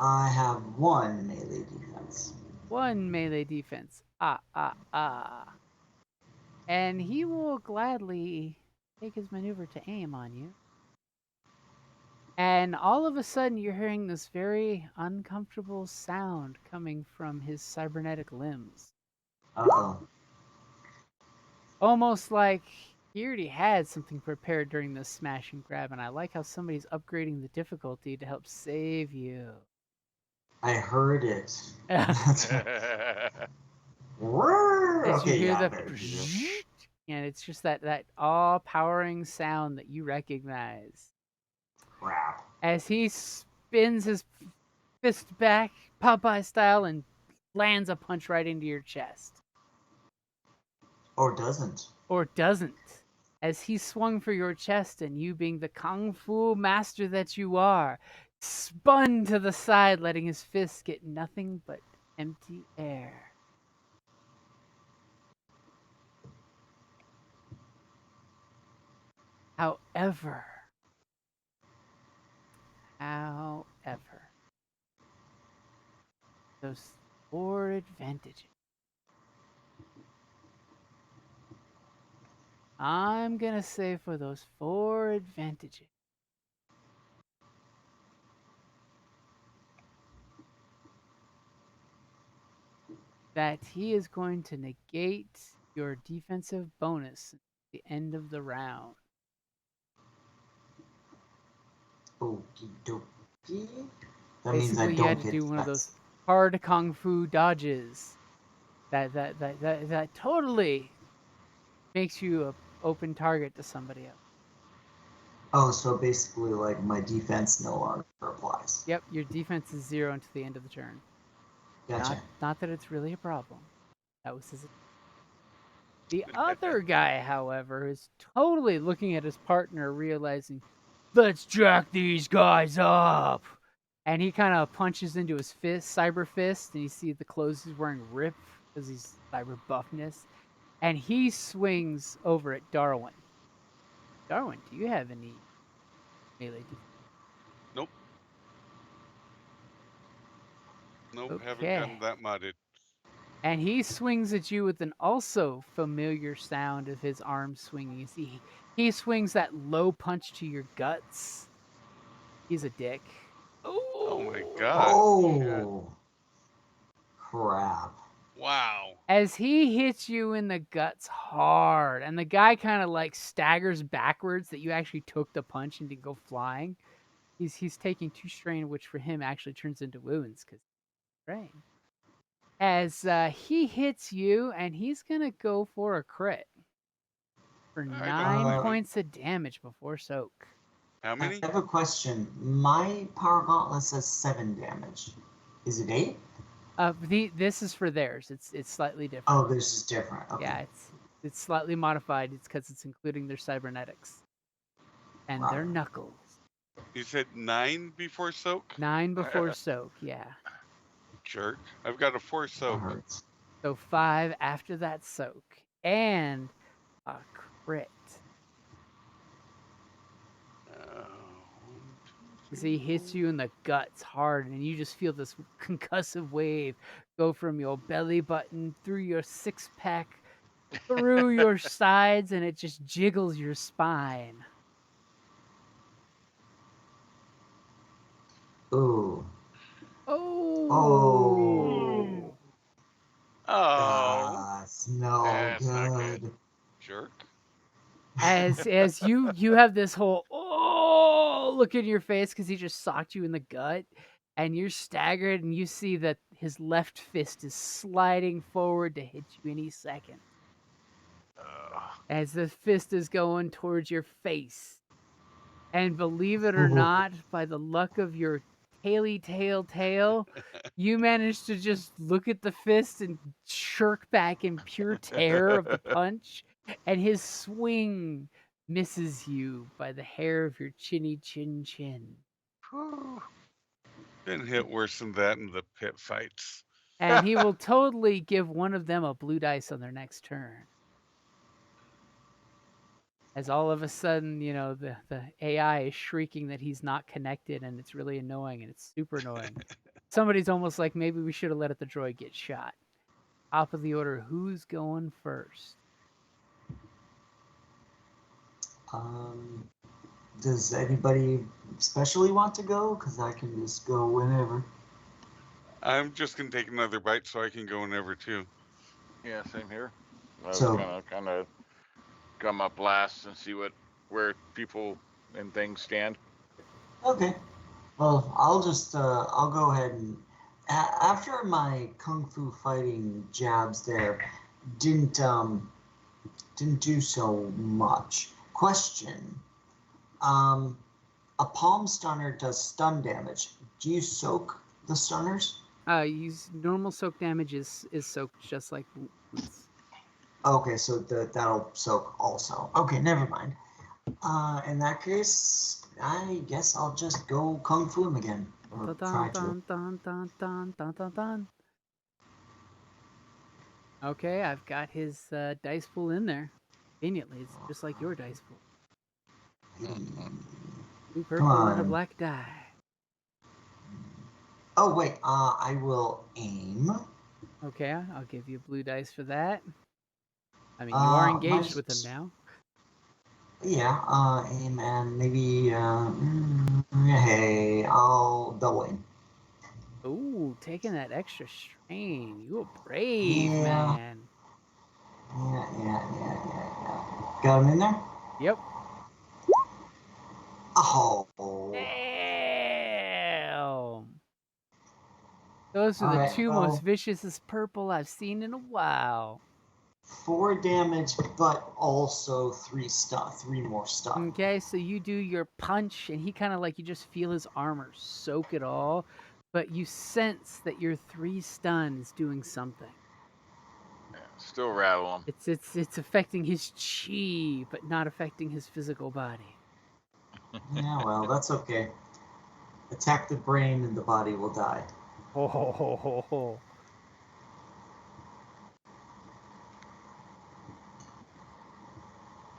I have 1 melee defense. 1 melee defense. And he will gladly take his maneuver to aim on you. And all of a sudden, you're hearing this very uncomfortable sound coming from his cybernetic limbs. Uh-oh. Almost like he already had something prepared during this smash and grab. And I like how somebody's upgrading the difficulty to help save you. I heard it. As you Okay, hear yeah, I the better do this. and it's just that all-powering sound that you recognize Crap. as he spins his fist back Popeye style and lands a punch right into your chest, Or doesn't. or doesn't, as he swung for your chest, and you, being the kung fu master that you are, spun to the side, letting his fist get nothing but empty air. However, those 4 advantages. I'm gonna say for those 4 advantages, that he is going to negate your defensive bonus at the end of the round. Okie dokie. That means I Basically, you had don't to get do one of those defense. hard kung fu dodges that totally makes you a open target to somebody else. Oh, so basically, like, my defense no longer applies. Yep, your defense is 0 until the end of the turn. Gotcha. Not that it's really a problem. That was his. The other guy, however, is totally looking at his partner, realizing, let's jack these guys up. And he kind of punches into his fist, cyber fist, and you see the clothes he's wearing rip because he's cyber buffness. And he swings over at Darwin. Darwin, do you have any melee defense? Nope. Nope. Haven't Okay. gotten that modded. And he swings at you with an also familiar sound of his arm swinging. You see, he swings that low punch to your guts. He's a dick. Oh my Oh! god. Oh, crap. Wow. As he hits you in the guts hard, and the guy kind of like staggers backwards that you actually took the punch and didn't go flying. He's taking 2 strain, which for him actually turns into wounds because strain. As he hits you, and he's gonna go for a crit for I got a 9 Uh, feeling. points of damage before soak. How I many? have a question. My power gauntlet says 7 damage. Is it 8? This is for theirs. It's slightly different. Oh, this is different. Okay. Yeah, it's slightly modified. It's because it's including their cybernetics and their Right. knuckles. You said 9 before soak? 9 before soak. Yeah. Jerk. I've got a 4 That soak. hurts. So 5 after that soak and a crit. One, two, As three, he hits four. you in the guts hard, and you just feel this concussive wave go from your belly button through your 6-pack, through your sides, and it just jiggles your spine. Ooh. Oh! Oh. Oh, That's no that's not good. good. Jerk. As you have this whole look in your face because he just socked you in the gut, and you're staggered, and you see that his left fist is sliding forward to hit you any second. As the fist is going towards your face. And believe it or not, by the luck of your tail, you managed to just look at the fist and shirk back in pure terror of the punch, and his swing misses you by the hair of your chinny chin. Whew. Been hit worse than that in the pit fights. And he will totally give one of them a blue dice on their next turn. As all of a sudden, the AI is shrieking that he's not connected, and it's really annoying, and it's super annoying. Somebody's almost like, maybe we should have let the droid get shot. Top of the order, who's going first? Um, does anybody especially want to go? Because I can just go whenever. I'm just gonna take another bite so I can go whenever too. Yeah, same here. I was So- gonna kind of come up last and see where people and things stand. Okay. Well, I'll go ahead and after my kung fu fighting jabs there didn't do so much. Question. A palm stunner does stun damage. Do you soak the stunners? Use normal soak damage is soaked just like wounds. Okay, so that'll soak also. Okay, never mind. In that case, I guess I'll just go kung fu him again. Or try to. Dun. Okay, I've got his dice pool in there. Conveniently, it's just like your dice pool. Mhm. 2 Come purple and a on. black die. Oh wait, I will aim. Okay, I'll give you blue dice for that. I mean, you are engaged with him now. Yeah, aim and maybe hey, I'll double aim. Ooh, taking that extra strain. You a brave Yeah. man. Yeah. Got him in there? Yep. Oh. Damn. Those are All the right, two well, most vicious purple I've seen in a while. 4 damage, but also 3 more stun. Okay, so you do your punch, and he kind of like, you just feel his armor soak it all, but you sense that your 3 stun is doing something. Yeah, still rattle him. It's affecting his chi, but not affecting his physical body. Yeah, well, that's okay. Attack the brain and the body will die. Ho ho ho ho ho.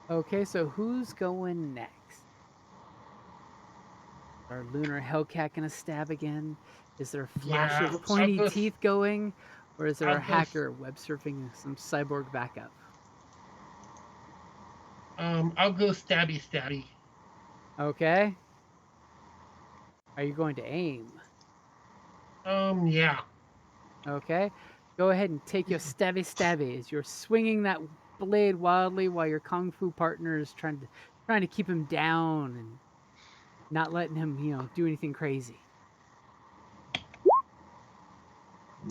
Okay, so who's going next? Are Lunar Hellcat gonna stab again? Is there a flash Yeah, of pointy I'll go. teeth going? Or is there I'll a go. hacker web surfing some cyborg backup? I'll go stabby. Okay. Are you going to aim? Yeah. Okay. Go ahead and take your stabby as you're swinging that blade wildly while your kung fu partner is trying to keep him down and not letting him, do anything crazy.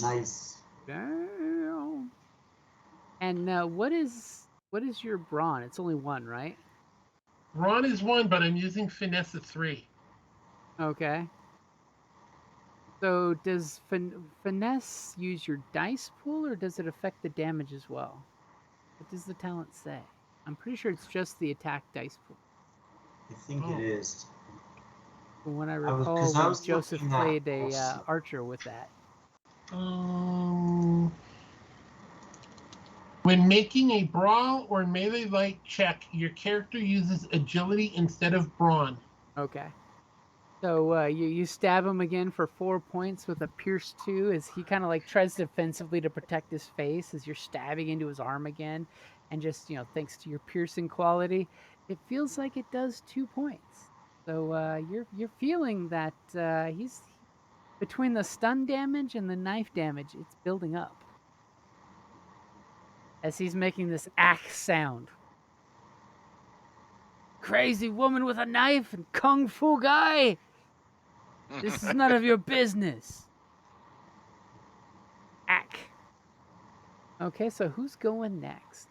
Nice. Damn. And what is your brawn? It's only 1, right? Ron is 1, but I'm using finesse of 3. Okay. So does finesse use your dice pool, or does it affect the damage as well? What does the talent say? I'm pretty sure it's just the attack dice pool. I think Oh. it is. From what I I recall, when was Joseph looking at played a also. archer with that. When making a brawl or melee light check, your character uses agility instead of brawn. Okay. So you stab him again for 4 points with a pierce 2 as he kind of like tries defensively to protect his face as you're stabbing into his arm again, and just thanks to your piercing quality, it feels like it does 2 points. So you're feeling that he's between the stun damage and the knife damage, it's building up as he's making this axe sound. Crazy woman with a knife and kung fu guy. This is none of your business. Ack. Okay, so who's going next?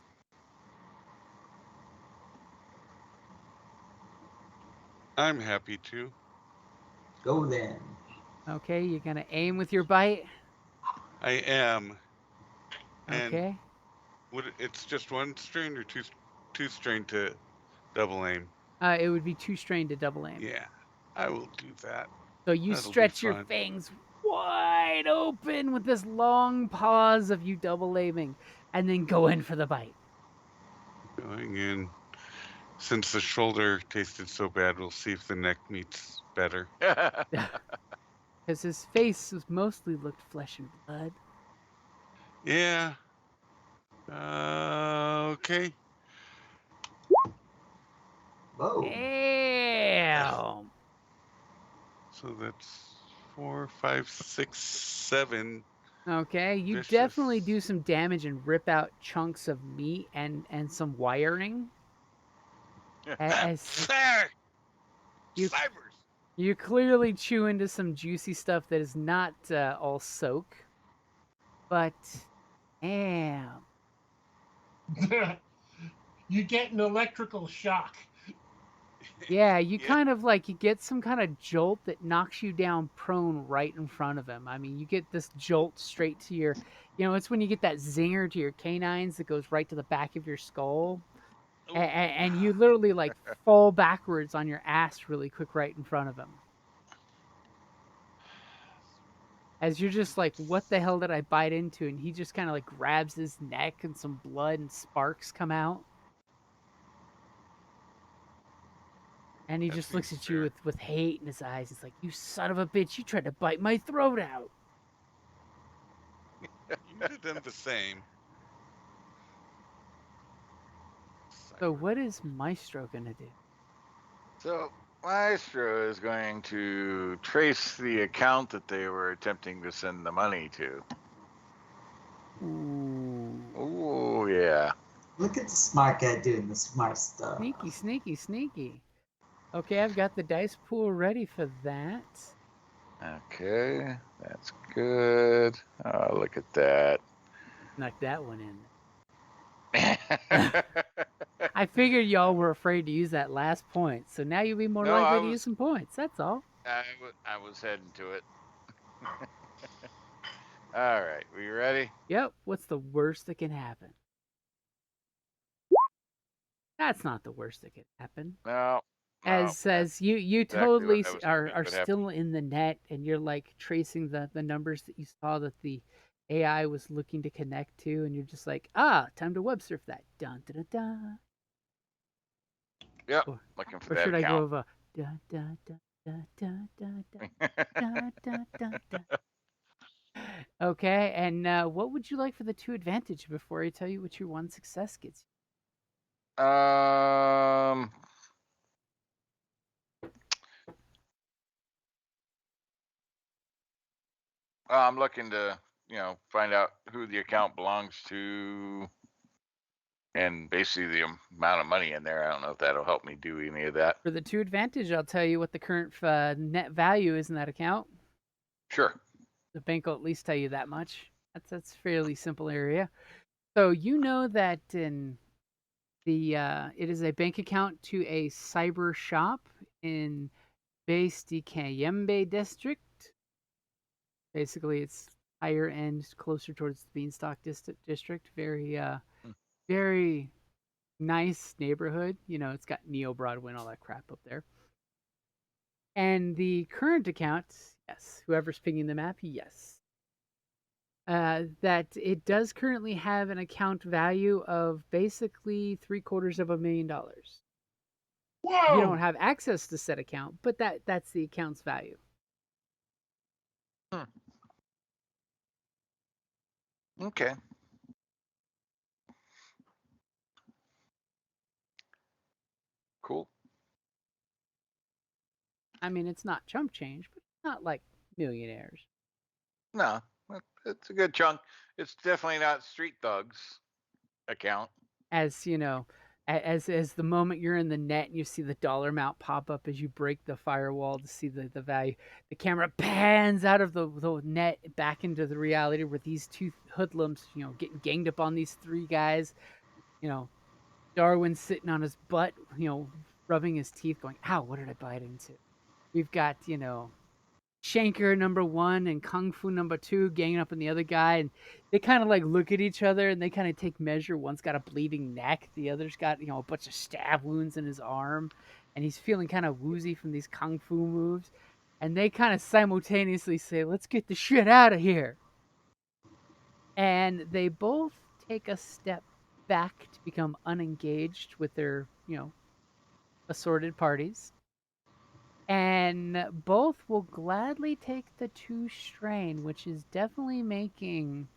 I'm happy to. Go then. Okay, you're gonna aim with your bite. I am. And Okay. it's just 1 strain or two strain to double aim? It would be 2 strain to double aim. Yeah, I will do that. So you That'll be stretch your fun. fangs wide open with this long pause of you double aiming, and then go in for the bite. Going in. Since the shoulder tasted so bad, we'll see if the neck meets better. Because his face was mostly looked flesh and blood. Yeah. Okay. Whoa. Damn. So that's 4, 5, 6, 7. Okay, you Vicious. definitely do some damage and rip out chunks of meat and some wiring. As you Cybers. you clearly chew into some juicy stuff that is not all soak, but damn. You get an electrical shock. Yeah, you Yeah. kind of like, you get some kind of jolt that knocks you down prone right in front of him. I mean, you get this jolt straight to your, it's when you get that zinger to your canines that goes right to the back of your skull. And you literally like fall backwards on your ass really quick right in front of him. As you're just like, what the hell did I bite into? And he just kind of like grabs his neck and some blood and sparks come out. And he That just seems looks at you fair. with hate in his eyes. He's like, you son of a bitch, you tried to bite my throat out. You did them the same. So Cyber. what is Maestro gonna do? So Maestro is going to trace the account that they were attempting to send the money to. Ooh. Oh yeah. Look at the smart guy doing the smart stuff. Sneaky, sneaky, sneaky. Okay, I've got the dice pool ready for that. Okay, that's good. Oh, look at that. Snuck that one in. I figured y'all were afraid to use that last point, so now you'll be more No, likely to use some points. That's all. I was heading to it. All right, we ready? Yep. What's the worst that can happen? That's not the worst that can happen. No, As that's you exactly what totally I was are hoping would happen. still in the net, and you're like tracing the numbers that you saw that the AI was looking to connect to, and you're just like, time to web surf that. Dun dun dun. Dun. Yep, Or, looking for or that should I go account. of a dun dun dun dun dun dun dun dun dun dun. Okay, and what would you like for the 2 advantage before I tell you what your 1 success gets you? I'm looking to, find out who the account belongs to and basically the amount of money in there. I don't know if that'll help me do any of that. For the 2 advantage, I'll tell you what the current net value is in that account. Sure. The bank will at least tell you that much. That's fairly simple area. So you know that in the it is a bank account to a cyber shop in Base de Cayembe district. Basically, it's higher end, closer towards the Beanstalk district. Very very nice neighborhood. You know, it's got Neo Broadway and all that crap up there. And the current account, yes, whoever's pinging the map, yes. That it does currently have an account value of basically $750,000. You don't Whoa! have access to said account, but that's the account's value. Hmm. Okay. Cool. I mean, it's not chump change, but it's not like millionaires. No, it's a good chunk. It's definitely not Street Thugs account. As you know, as the moment you're in the net and you see the dollar amount pop up as you break the firewall to see the value, the camera pans out of the net back into the reality where these 2 hoodlums, getting ganged up on these 3 guys. You know, Darwin's sitting on his butt, rubbing his teeth, going, "Ow, what did I bite into?" We've got, Shanker number 1 and Kung Fu number 2 ganging up on the other guy, and they kind of like look at each other and they kind of take measure. One's got a bleeding neck, the other's got a bunch of stab wounds in his arm, and he's feeling kind of woozy from these Kung Fu moves. And they kind of simultaneously say, "Let's get the shit out of here." And they both take a step back to become unengaged with their, assorted parties. And both will gladly take the 2 strain, which is definitely making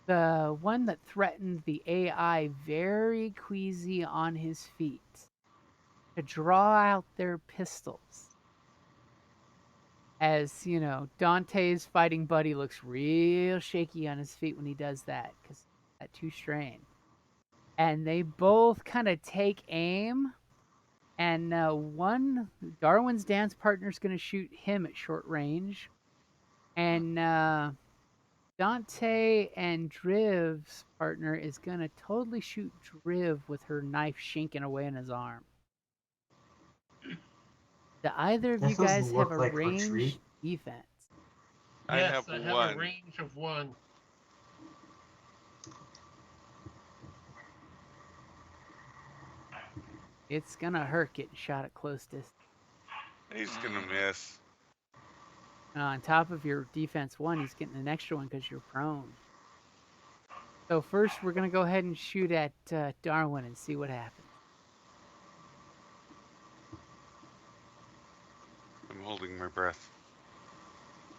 the one that threatened the AI very queasy on his feet to draw out their pistols. As, Dante's fighting buddy looks real shaky on his feet when he does that because that 2 strain. And they both kind of take aim. And Darwin's dance partner is going to shoot him at short range. And Dante and Driv's partner is going to totally shoot Driv with her knife shinking away in his arm. Do either of you That guys doesn't have look a like retreat. ranged defense? I Yes, have I have a one. range of 1. It's going to hurt getting shot at close distance. He's gonna miss. On top of your defense 1, he's getting an extra one because you're prone. So first, we're going to go ahead and shoot at Darwin and see what happens. I'm holding my breath.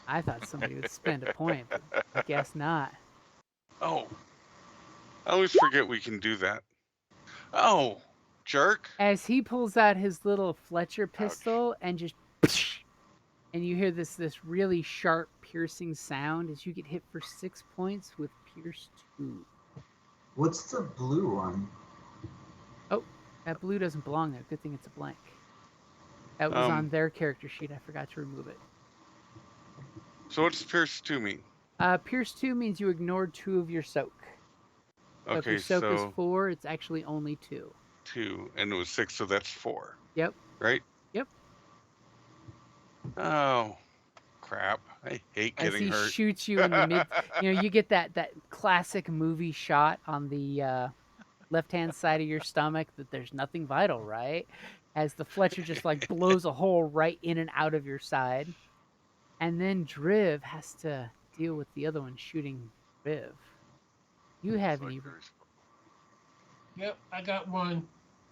I thought somebody would spend a point, but I guess not. Oh, I always forget we can do that. Oh, jerk. As he pulls out his little Fletcher Ouch. pistol and just, and you hear this really sharp, piercing sound as you get hit for 6 points with Pierce 2. What's the blue one? Oh, that blue doesn't belong there. Good thing it's a blank. That was on their character sheet. I forgot to remove it. So what's Pierce 2 mean? Pierce 2 means you ignored 2 of your soak. So if your Okay, soak is so 4, it's actually only 2. 2, and it was 6, so that's 4, Yep. right? Yep. Oh, crap. I hate As getting he hurt. shoots you in the mid, you get that classic movie shot on the left-hand side of your stomach that there's nothing vital, right? As the Fletcher just like blows a hole right in and out of your side. And then Driv has to deal with the other one shooting Driv. You haven't Like even Yep, I got one.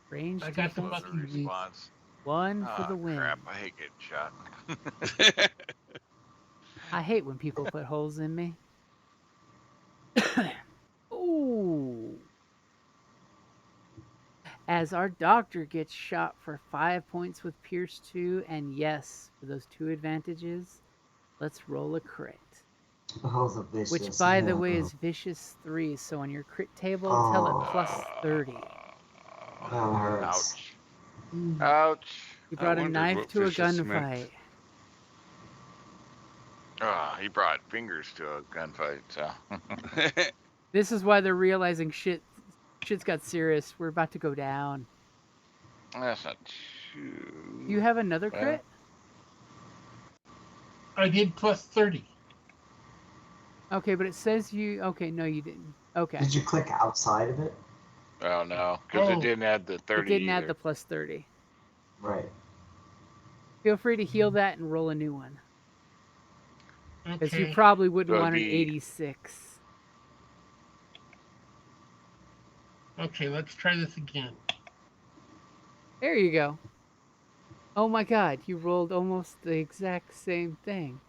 ranged I got the the defense. monkey breeze. response. One for Oh the win. crap! I hate getting shot. I hate when people put holes in me. Ooh. As our doctor gets shot for 5 points with Pierce 2, and yes, for those 2 advantages, let's roll a crit. Oh, the vicious. Which, by the way, is vicious 3. So on your crit table, tell it plus 30. That hurts. Ouch! Mm. Ouch! You I brought a wondered knife what to a vicious meant. gunfight. He brought fingers to a gunfight. So This is why they're realizing shit's got serious. We're about to go down. that's not too. Do you have another bad. crit? I did plus 30. Okay, but it says you. Okay, no, you didn't. Okay. Did you click outside of it? Oh no, because Oh. it didn't add the 30 It didn't either. add the plus 30. Right. Feel free to heal that and roll a new one. Because you Okay. probably wouldn't So want an the 86. Okay, let's try this again. There you go. Oh my god, you rolled almost the exact same thing.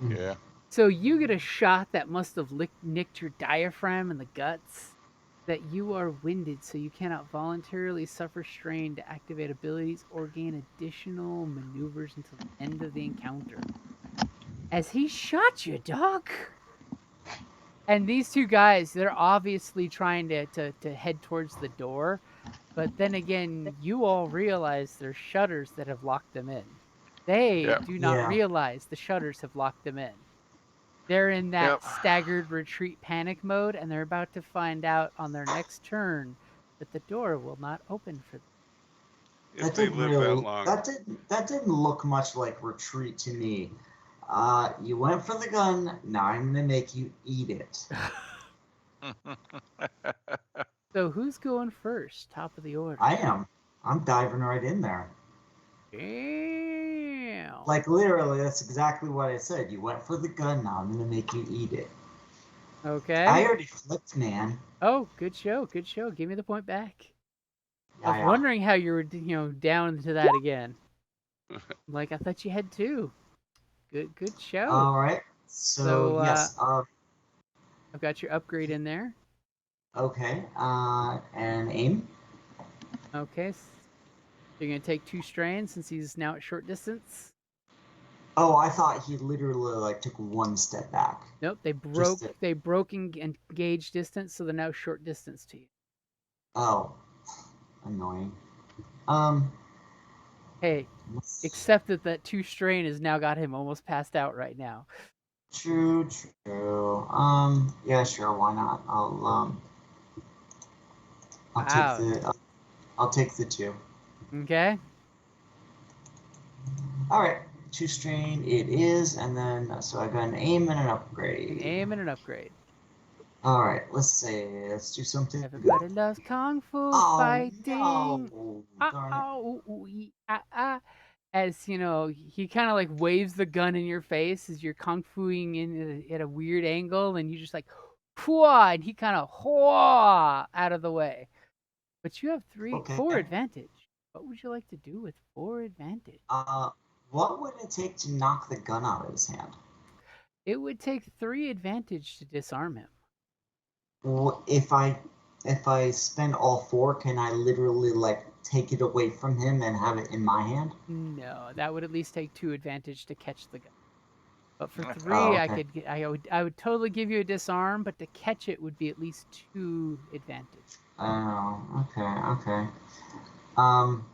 yeah. So you get a shot that must have nicked your diaphragm in the guts. That you are winded, so you cannot voluntarily suffer strain to activate abilities or gain additional maneuvers until the end of the encounter. As he shot you, Doc. And these 2 guys, they're obviously trying to head towards the door. But then again, you all realize there's shutters that have locked them in. They Yep. do not Yeah. realize the shutters have locked them in. They're in that Yep. staggered retreat panic mode, and they're about to find out on their next turn that the door will not open for them. If That they didn't live really. that long. That didn't look much like retreat to me. You went for the gun. Now I'm gonna make you eat it. So who's going first? Top of the order. I am. I'm diving right in there. Damn. Like literally, that's exactly what I said. You went for the gun. Now I'm gonna make you eat it. Okay. I already flipped, man. Oh, good show. Good show. Give me the point back. I was Yeah. wondering how you were, down to that again. Like I thought you had 2. Good show. All right. So yes. I've got your upgrade in there. Okay. And aim. Okay. So you're gonna take 2 strain since he's now at short distance. Oh, I thought he literally like took one step back. Nope, they broke engage distance, so they're now short distance to you. Oh, annoying. Hey, except that 2 strain has now got him almost passed out right now. True. Yeah, sure. Why not? I'll take the 2. Okay. All right. 2 strain it is, and then so I got an aim and an upgrade. An aim and an upgrade. All right. Let's do something. Everybody good. loves kung fu fighting. No. Darn it. As he kind of like waves the gun in your face as you're kung fuing in at a weird angle, and you just like, Hwah! And he kind of out of the way. But you have 4 advantage. What would you like to do with 4 advantage? What would it take to knock the gun out of his hand? It would take 3 advantage to disarm him. Well, if I spend all 4, can I literally like take it away from him and have it in my hand? No, that would at least take 2 advantage to catch the gun. But for 3, Oh, I okay. could get, I would totally give you a disarm, but to catch it would be at least 2 advantage. Oh, okay. Um,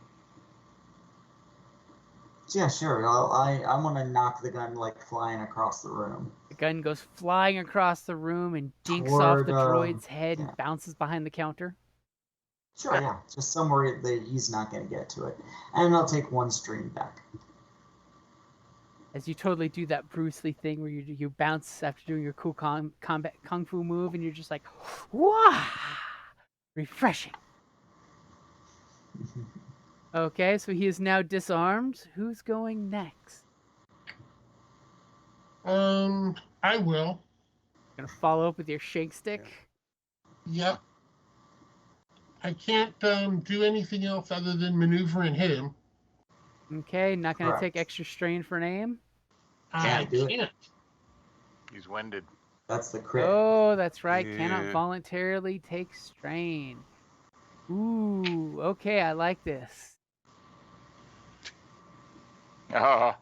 yeah, sure. I'm gonna knock the gun like flying across the room The gun goes flying across the room and dinks off toward. the droid's head Yeah, and bounces behind the counter. sure. Yeah, just somewhere that he's not gonna get to it, and I'll take 1 stream back. As you totally do that Bruce Lee thing where you bounce after doing your cool combat kung fu move, and you're just like, "Wah!" Refreshing. Okay, so he is now disarmed. Who's going next? I will. Gonna follow up with your shake stick. Yep. I can't do anything else other than maneuver and hit him. Okay, not gonna take Correct. extra strain for an aim. I Can't do it. can't. He's winded. That's the crit. Oh, that's right. Cannot Yeah. voluntarily take strain. Ooh, okay, I like this. Oh,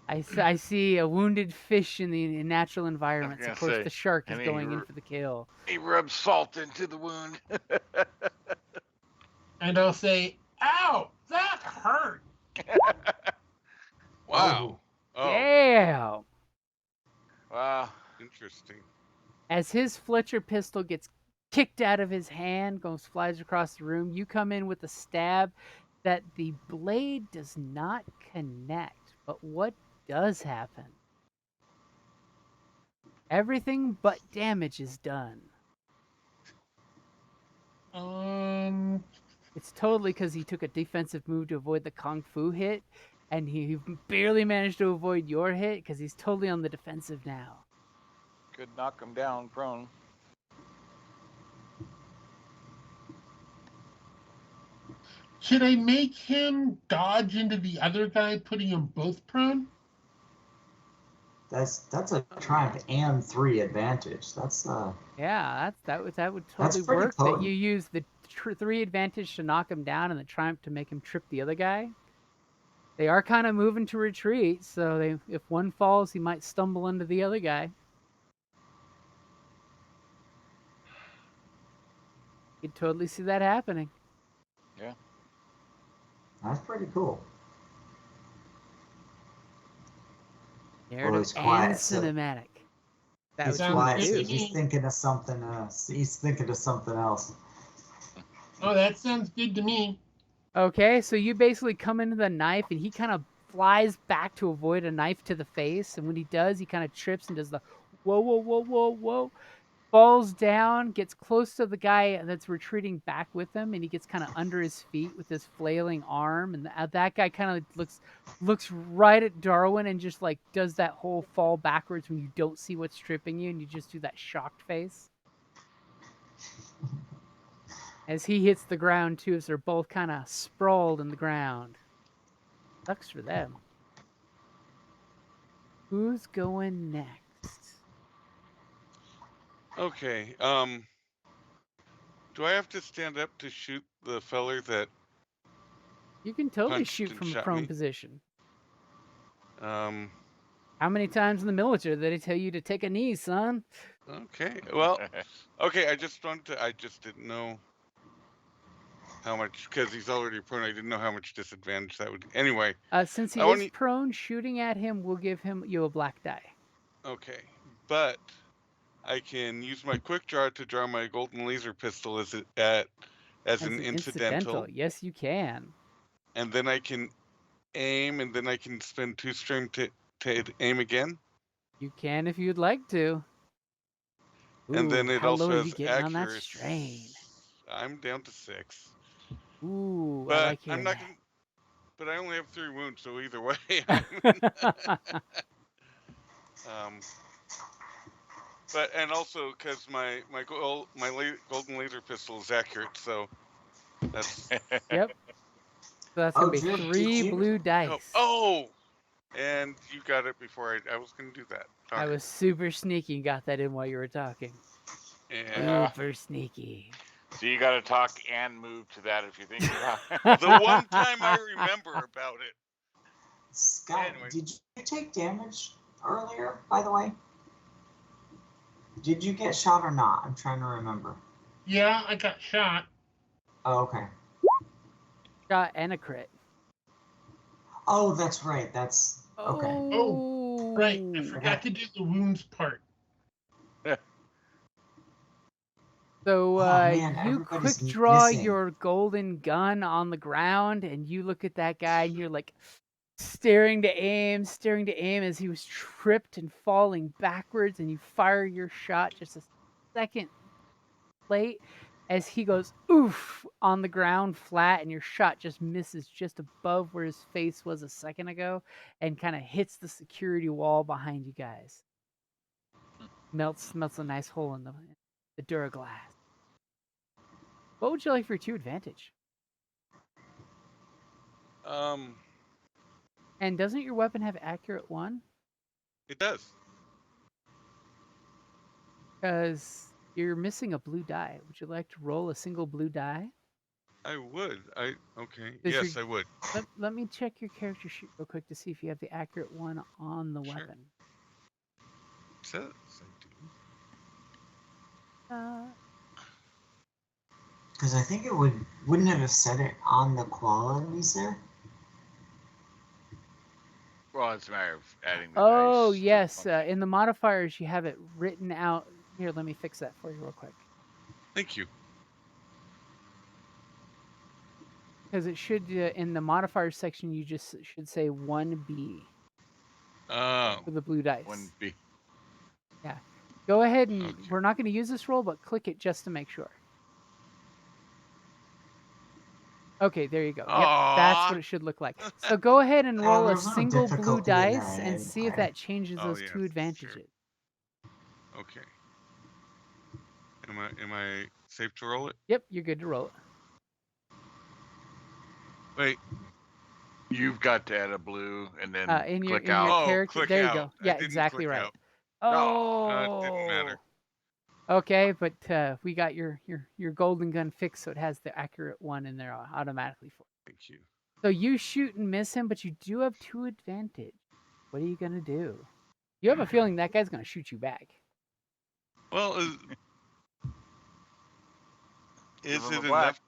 I see a wounded fish in the natural environments. gonna Of course, say, the shark is and going in for the kill. he rubs salt into the wound. And I'll say, ow, that hurt. Wow. Oh, Damn! Wow. interesting. As his Fletcher pistol gets kicked out of his hand, flies across the room, you come in with a stab that the blade does not connect. But what does happen? Everything but damage is done. It's totally because he took a defensive move to avoid the Kung Fu hit, and he barely managed to avoid your hit because he's totally on the defensive now. Could knock him down prone. Should I make him dodge into the other guy, putting them both prone? That's a triumph and 3 advantage. That's Yeah, that would That's totally pretty work. That you potent. use the 3 advantage to knock him down, and the triumph to make him trip the other guy. They are kind of moving to retreat, so if one falls, he might stumble into the other guy. You'd totally see that happening. Yeah. That's pretty cool. Narrative he's and quiet, so cinematic. That he's what you sounds want quiet, to so do. he's thinking of something. He's thinking of something else. Oh, that sounds good to me. Okay, so you basically come into the knife, and he kind of flies back to avoid a knife to the face, and when he does, he kind of trips and does the whoa, whoa, whoa, whoa, whoa, falls down, gets close to the guy that's retreating back with him, and he gets kind of under his feet with his flailing arm, and that guy kind of looks right at Darwin and just like does that whole fall backwards when you don't see what's tripping you, and you just do that shocked face. As he hits the ground too, as they're both kind of sprawled in the ground. Sucks for them. Who's going next? Okay. Do I have to stand up to shoot the feller that You can totally punched shoot and from a shot prone me? position. Um. How many times in the military did they tell you to take a knee, son? Okay. Well. Okay. I just didn't know how much, because he's already prone. I didn't know how much disadvantage that would. Anyway. Since he I is want. prone, shooting at him will give you a black die. Okay. But I can use my quick draw to draw my golden laser pistol as an incidental, Yes, you can. and then I can aim, and then I can spend 2 stream to aim again, You can if you'd like to. and Ooh, then it how low also are you has getting on that accuracy. strain? I'm down to 6, Ooh, I but like I'm hearing not that. gonna. But I only have 3 wounds, so either way, but and also because my golden laser pistol is accurate, so that's Yep. So that's gonna be Jim, 3 blue dice. oh, and you got it before I was gonna do that. I was super sneaky and got that in while you were talking. And Super sneaky. So you got to talk and move to that if you think about it. the one time I remember about it. Scott, Anyway. did you take damage earlier, by the way? Did you get shot or not? I'm trying to remember. Yeah, I got shot. Oh, okay. Shot and a crit. Oh, that's right. That's okay. Oh, Right, I forgot to do the wounds part. So man, you everybody's quick draw missing. your golden gun on the ground, and you look at that guy, and you're like staring to aim as he was tripped and falling backwards, and you fire your shot just a second late as he goes oof on the ground flat, and your shot just misses just above where his face was a second ago, and kind of hits the security wall behind you guys. Melts a nice hole in the Duraglass. What would you like for your 2 advantage? And doesn't your weapon have accurate 1? It does. Because you're missing a blue die. Would you like to roll a single blue die? I would. Okay. Does Yes, your- I would. Let me check your character sheet real quick to see if you have the accurate 1 on the Sure. weapon. Says I do. Because I think it wouldn't it have said it on the qualities there? Well, it's a matter of adding the Oh, dice. to the yes. function. In the modifiers, you have it written out. Here, let me fix that for you real quick. Thank you. Because it should, in the modifiers section, you just should say 1B Oh, for the blue dice. 1B. Yeah. Go ahead and Okay. we're not going to use this roll, but click it just to make sure. Okay, there you go. Yep, that's what it should look like. So go ahead and roll a there's no single blue difficulty in dice that and see if anyway. that changes Oh, those yes, 2 sure. advantages. Okay. Am I safe to roll it? Yep, you're good to roll it. Wait. You've got to add a blue and then In your click out. character, click there you out. go. I Yeah, didn't exactly click right. out. Oh, It didn't matter. Okay, but we got your golden gun fixed, so it has the accurate 1 in there automatically for you. Thank you. So you shoot and miss him, but you do have 2 advantage. What are you gonna do? You have a feeling that guy's gonna shoot you back. Well, Give is him it a black. enough?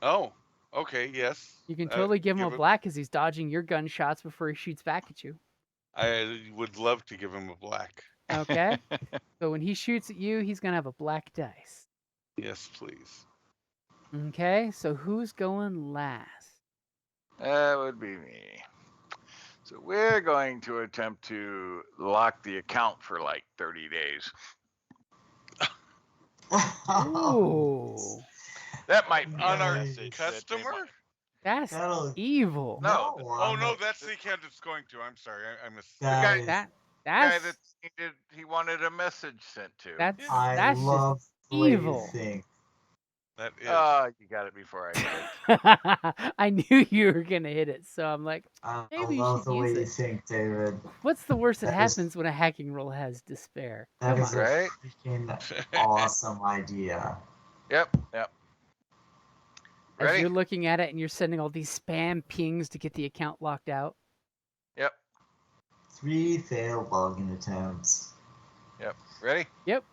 Oh, okay, yes. You can totally give him a black because he's dodging your gunshots before he shoots back at you. I would love to give him a black. Okay. So when he shoots at you, he's gonna have a black dice. Yes, please. Okay. So who's going last? That would be me. So we're going to attempt to lock the account for like 30 days. Ooh, That might be On a our message that they customer? want. that's That'll- evil. No, Oh no, that's the account it's going to. I'm sorry, I missed. guy- That guy that's that he wanted a message sent to. that's I that's love just the way evil. you think. That is. You got it before I did. I knew you were gonna hit it, so I'm like, I maybe you love should the way use you it. think, David. What's the worst that That is- happens when a hacking roll has despair? That Come is on. a Right? freaking awesome idea. Yep. As Ready? you're looking at it and you're sending all these spam pings to get the account locked out. Yep. 3 failed login attempts. Yep. Ready? Yep.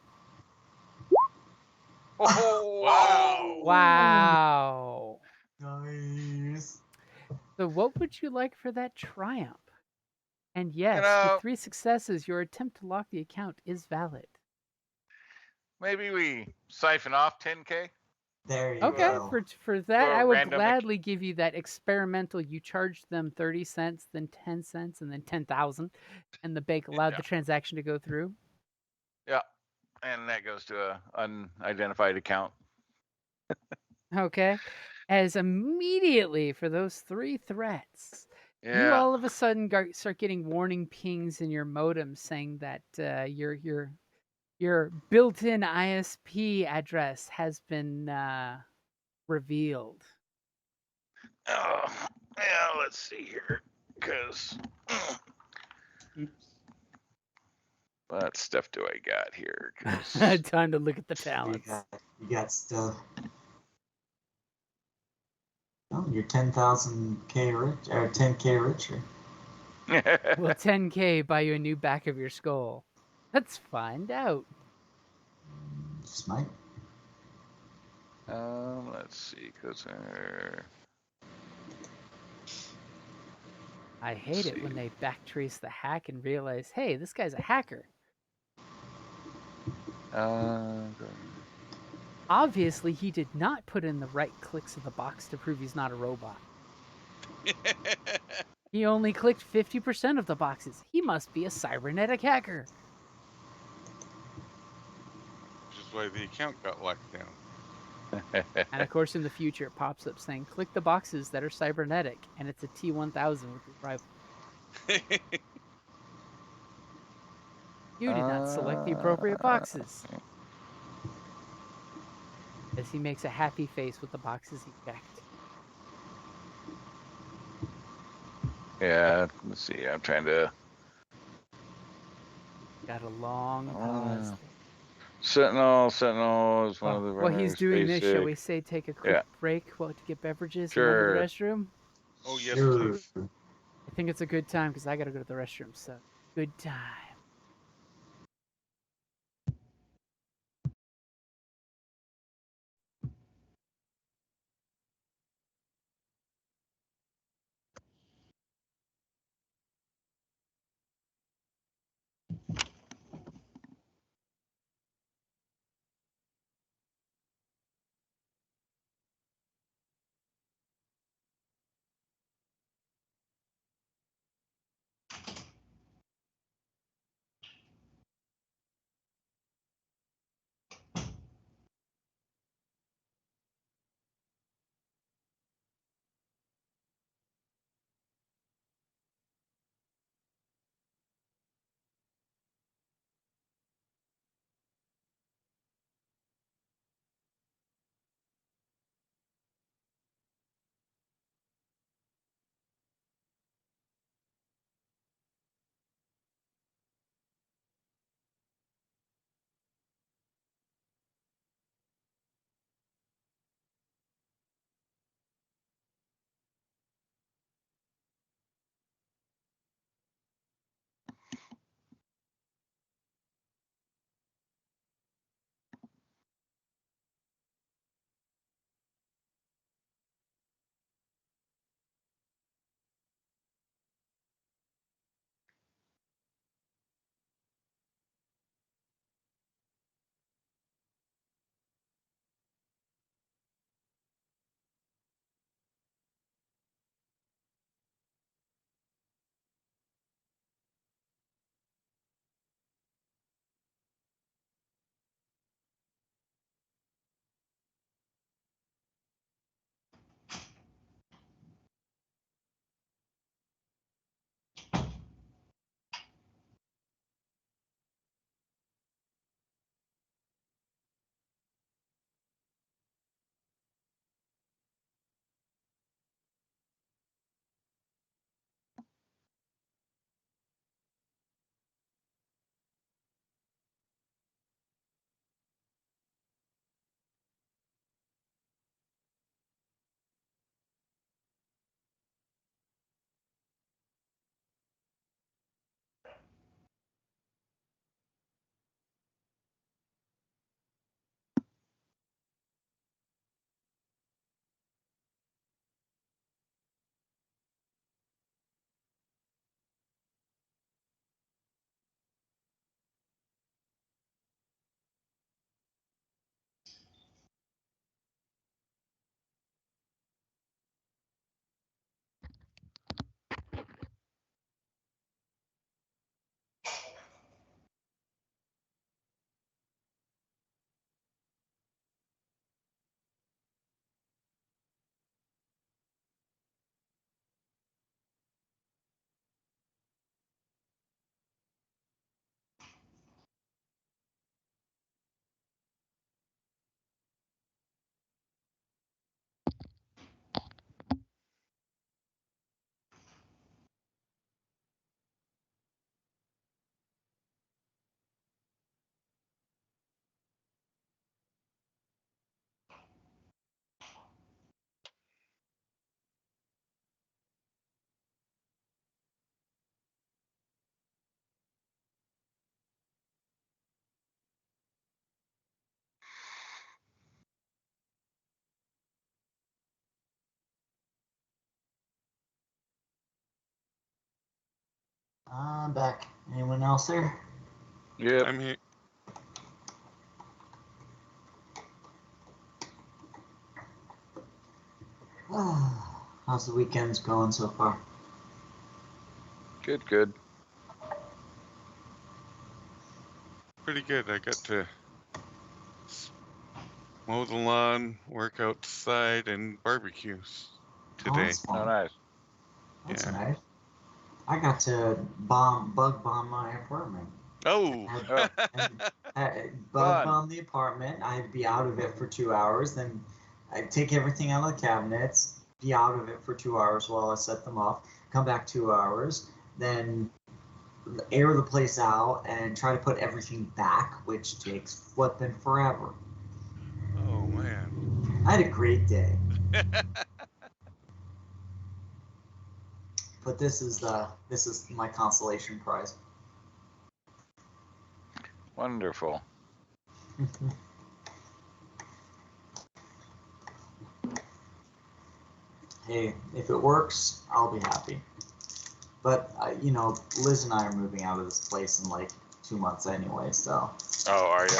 Oh, Wow. Nice. So what would you like for that triumph? And yes, know- with 3 successes, your attempt to lock the account is valid. Maybe we siphon off 10K. There you Okay, go. for that, Or I would random gladly give you that experimental. You charge them 30 cents, then 10 cents, and then 10,000, and the bank allowed the transaction to go through. Yeah. And that goes to a unidentified account. Okay, as immediately for those 3 threats, you Yeah. all of a sudden start getting warning pings in your modem saying that your built-in ISP address has been revealed. Oh, yeah. Let's see here, because what stuff do I got here? 'Cause- Time to look at the You talents. got stuff. Oh, you're 10,000K rich, or 10K richer. Will 10K buy you a new back of your skull? Let's find out. Just might. Let's see, cause I hate it when they backtrace the hack and realize, hey, this guy's a hacker. Obviously, he did not put in the right clicks of the box to prove he's not a robot. He only clicked 50% of the boxes. He must be a cybernetic hacker. Which is why the account got locked down. And of course, in the future, it pops up saying, click the boxes that are cybernetic, and it's a T-1000 with his rifle. You did not select the appropriate boxes. As he makes a happy face with the boxes he checked. Yeah, let's see. I'm trying to. Got a long pause. Sentinel is one of the While he's runners. doing this, shall Basic. we say take a quick Yeah. break to get beverages and run to the Sure. restroom? Oh, yes, Sure. please. I think it's a good time because I got to go to the restroom. So, good time. I'm back. Anyone else there? Yep. I'm here. How's the weekends going so far? Good, good. Pretty good. I got to mow the lawn, work outside, and barbecues Oh, today. that's Oh, fun. nice. That's Yeah. nice. I got to bug bomb my apartment. Oh. Oh, I bug fun. bomb the apartment. I'd be out of it for 2 hours. Then I'd take everything out of the cabinets, be out of it for 2 hours while I set them off, come back 2 hours, then air the place out and try to put everything back, which takes flipping forever. Oh man. I had a great day, but this is my consolation prize. Wonderful. Hey, if it works, I'll be happy. But Liz and I are moving out of this place in like 2 months anyway, so Oh, are you?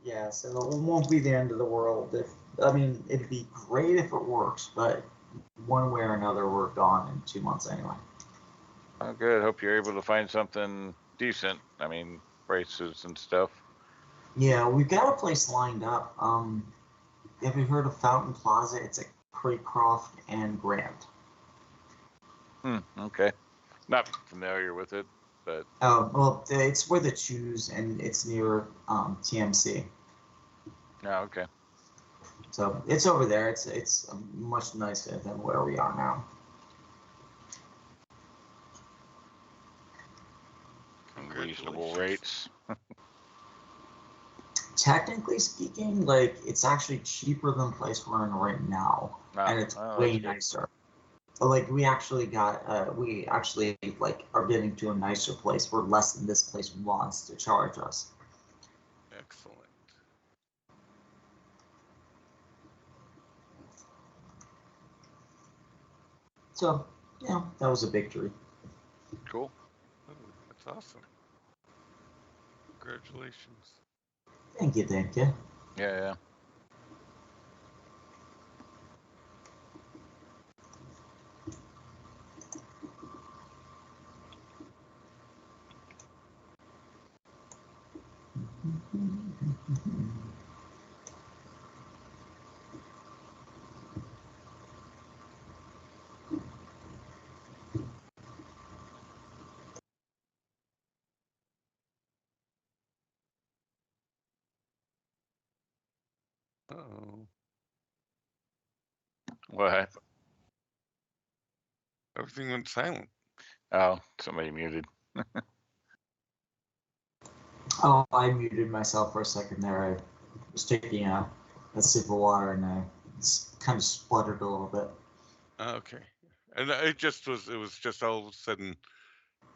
yeah, so it won't be the end of the world. It'd be great if it works, but one way or another, we're gone in 2 months anyway. Oh, good. Hope you're able to find something decent. I mean, braces and stuff. Yeah, we've got a place lined up. Have you heard of Fountain Plaza? It's at Craycroft and Grant. Okay. Not familiar with it, but Oh, well, it's where the Choose, and it's near TMC. oh, okay. So it's over there. It's much nicer than where we are now. Reasonable Congratulations. rates. Technically speaking, like it's actually cheaper than the place we're in right now, and it's Oh, way that's good. nicer. Like we actually like are getting to a nicer place for less than this place wants to charge us. Excellent. So yeah, that was a victory. Cool. Oh, that's awesome. Congratulations. Thank you, thank you. Yeah, Oh, What happened? everything went silent. Oh, somebody muted. Oh, I muted myself for a second there. I was taking a sip of water and I kind of spluttered a little bit. Okay. And it was just all of a sudden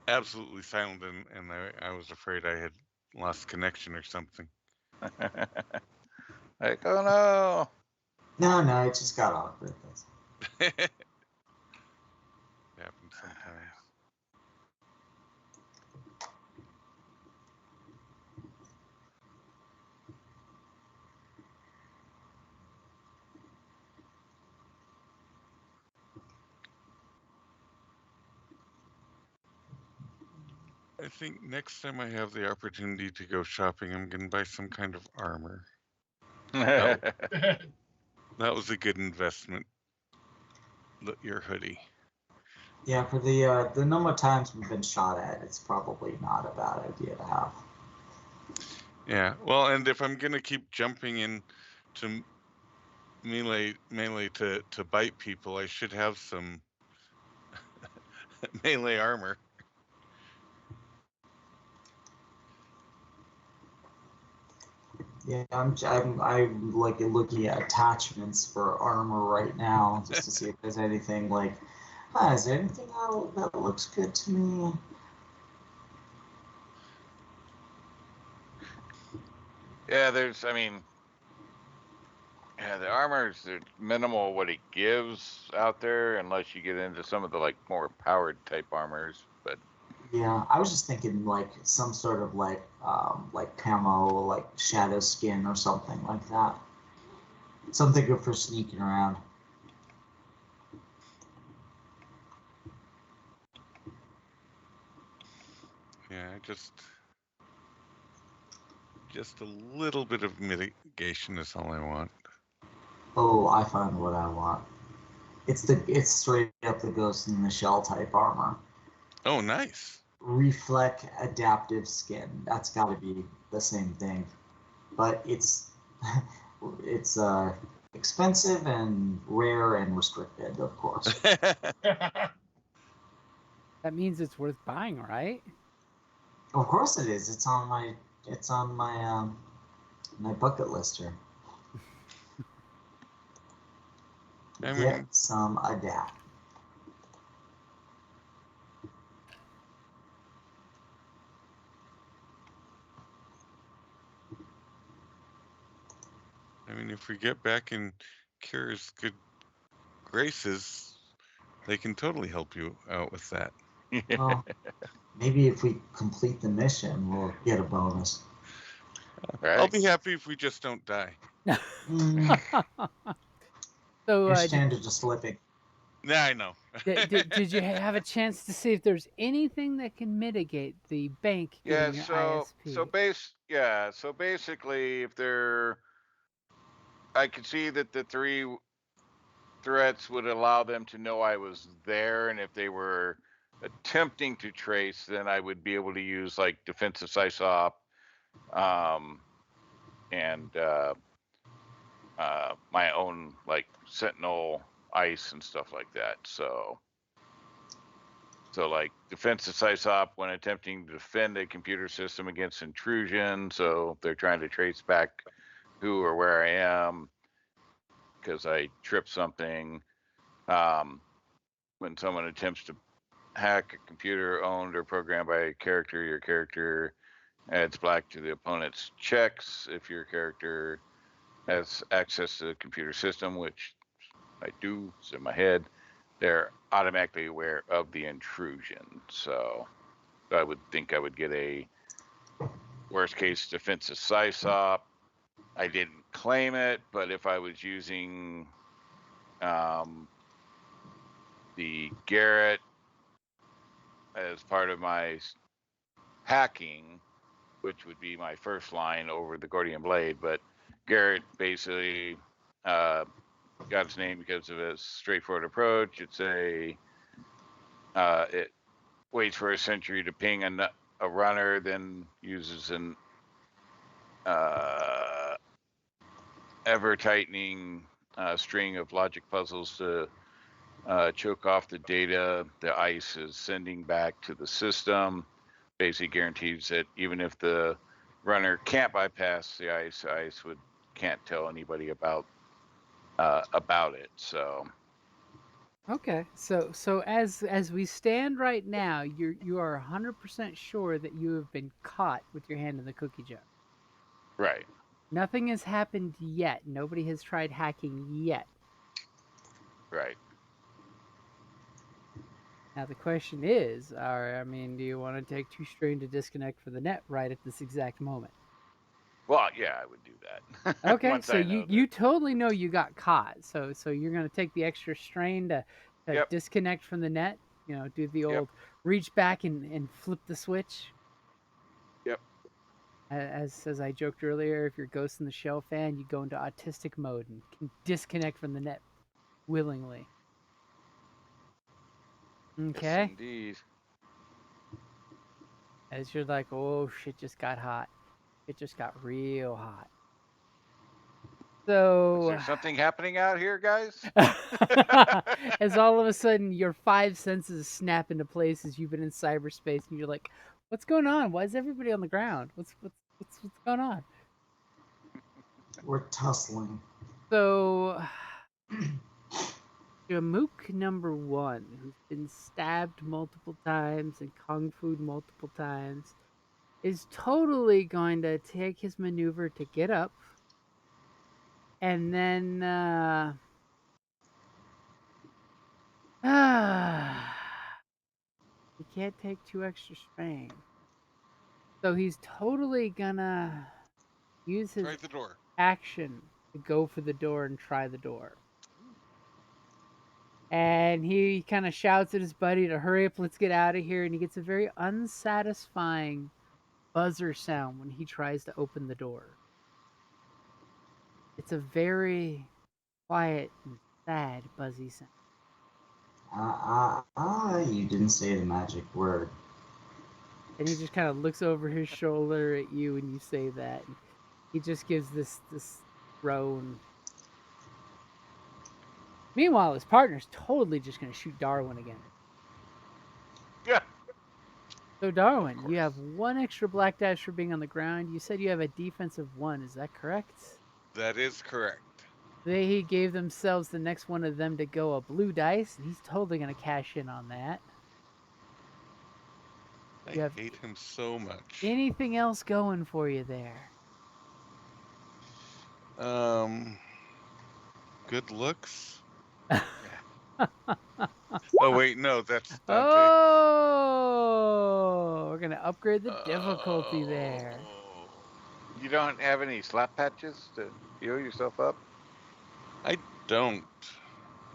absolutely silent, and I was afraid I had lost connection or something. Like, oh no. No, it just got awkward. It happens sometimes. I think next time I have the opportunity to go shopping, I'm going to buy some kind of armor. That was a good investment. Your hoodie. Yeah, for the number of times we've been shot at, it's probably not a bad idea to have. Yeah. Well, and if I'm going to keep jumping in to melee to bite people, I should have some melee armor. Yeah, I'm like looking at attachments for armor right now just to see if there's anything like, is there anything that looks good to me? Yeah, the armor's minimal what it gives out there, unless you get into some of the like more powered type armors. But Yeah, I was just thinking like some sort of like camo, like shadow skin or something like that. Something good for sneaking around. Yeah, just a little bit of mitigation is all I want. Oh, I found what I want. It's straight up the Ghost in the Shell type armor. Oh, nice. Reflect adaptive skin. That's got to be the same thing, but it's expensive and rare and restricted, of course. That means it's worth buying, right? Of course it is. It's on my my bucket list here. I mean, Get some adapt. if we get back in Kira's good graces, they can totally help you out with that. Well, maybe if we complete the mission, we'll get a bonus. Right. I'll be happy if we just don't die. So, You're did, standard just slipping. Yeah, I know. did you have a chance to see if there's anything that can mitigate the bank Yeah. getting your ISP? So basically, I could see that the 3 threats would allow them to know I was there, and if they were attempting to trace, then I would be able to use like defensive CySop, and my own like Sentinel ice and stuff like that. So like defensive CySop when attempting to defend a computer system against intrusion. So they're trying to trace back who or where I am because I tripped something. When someone attempts to hack a computer owned or programmed by a character, your character adds black to the opponent's checks. If your character has access to the computer system, which I do, it's in my head, they're automatically aware of the intrusion. So I would think I would get a worst case defensive CySop. I didn't claim it, but if I was using the Garrett as part of my hacking, which would be my first line over the Gordian Blade, but Garrett basically got its name because of its straightforward approach. It waits for a sentry to ping a runner, then uses an ever tightening string of logic puzzles to choke off the data the ice is sending back to the system. Basically guarantees that even if the runner can't bypass the ice can't tell anybody about it. So Okay, so as we stand right now, you are 100% sure that you have been caught with your hand in the cookie jar. right. Nothing has happened yet. Nobody has tried hacking yet. Right. Now the question is, do you want to take 2 strain to disconnect from the net right at this exact moment? Well, yeah, I would do that. Okay, Once so I know you totally know you got caught. So you're gonna take the extra strain to Yep. disconnect from the net. Do the Yep. old reach back and flip the switch. Yep. As I joked earlier, if you're Ghost in the Shell fan, you go into autistic mode and can disconnect from the net willingly. Yes, Okay. indeed. As you're like, oh shit, just got hot. It just got real hot. Is So there something happening out here, guys? as all of a sudden your 5 senses snap into place as you've been in cyberspace and you're like, what's going on? Why is everybody on the ground? What's going on? We're tussling. So Jamook number 1, who's been stabbed multiple times and kung fu multiple times, is totally going to take his maneuver to get up and then he can't take 2 extra strain. So he's totally gonna use his Try the door. action to go for the door and try the door. And he kind of shouts at his buddy to hurry up, let's get out of here. And he gets a very unsatisfying buzzer sound when he tries to open the door. It's a very quiet and sad buzzy sound. You didn't say the magic word. And he just kind of looks over his shoulder at you when you say that. And he just gives this groan. Meanwhile, his partner's totally just going to shoot Darwin again. Yeah. So, Darwin, you have 1 extra black dice for being on the ground. You said you have a defensive 1. Is that correct? That is correct. They gave themselves the next one of them to go a blue dice, and he's totally going to cash in on that. I You have hate him so much. anything else going for you there? Good looks. Oh wait, no, that's Dante. Oh, we're gonna upgrade the difficulty there. Oh. You don't have any slap patches to heal yourself up? I don't.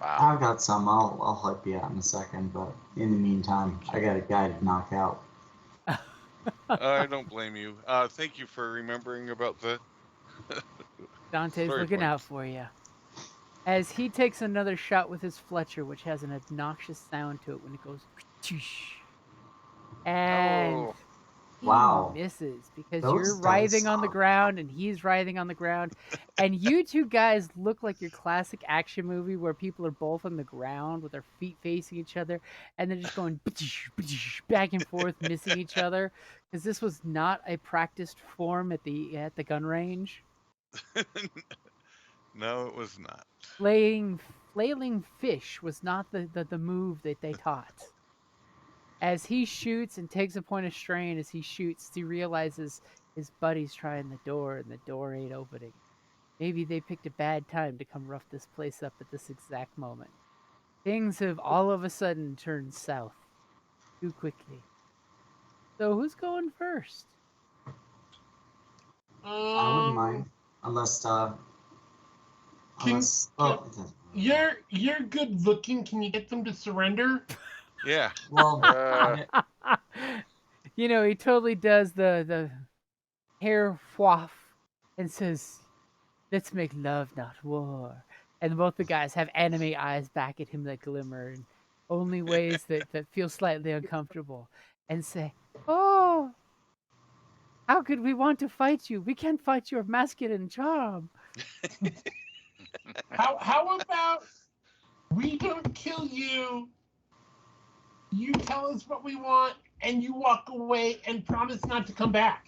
Wow. I've got some. I'll help you out in a second, but in the meantime, I got a guy to knock out. I don't blame you. Thank you for remembering about the Dante's story looking out points. for you. As he takes another shot with his Fletcher, which has an obnoxious sound to it when it goes, and Oh. he Wow. misses because Those you're dice writhing on the are- ground and he's writhing on the ground, and you two guys look like your classic action movie where people are both on the ground with their feet facing each other and they're just going back and forth, missing each other, because this was not a practiced form at the gun range. No, it was not. Flailing fish was not the move that they taught. As he shoots and takes a point of strain as he shoots, he realizes his buddy's trying the door and the door ain't opening. Maybe they picked a bad time to come rough this place up at this exact moment. Things have all of a sudden turned south too quickly. So who's going first? I wouldn't mind, unless You're good looking. Can you get them to surrender? Yeah. well, You know, he totally does the hair whaff and says, "Let's make love, not war." And both the guys have anime eyes back at him that glimmer in only ways that feel slightly uncomfortable, and say, "Oh, how could we want to fight you? We can't fight your masculine charm." How about we don't kill you? You tell us what we want, and you walk away and promise not to come back.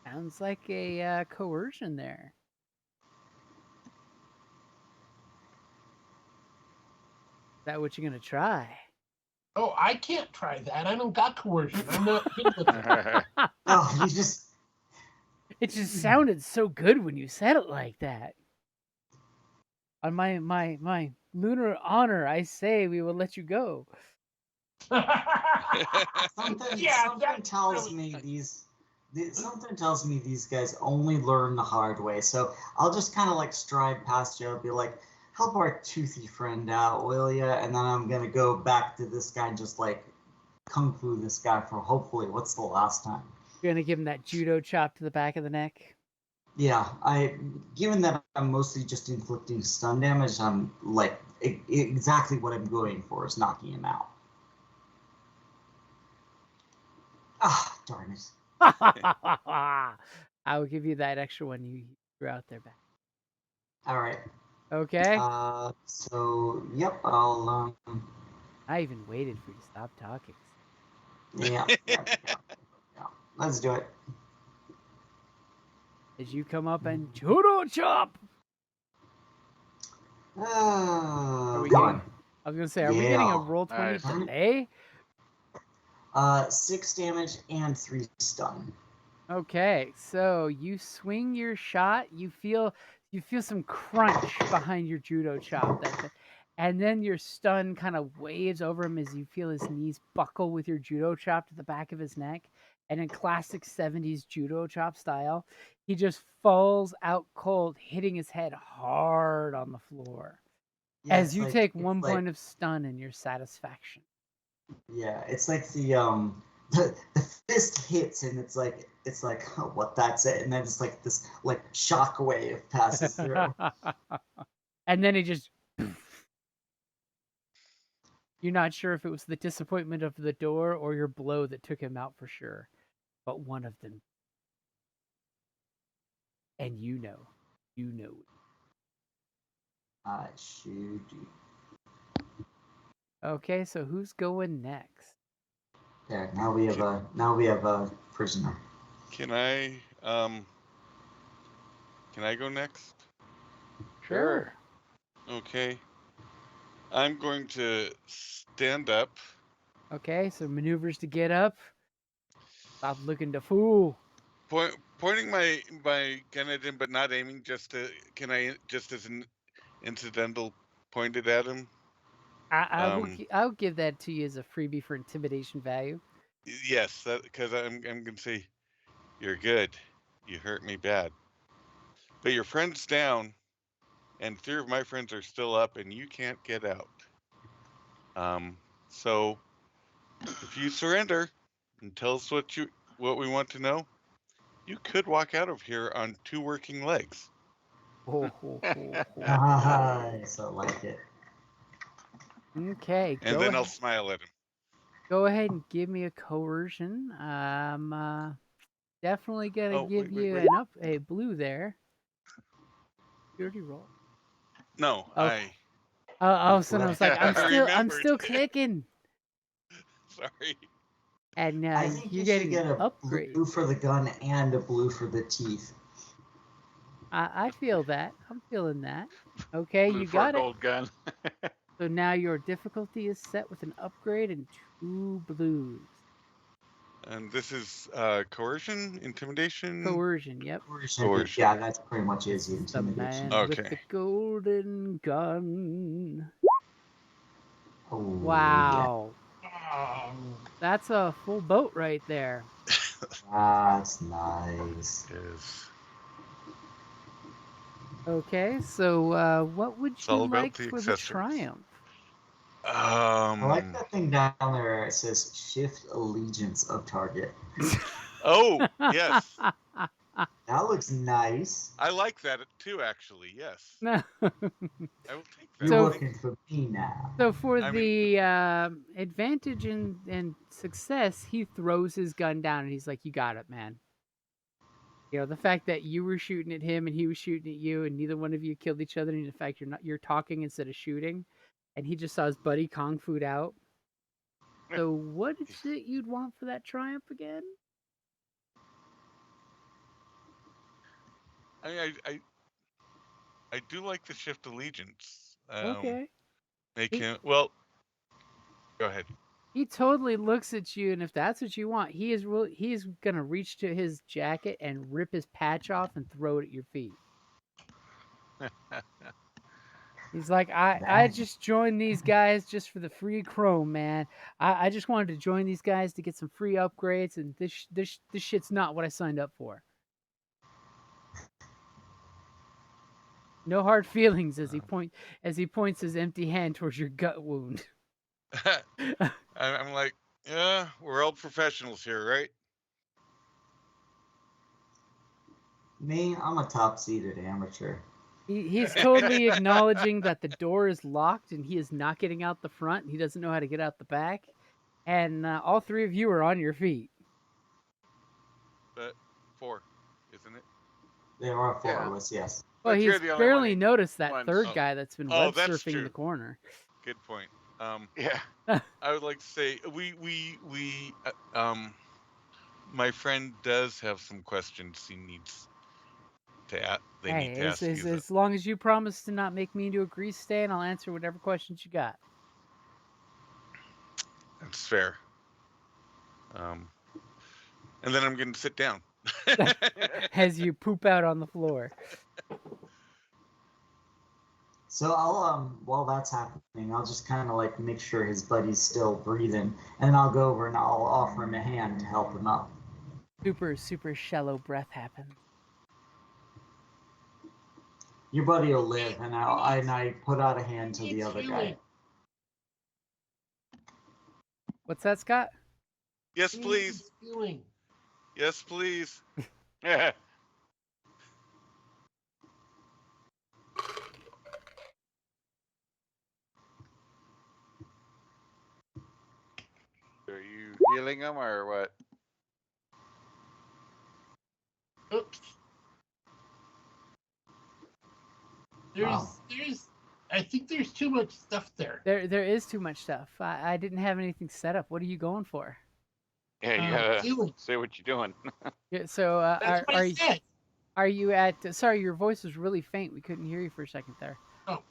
Sounds like a coercion there. Is that what you're gonna try? Oh, I can't try that. I don't got coercion. I'm not good with it. oh, you just It just sounded so good when you said it like that. On my lunar honor, I say we will let you go. something tells me something tells me these guys only learn the hard way. So I'll just kind of like stride past you and be like, help our toothy friend out, will ya? And then I'm gonna go back to this guy and just like kung fu this guy for hopefully what's the last time. You're gonna give him that judo chop to the back of the neck. Yeah, given that I'm mostly just inflicting stun damage, I'm like exactly what I'm going for is knocking him out. Ah, darn it. I will give you that extra one you threw out there back. All right. Okay? So yep, I'll I even waited for you to stop talking. yeah. Let's do it. As you come up and judo chop. Are we Gone. I was gonna say, are we getting a Yeah. roll 20 Nice. delay? 6 damage and 3 stun. Okay, so you swing your shot. You feel some crunch behind your judo chop. And then your stun kind of waves over him as you feel his knees buckle with your judo chop to the back of his neck. And in classic 70s judo chop style, he just falls out cold, hitting his head hard on the floor. Yeah, As you take 1 point of stun in your satisfaction. Yeah, it's like the fist hits and it's like oh, what, that's it, and then it's like this like shock wave passes through. And then he just you're not sure if it was the disappointment of the door or your blow that took him out for sure. But one of them. And you know. I sure do. Okay, so who's going next? There, now we have a prisoner. Can I go next? Sure. Okay. I'm going to stand up. Okay, so maneuvers to get up. Stop looking to fool. Pointing my gun at him, but not aiming. Can I just as an incidental point it at him? I'll give that to you as a freebie for intimidation value. Yes, because I'm gonna say, you're good. You hurt me bad, but your friend's down, and 3 of my friends are still up, and you can't get out. So if you surrender and tell us what we want to know, you could walk out of here on 2 working legs. Nice, I like it. Okay, and go then ahead. I'll smile at him. Go ahead and give me a coercion. Definitely gonna give you a blue there. You already rolled. No, okay. All of a sudden I was like, I'm still clicking. Sorry. And I think you're you getting should get an a upgrade. blue for the gun and a blue for the teeth. I feel that. I'm feeling that. Okay, Blue you for got a it. gold gun. So now your difficulty is set with an upgrade and 2 blues. And this is coercion, intimidation. Coercion, yep. Coercion. Yeah, that's pretty much is the intimidation. The man with the golden gun. Oh, wow. Oh, That's a full boat right there. that's nice. Yes. Okay, so what would It's you all about like the for the accessories. triumph? I like that thing down there. It says shift allegiance of target. Oh, yes. That looks nice. I like that too, actually. Yes. No. I will take that. You're working for me now. So for the advantage and success, he throws his gun down and he's like, "You got it, man." You know, the fact that you were shooting at him and he was shooting at you, and neither one of you killed each other, and the fact you're talking instead of shooting, and he just saw his buddy kung fu'd out. So what is it you'd want for that triumph again? I do like the shift allegiance. Okay. Make him well. Go ahead. He totally looks at you, and if that's what you want, he's gonna reach to his jacket and rip his patch off and throw it at your feet. He's like, I just joined these guys just for the free chrome, man. I just wanted to join these guys to get some free upgrades, and this shit's not what I signed up for. No hard feelings as he points his empty hand towards your gut wound. I'm like, yeah, we're all professionals here, right? Me, I'm a top-seeded amateur. He's totally acknowledging that the door is locked and he is not getting out the front. And he doesn't know how to get out the back. And all 3 of you are on your feet. But 4, isn't it? There are 4 of us, yes. Well, But he's barely noticed that third Oh. guy that's been Oh, web that's surfing in true. the corner. Good point. Yeah. I would like to say my friend does have some questions he needs to ask. They need to ask you. As long as you promise to not make me into a grease stain, I'll answer whatever questions you got. That's fair. And then I'm going to sit down. As you poop out on the floor. So I'll while that's happening, I'll just kind of like make sure his buddy's still breathing, and I'll go over and I'll offer him a hand to help him up. Super shallow breath happens. Your buddy will live, and I put out a hand to the other guy. What's that, Scott? Yes, please. Healing. Yes, please. Yeah. Are you healing them or what? Oops. There's I think there's too much stuff there. There is too much stuff. I didn't have anything set up. What are you going for? Yeah, you gotta Healing. say what you're doing. Yeah, so That's what I said. are you at? Sorry, your voice was really faint. We couldn't hear you for a second there. Oh.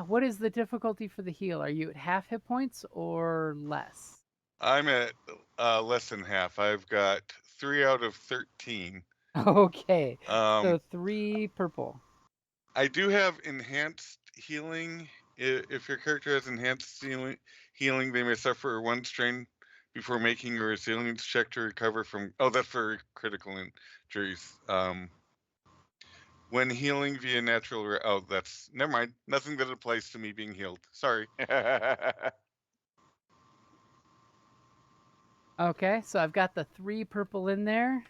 What is the difficulty for the heal? Are you at half hit points or less? I'm at less than half. I've got 3 out of 13. Okay, Um, so 3 purple. I do have enhanced healing. If your character has enhanced healing, they may suffer 1 strain before making a resilience check to recover from. Oh, that's for critical injuries. When healing via natural. Oh, that's never mind. Nothing that applies to me being healed. Sorry. Okay, so I've got the 3 purple in there.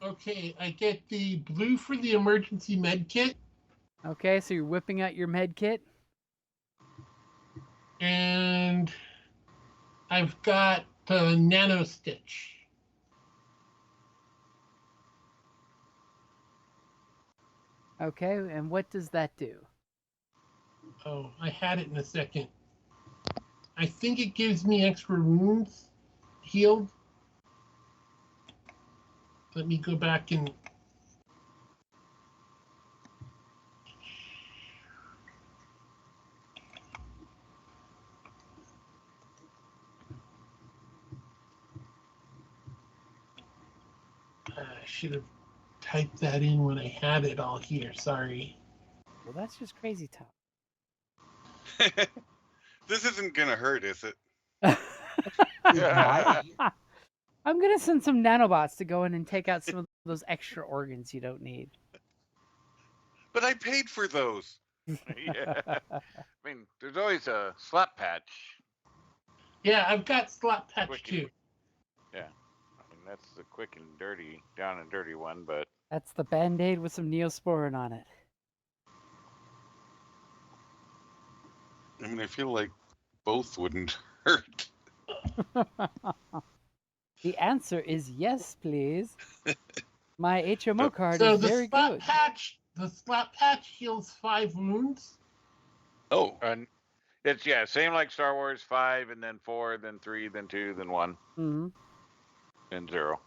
Okay, I get the blue for the emergency med kit. Okay, so you're whipping out your med kit. And I've got the nano stitch. Okay, and what does that do? Oh, I had it in a second. I think it gives me extra wounds healed. Let me go back and. I should have typed that in when I had it all here. Sorry. Well, that's just crazy talk. This isn't gonna hurt, is it? Ignite? I'm gonna send some nanobots to go in and take out some of those extra organs you don't need. But I paid for those. Yeah. I mean, there's always a slap patch. Yeah, I've got slot patch Quick. too. Yeah. I mean, that's the quick and dirty, down and dirty one, but That's the Band-Aid with some Neosporin on it. I mean, I feel like both wouldn't hurt. The answer is yes, please. My HMO card So is very good. The slot patch heals 5 wounds. Oh, and it's same like Star Wars 5 and then 4, then 3, then 2, then 1, Mm-hmm. then 0.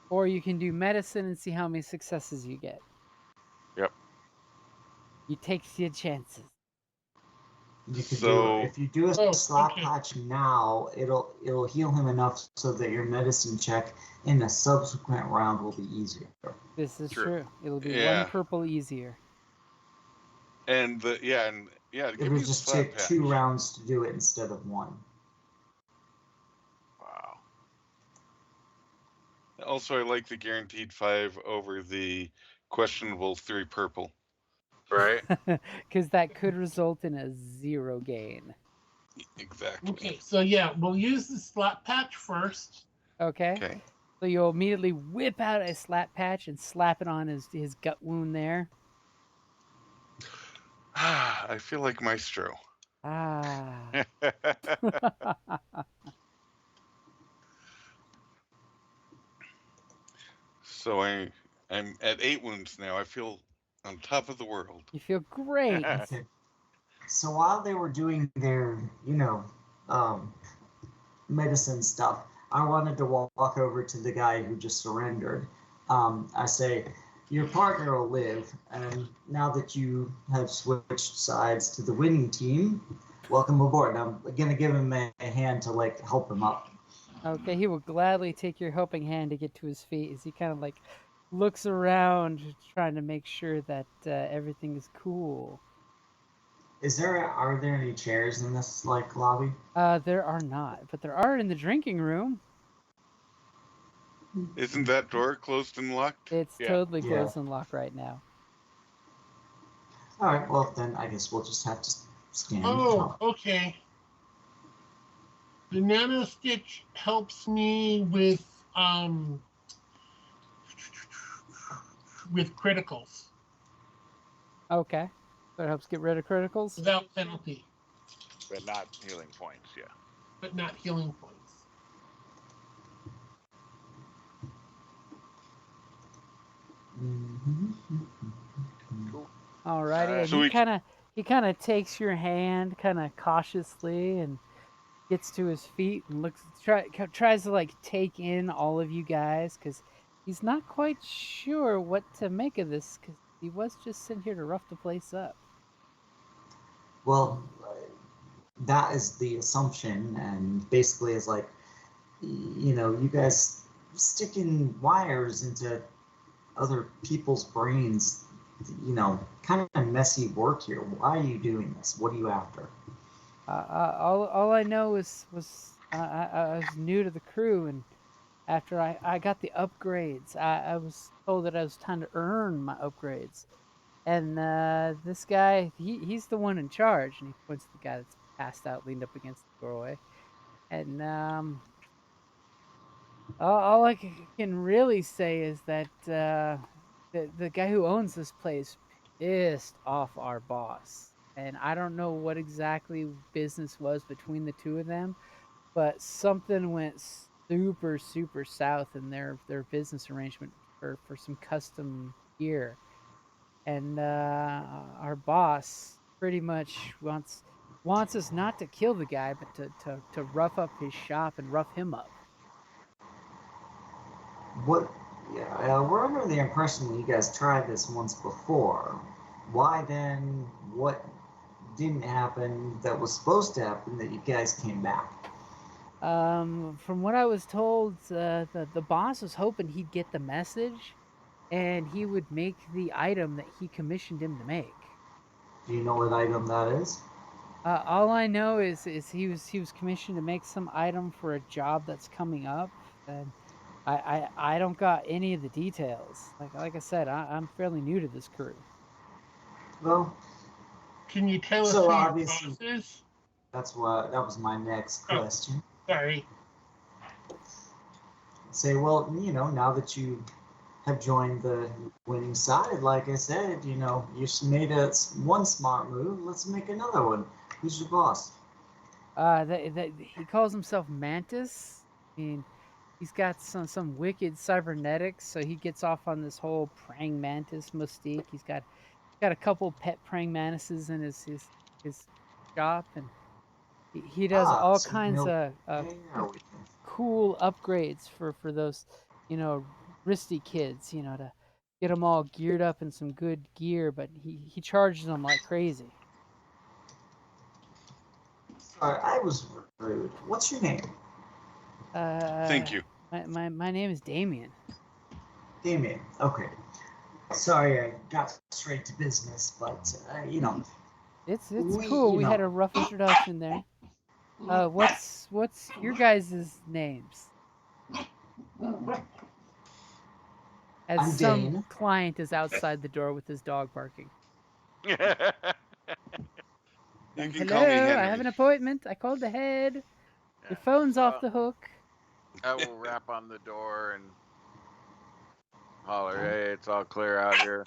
Or you can do medicine and see how many successes you get. Yep. You take your chances. You could So- do if you do a Oh, slap okay. patch now, it'll heal him enough so that your medicine check in the subsequent round will be easier. This is True. true. It'll be Yeah. 1 purple easier. and yeah, give It'll me the just slap take patch. 2 rounds to do it instead of 1. Wow. Also, I like the guaranteed 5 over the questionable 3 purple. Right? Because that could result in a 0 gain. Exactly. Okay, so yeah, we'll use the slot patch first. Okay? Okay. So you'll immediately whip out a slap patch and slap it on his gut wound there. I feel like Maestro. Ah. So I'm at 8 wounds now. I feel on top of the world. You feel great. Okay. So while they were doing their, medicine stuff, I wanted to walk over to the guy who just surrendered. I say, your partner will live, and now that you have switched sides to the winning team, welcome aboard. And I'm gonna give him a hand to help him up. Okay, he will gladly take your helping hand to get to his feet as he kind of looks around, trying to make sure that everything is cool. Are there any chairs in this like lobby? There are not, but there are in the drinking room. Isn't that door closed and locked? It's Yeah. totally Yeah. closed and locked right now. All right. Well, then I guess we'll just have to stand and Oh, talk. okay. The nano stitch helps me with criticals Okay, so it helps get rid of criticals. without penalty, But not healing points. Yeah. but not healing points. Cool. Alrighty, and So we he kind of takes your hand, kind of cautiously, and gets to his feet and tries to like take in all of you guys because he's not quite sure what to make of this because he was just sitting here to rough the place up. Well, that is the assumption, and basically is like, you guys sticking wires into other people's brains, kind of messy work here. Why are you doing this? What are you after? All I know I was new to the crew, and after I got the upgrades, I was told that I was time to earn my upgrades. And this guy, he's the one in charge, and he points to the guy that's passed out, leaned up against the doorway. And all I can really say is that the guy who owns this place pissed off our boss. And I don't know what exactly business was between the two of them, but something went super south in their business arrangement for some custom gear. And our boss pretty much wants us not to kill the guy, but to rough up his shop and rough him up. What? Yeah, we're under the impression that you guys tried this once before. Why then? What didn't happen that was supposed to happen that you guys came back? From what I was told, the boss was hoping he'd get the message, and he would make the item that he commissioned him to make. Do you know what item that is? All I know is he was commissioned to make some item for a job that's coming up, and I don't got any of the details. Like I said, I'm fairly new to this crew. Well, Can you tell us so who your obviously boss is? that was my next Oh, question. sorry. Say, well, now that you have joined the winning side, like I said, you made one smart move. Let's make another one. Who's your boss? He calls himself Mantis. I mean, he's got some wicked cybernetics, so he gets off on this whole praying mantis mystique. He's got a couple pet praying mantises in his shop, and he does all So you kinds know of everything. cool upgrades for those you know wristy kids, to get them all geared up in some good gear. But he charges them like crazy. Sorry, I was rude. What's your name? thank Uh, you. my name is Damien. Damien. Okay. Sorry, I got straight to business, but It's we, cool. We had a rough introduction there. What's your guys' names? As I'm some Dane. client is outside the door with his dog barking. You Saying, can call me hello, I have Henry. an appointment. I called ahead. Your Yeah. phone's off Well, the hook. I will rap on the door and holler, "Hey, it's all clear out here."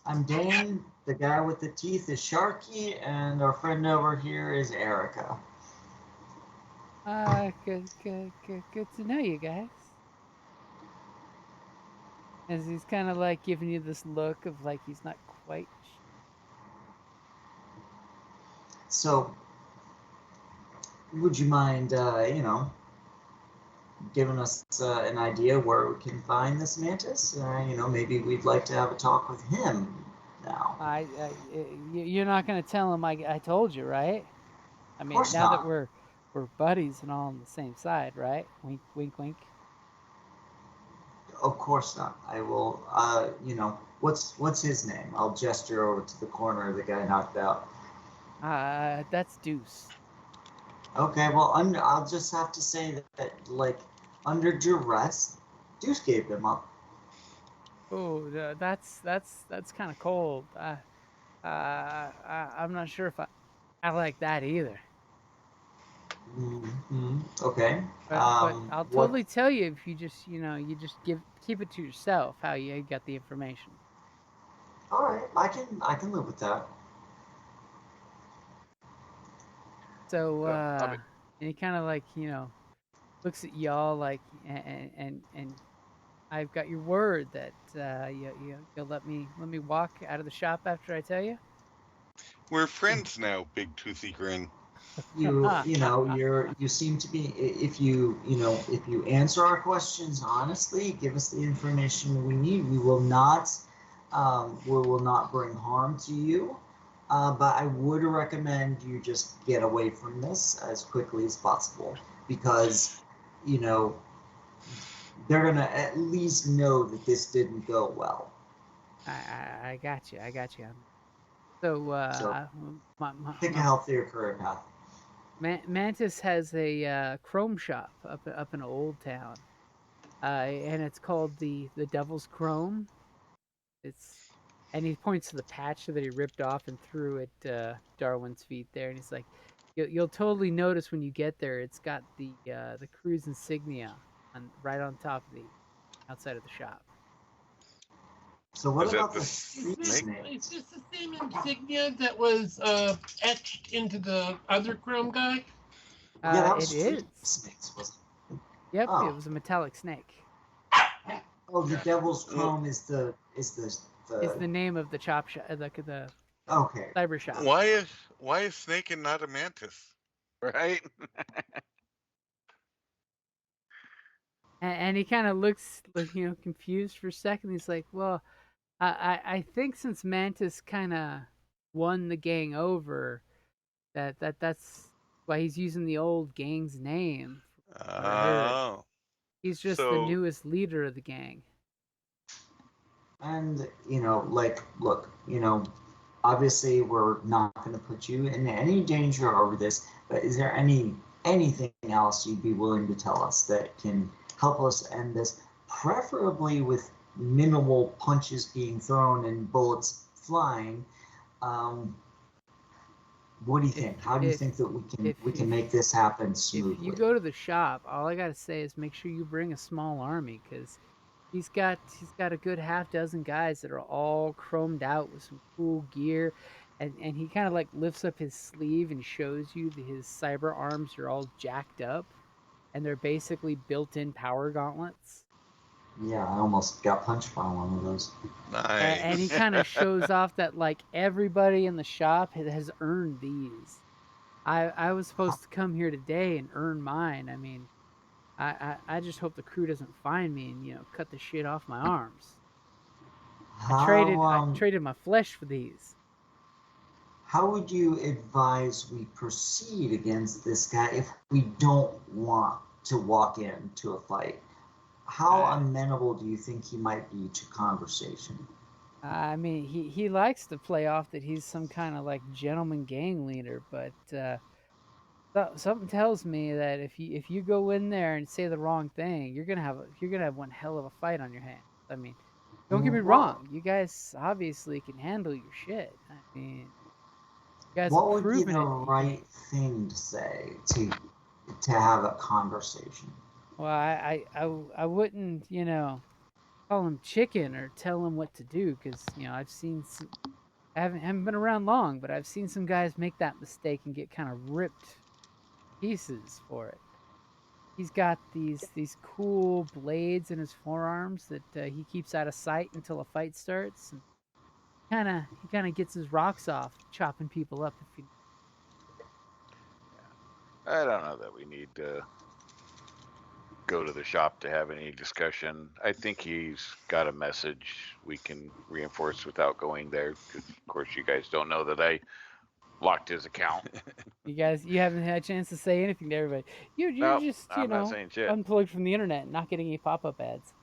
I'm Dane. The guy with the teeth is Sharky, and our friend over here is Erica. Good to know you guys. As he's kind of like giving you this look of like he's not quite. So, would you mind, giving us an idea where we can find this mantis? Maybe we'd like to have a talk with him now. You're not gonna tell him I told you, right? I Of mean, course now that not. we're buddies and all on the same side, right? Wink, wink, wink. Of course not. I will. What's his name? I'll gesture over to the corner of the guy knocked out. That's Deuce. Okay, well, I'll just have to say that, like, under duress, Deuce gave him up. Oh, that's kind of cold. I'm not sure if I like that either. Okay. But I'll What? totally tell you if you just you just keep it to yourself how you got the information. All right, I can live with that. So I'll be, and he kind of like looks at y'all like and I've got your word that you'll let me walk out of the shop after I tell you. We're friends now, Big Toothy Grin. You seem to be. If you answer our questions honestly, give us the information we need. We will not bring harm to you. But I would recommend you just get away from this as quickly as possible, because you know they're gonna at least know that this didn't go well. I got you. I got you. So So my, my, pick a my healthier career path. Mantis has a chrome shop up in Old Town, and it's called the Devil's Chrome. It's and he points to the patch that he ripped off and threw at Darwin's feet there, and he's like, You'll totally notice when you get there. It's got the crew's insignia right on top of the outside of the shop. So what Is that about the the Is street this, snake? snake? is this the same insignia that was etched into the other Chrome guy? Yeah, that was It street is. snakes, wasn't it? Yep, it Oh, was a metallic snake. oh, the yeah. Devil's Wh- Chrome is the Is the the name of the chop shop, the okay. cyber shop. Why is snake and not a mantis? right? And he kind of looks confused for a second. He's like, "Well, I think since Mantis kind of won the gang over, that's why he's using the old gang's name. From what I heard, Oh, he's just the so newest leader of the gang." And look, obviously we're not going to put you in any danger over this. But is there anything else you'd be willing to tell us that can help us end this, preferably with minimal punches being thrown and bullets flying? Um, what do you If think? How do you if think that we can if we can if make this happen if you smoothly? go to the shop, all I gotta say is make sure you bring a small army, because he's got a good half dozen guys that are all chromed out with some cool gear, and he kind of like lifts up his sleeve and shows you that his cyber arms are all jacked up, and they're basically built-in power gauntlets. Yeah, I almost got punched by one of those. And he nice. kind of shows off that like everybody in the shop has earned these. I was supposed to come here today and earn mine. I mean, I just hope the crew doesn't find me and cut the shit off my arms. I How traded I um traded my flesh for these. How would you advise we proceed against this guy if we don't want to walk into a fight? How I amenable do you think he might be to conversation? I mean, he likes to play off that he's some kind of like gentleman gang leader, but something tells me that if you go in there and say the wrong thing, you're gonna have one hell of a fight on your hands. I mean, don't get me What wrong, you guys obviously can handle your shit. I mean, you guys have what would be proven the it. right thing to say to have a conversation? Well, I wouldn't call him chicken or tell him what to do, because I've seen some, I haven't been around long, but I've seen some guys make that mistake and get kind of ripped pieces for it. He's got these cool blades in his forearms that he keeps out of sight until a fight starts, and he kind of gets his rocks off chopping people up. If you I don't know that we need to go to the shop to have any discussion. I think he's got a message we can reinforce without going there. Because of course, you guys don't know that I locked his account. you haven't had a chance to say anything to everybody. You're No, just I'm not saying shit. unplugged from the internet, not getting any pop up ads.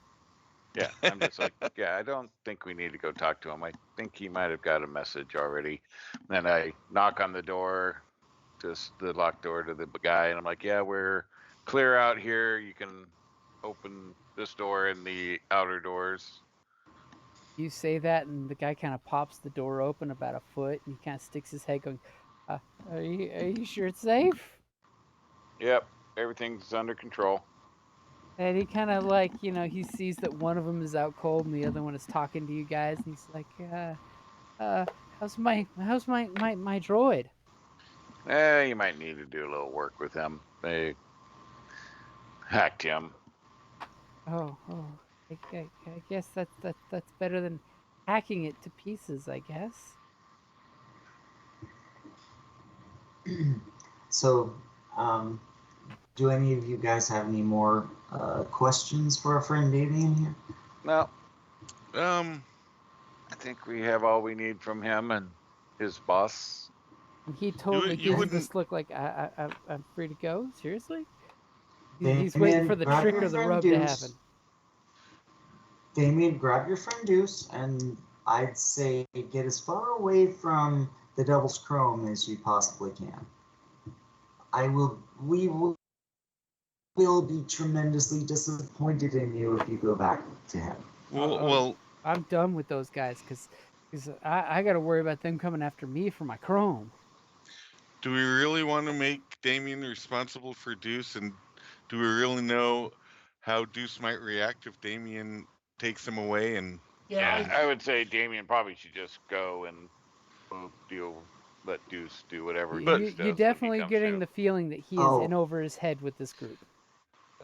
Yeah, I'm just like, yeah, I don't think we need to go talk to him. I think he might have got a message already. Then I knock on the door, just the locked door to the guy, and I'm like, yeah, we're clear out here. You can open this door and the outer doors. You say that, and the guy kind of pops the door open about a foot, and he kind of sticks his head, going, uh, "Are you sure it's safe?" Yep, everything's under control. And he kind of like, he sees that one of them is out cold, and the other one is talking to you guys, and he's like, uh, how's my droid? You might need to do a little work with him. They hacked him. Oh, I guess that's better than hacking it to pieces, I guess. So, do any of you guys have any more questions for our friend Damien here? No, Um, I think we have all we need from him and his boss. And he totally you gives you wouldn't. this look like I'm free to go. Seriously, he's waiting for Damien, the grab trick your or the friend rub to Deuce. happen. Damien, grab your friend Deuce, and I'd say get as far away from the Devil's Chrome as you possibly can. We will be tremendously disappointed in you if you go back to him. Well, I'm done with those guys because I got to worry about them coming after me for my chrome. do we really want to make Damien responsible for Deuce? And do we really know how Deuce might react if Damien takes him away? And Yeah, I would say Damien probably should just go and we'll let Deuce do whatever But You Deuce you does when he definitely comes getting to. the feeling that he is in Oh, over his head with this group.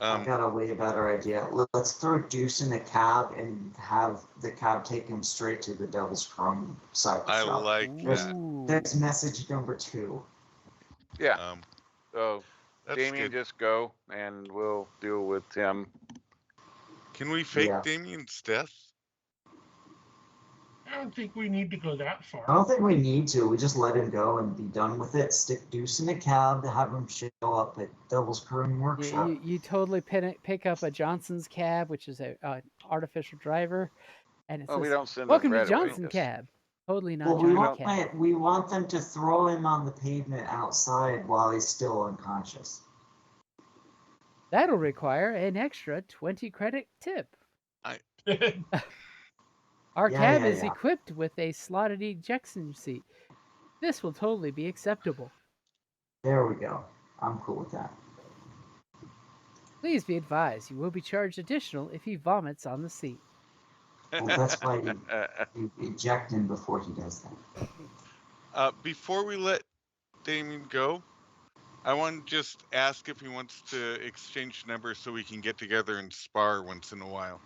I got a way better idea. Let's throw Deuce in a cab and have the cab take him straight to the Devil's Chrome cyber I shop. like that. There's message number 2. Yeah. Um, So that's Damien, good. just go and we'll deal with him. Can we fake Yeah. Damien's death? I don't think we need to go that I far. don't think we need to. We just let him go and be done with it. Stick Deuce in a cab to have him show up at Devil's Chrome Workshop. You totally pick up a Johnson's cab, which is a artificial driver, and it Well, we says, don't send them "Welcome to right away. Johnson Just Cab." Totally not Well, we we Johnny don't. Cab. want them to throw him on the pavement outside while he's still unconscious. That'll require an extra 20 credit tip. Our cab is Yeah. equipped with a slotted ejection seat. This will totally be acceptable. There we go. I'm cool with that. Please be advised, you will be charged additional if he vomits on the seat. Well, that's why you eject him before he does that. Before we let Damien go, I want to just ask if he wants to exchange numbers so we can get together and spar once in a while.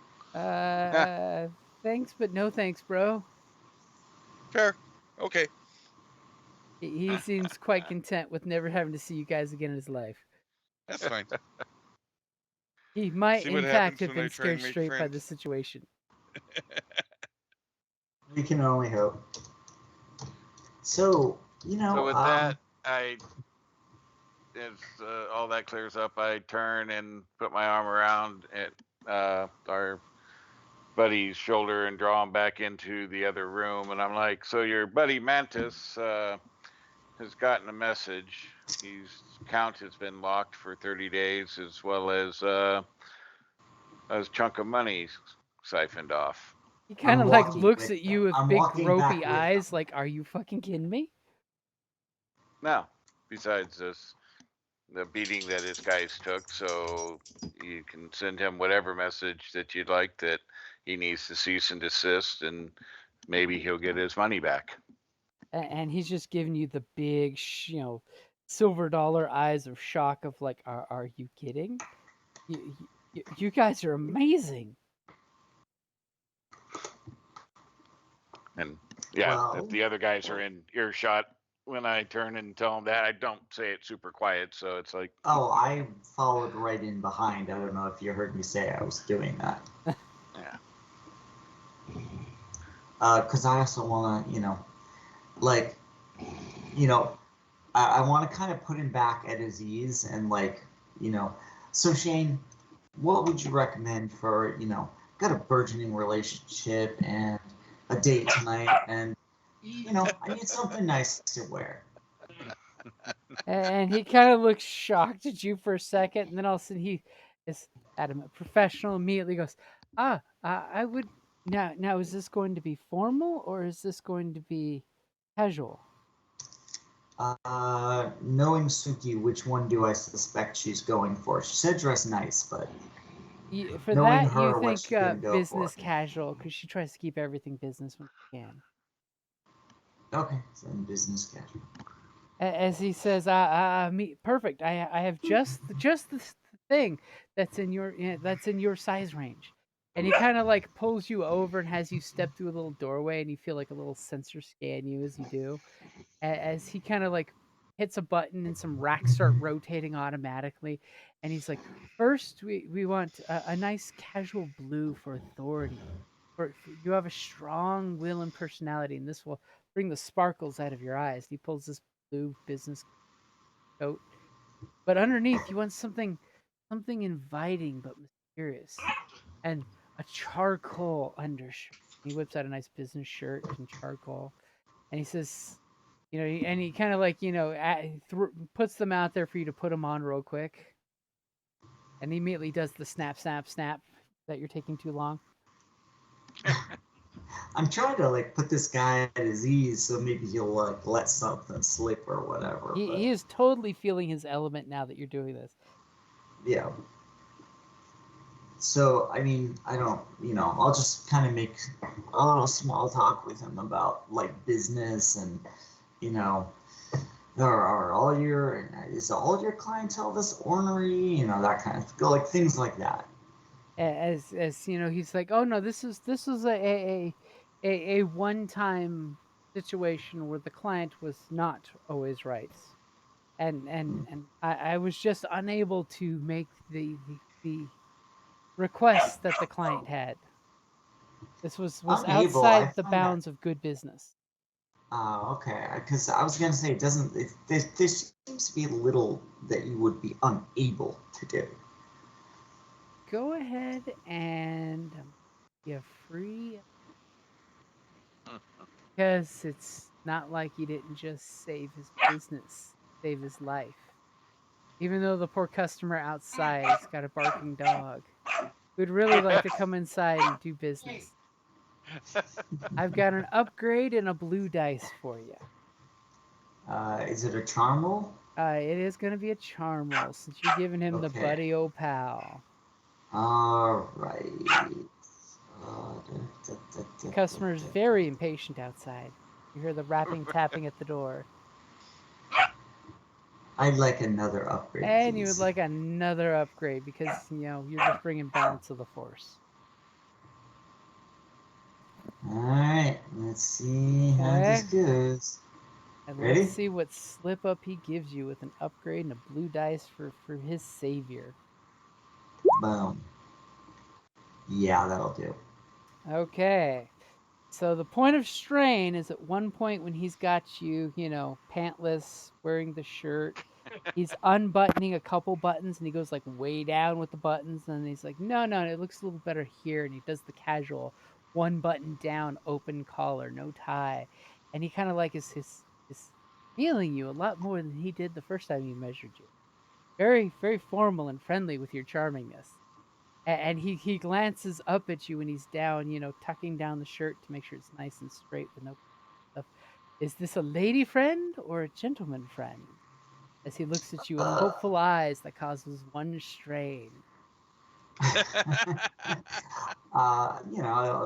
Thanks, but no thanks, bro. Fair. Okay. He seems quite content with never having to see you guys again in his life. That's fine. He might, See what in fact, happens have when I been try and scared make straight by the friends. situation. We can only hope. So, So with that, as all that clears up, I turn and put my arm around our buddy's shoulder and draw him back into the other room. And I'm like, so your buddy Mantis has gotten a message. His account has been locked for 30 days, as well as a chunk of money siphoned off. He kind of like looks at you with big gropey eyes, like, "Are you fucking kidding me?" Now, besides this, the beating that his guys took, so you can send him whatever message that you'd like that he needs to cease and desist, and maybe he'll get his money back. And he's just giving you the big, silver dollar eyes of shock of like, "Are you kidding? You guys are amazing." And yeah, if the other guys are in earshot when I turn and tell them that, I don't say it super quiet, so it's like. Oh, I followed right in behind. I don't know if you heard me say I was doing that. Yeah. Because I also want to, I want to kind of put him back at his ease and so Shane, what would you recommend for, got a burgeoning relationship and a date tonight, and I need something nice to wear. And he kind of looks shocked at you for a second, and then all of a sudden he is adamant, professional. Immediately goes, I would now. Is this going to be formal or is this going to be casual? Knowing Suki, which one do I suspect she's going for? She said dress nice, but For knowing that, you her, what think she's gonna go for. business casual because she tries to keep everything business when she can. Okay, so in business casual. As he says, me perfect. I have just the thing that's in your size range, and he kind of like pulls you over and has you step through a little doorway, and you feel like a little sensor scan you as you do, as he kind of like hits a button and some racks start rotating automatically, and he's like, first we want a nice casual blue for authority. For you have a strong will and personality, and this will bring the sparkles out of your eyes. And he pulls this blue business coat, but underneath you want something inviting but mysterious, and a charcoal undershirt. He whips out a nice business shirt in charcoal, and he says, and he kind of like puts them out there for you to put them on real quick, and he immediately does the snap, snap, snap that you're taking too long. I'm trying to like put this guy at his ease, so maybe he'll like let something slip or whatever. He is totally feeling his element now that you're doing this. Yeah. So I mean, I don't, I'll just kind of make a little small talk with him about like business and, are all your is all your clientele this ornery, that kind of like things like that. As he's like, oh no, this is a one time situation where the client was not always right, and I was just unable to make the request that the client had. This was Unable, I outside the find that. bounds of good business. Okay, because I was gonna say it doesn't. There seems to be a little that you would be unable to do. Go ahead and give free, because it's not like you didn't just save his business, save his life. Even though the poor customer outside has got a barking dog who'd really like to come inside and do business. I've got an upgrade and a blue dice for you. Is it a charm roll? It is going to be a charm roll since you're giving him the Okay. buddy old pal. All right. The customer is very impatient outside. You hear the rapping, tapping at the door. I'd like another upgrade, And please. you would like another upgrade because, you're just bringing balance of the force. All right, let's see how this goes. And Ready? let's see what slip up he gives you with an upgrade and a blue dice for his savior. Boom. Yeah, that'll do. Okay. So the point of strain is at one point when he's got you, pantless, wearing the shirt. He's unbuttoning a couple buttons and he goes like way down with the buttons. And he's like, no, it looks a little better here. And he does the casual one button down, open collar, no tie. And he kind of like is feeling you a lot more than he did the first time he measured you. Very, very formal and friendly with your charmingness. And he glances up at you when he's down, tucking down the shirt to make sure it's nice and straight with no stuff. Is this a lady friend or a gentleman friend? As he looks at you with hopeful eyes that causes one strain.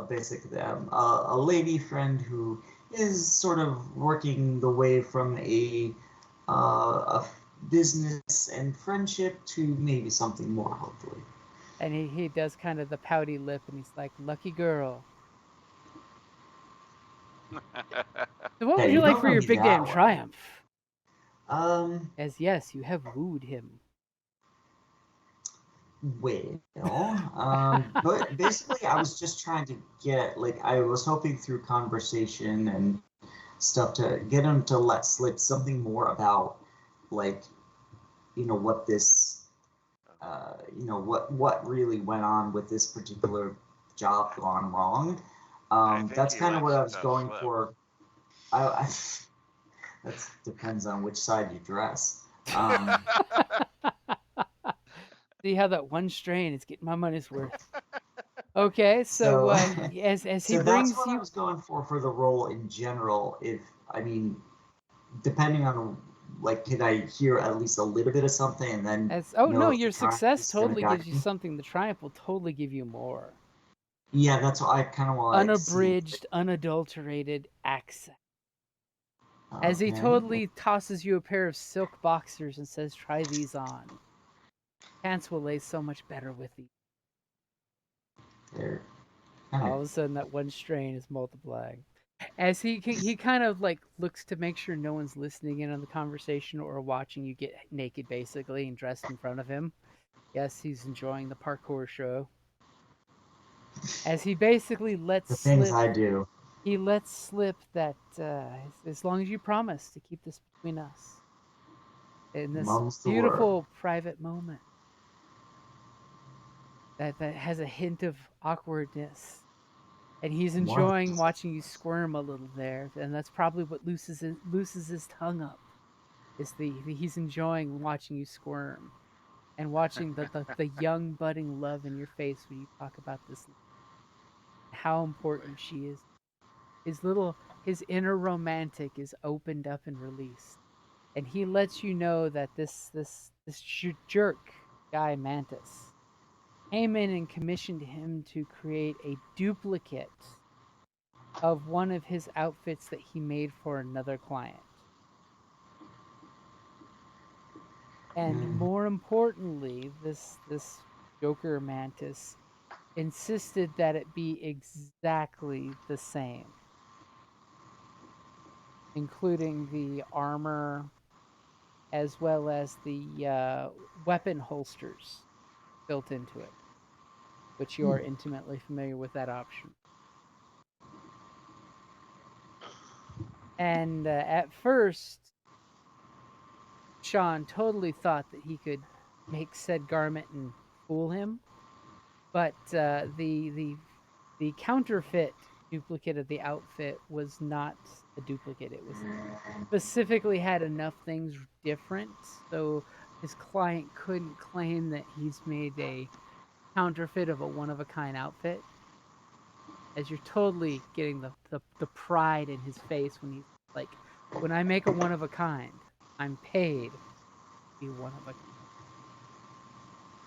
Basically, a lady friend who is sort of working the way from a business and friendship to maybe something more, hopefully. And he does kind of the pouty lip, and he's like, lucky girl. So what would you like for your big damn triumph? As yes, you have wooed him. But basically, I was just trying to get, I was hoping through conversation and stuff to get him to let slip something more about, what this, what really went on with this particular job gone wrong. I think That's he kind of what lets I was stuff going slip. for. That depends on which side you dress. See how that one strain is getting my money's worth. Okay, so So, as he so that's brings what I you, was going for the role in general. If I mean, depending on like, could I hear at least a little bit of something and then as oh know no, if the your triumph success is gonna totally gives guide you me? something. The triumph will totally give you more. Yeah, that's what I kind of want to see. Unabridged, unadulterated accent. As he Okay, totally tosses you a pair of silk boxers and says, "Try these on. Pants will lay so much better with these." they're kind All of of a sudden, that one strain is multiplying. As he kind of like looks to make sure no one's listening in on the conversation or watching you get naked, basically, and dressed in front of him. Yes, he's enjoying the parkour show. As he basically lets the things slip, I do. he lets slip that as long as you promise to keep this between us in this Mum's the word. beautiful private moment that has a hint of awkwardness. And he's What? enjoying watching you squirm a little there, and that's probably what looses his tongue up. Is he's enjoying watching you squirm and watching the young budding love in your face when you talk about this, how important she is. His inner romantic is opened up and released, and he lets you know that this jerk guy Mantis came in and commissioned him to create a duplicate of one of his outfits that he made for another client. And Mm, more importantly, this Joker Mantis insisted that it be exactly the same, including the armor as well as the weapon holsters built into it, which you hmm. are intimately familiar with that option. And at first, Sean totally thought that he could make said garment and fool him, but the counterfeit duplicate of the outfit was not a duplicate. It was specifically had enough things different, so his client couldn't claim that he's made a counterfeit of a one of a kind outfit. As you're totally getting the pride in his face when he's like, when I make a one of a kind, I'm paid to be one of a kind.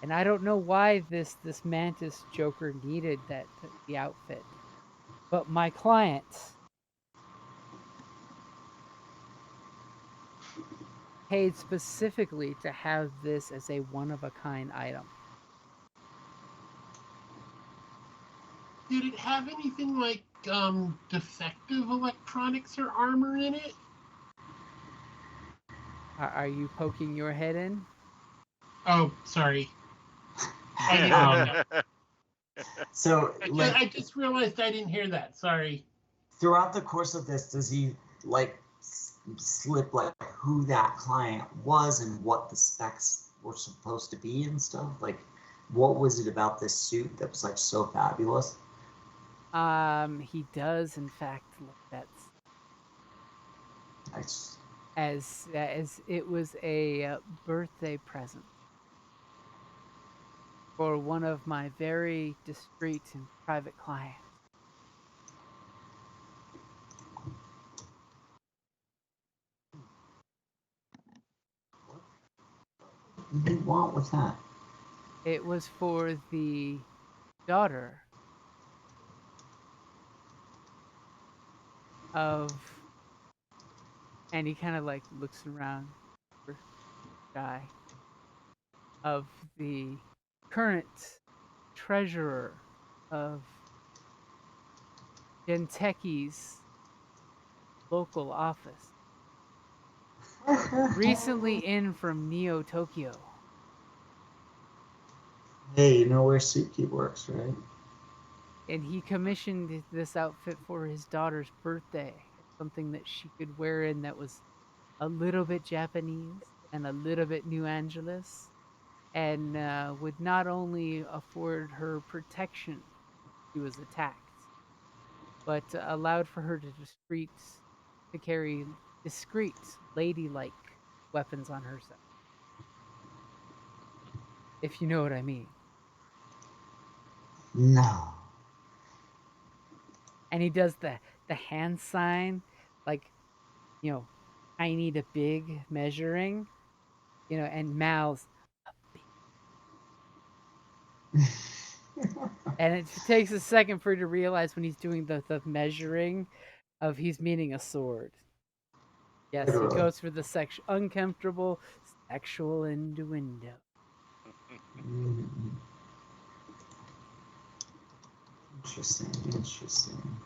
And I don't know why this Mantis Joker needed the outfit, but my client paid specifically to have this as a one of a kind item. Did it have anything like defective electronics or armor in it? Are you poking your head in? Oh, sorry. I didn't know. So, like, I just realized I didn't hear that. Sorry. throughout the course of this, does he like slip like who that client was and what the specs were supposed to be and stuff? Like, what was it about this suit that was like so fabulous? He does in fact look that Nice. as it was a birthday present for one of my very discreet and private clients. What do you want with that? It was for the daughter of, and he kind of like looks around for guy of the current treasurer of Genteki's local office, recently in from Neo Tokyo. Hey, you know where Suki works, right? And he commissioned this outfit for his daughter's birthday. Something that she could wear in that was a little bit Japanese and a little bit New Angeles, and would not only afford her protection she was attacked, but allowed for her to carry discreet, ladylike weapons on herself, if you know what I mean. No. And he does the hand sign, like, tiny to big measuring, and mouths. And it takes a second for you to realize when he's doing the measuring of he's meaning a sword. Yes, he Literally. goes for the uncomfortable sexual innuendo. Mm. Interesting. Interesting.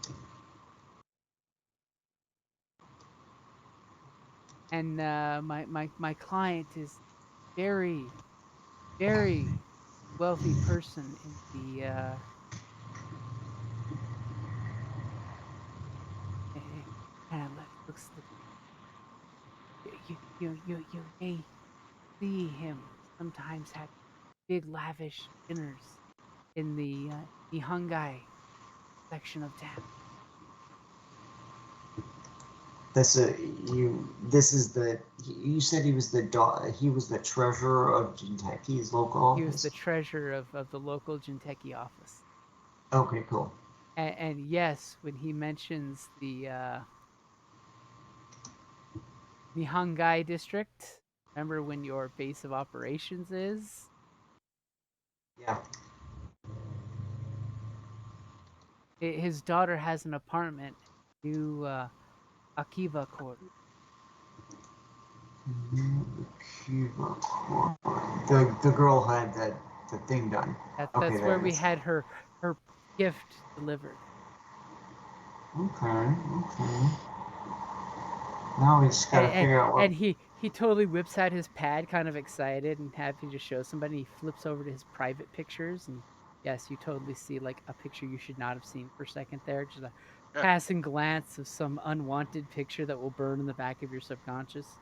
And my client is very, very wealthy person in the kind of looks like you may see him sometimes have big lavish dinners in the Hungai section of town. This you. This is the. You said he was he was the treasurer of Jinteki's local He was the office. treasurer of the local Jinteki office. Okay, cool. And yes, when he mentions the Hungai district, remember when your base of operations is? Yeah. His daughter has an apartment, new Akiva quarter. The girl had the thing done. Okay, That's where there it we is. had her gift delivered. Okay. Okay. Now we just and gotta and, figure out what. and he totally whips out his pad, kind of excited and happy to show somebody. He flips over to his private pictures, and yes, you totally see like a picture you should not have seen for a second there, just a passing glance of some unwanted picture that will burn in the back of your subconscious.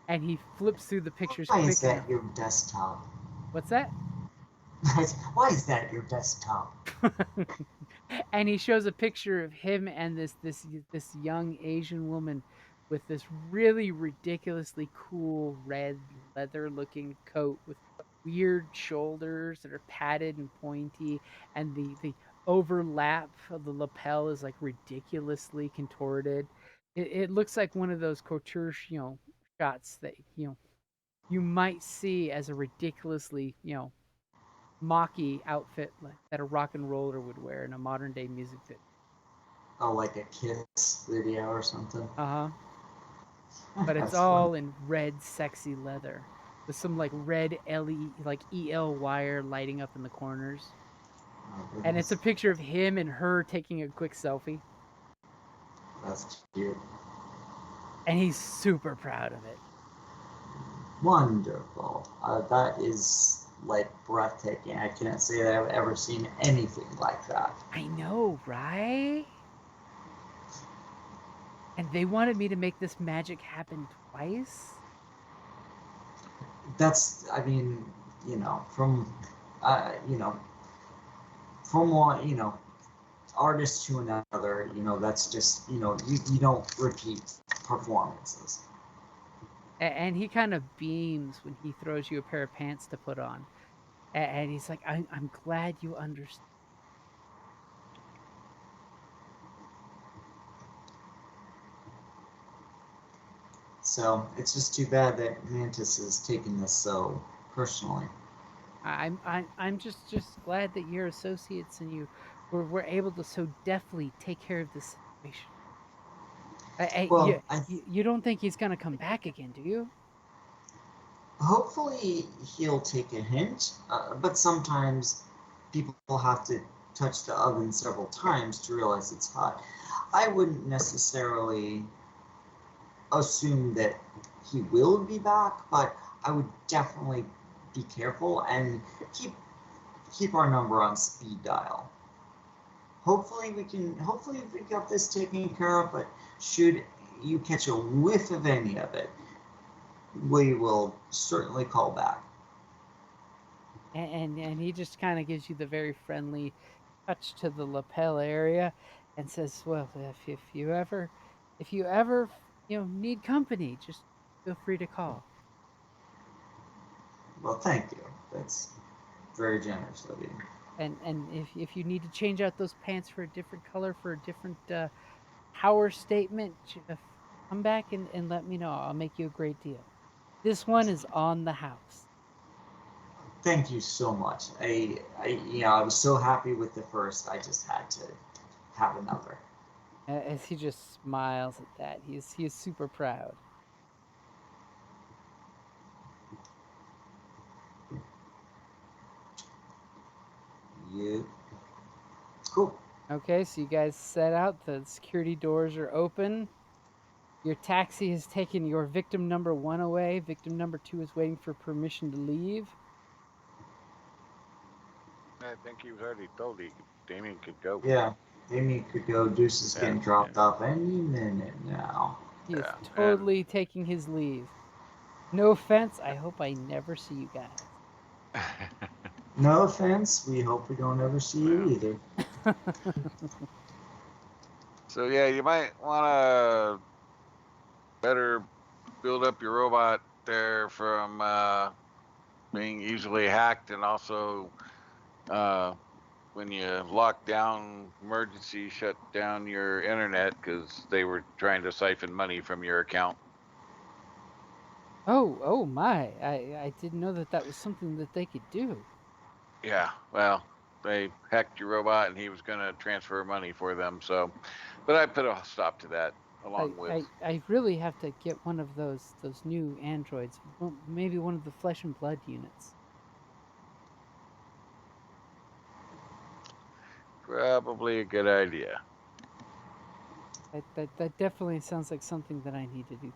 And he flips through the pictures Why is quickly. that your desktop? What's that? Why is that your desktop? And he shows a picture of him and this young Asian woman with this really ridiculously cool red leather looking coat with weird shoulders that are padded and pointy, and the overlap of the lapel is like ridiculously contorted. It looks like one of those couture shots that you might see as a ridiculously mocky outfit that a rock and roller would wear in a modern day music video. Oh, like a Kiss video or something. Uh huh. But it's That's funny. all in red, sexy leather with some like red EL wire lighting up in the corners. Oh And it's a goodness, picture of him and her taking a quick selfie. that's cute. And he's super proud of it. Wonderful. That is like breathtaking. I can't say that I've ever seen anything like that. I know, right? And they wanted me to make this magic happen twice. That's, I mean, you know, from one, artist to another, that's just, you don't repeat performances. And he kind of beams when he throws you a pair of pants to put on. And he's like, I'm glad you understand. So it's just too bad that Mantis is taking this so personally. I'm just glad that your associates and you were able to so deftly take care of this situation. Well, You don't think he's gonna come back again, do you? hopefully he'll take a hint, but sometimes people have to touch the oven several times to realize it's hot. I wouldn't necessarily assume that he will be back, but I would definitely be careful and keep our number on speed dial. Hopefully we got this taken care of, but should you catch a whiff of any of it, we will certainly call back. And he just kind of gives you the very friendly, touch to the lapel area and says, "Well, if you ever need company, just feel free to call." Well, thank you. That's very generous of you. And if you need to change out those pants for a different color for a different power statement, come back and let me know. I'll make you a great deal. This one is on the house. Thank you so much. I was so happy with the first. I just had to have another. As he just smiles at that, he is super proud. You cool. Okay, so you guys set out. The security doors are open. Your taxi has taken your victim number 1 away. Victim number 2 is waiting for permission to leave. I think he was already told Damien could go. Yeah, Amy could go. Deuce is getting dropped off any minute now. He is Yeah, totally taking his leave. No offense, I hope I never see you guys. No offense. We hope we don't ever see you either. So yeah, you might want to better build up your robot there from being easily hacked, and also when you lock down emergency, shut down your internet because they were trying to siphon money from your account. Oh my. I didn't know that was something that they could do. Yeah, well, they hacked your robot and he was going to transfer money for them. So, but I put a stop to that along with. I really have to get one of those new androids. Maybe one of the flesh and blood units. Probably a good idea. That definitely sounds like something that I need to do.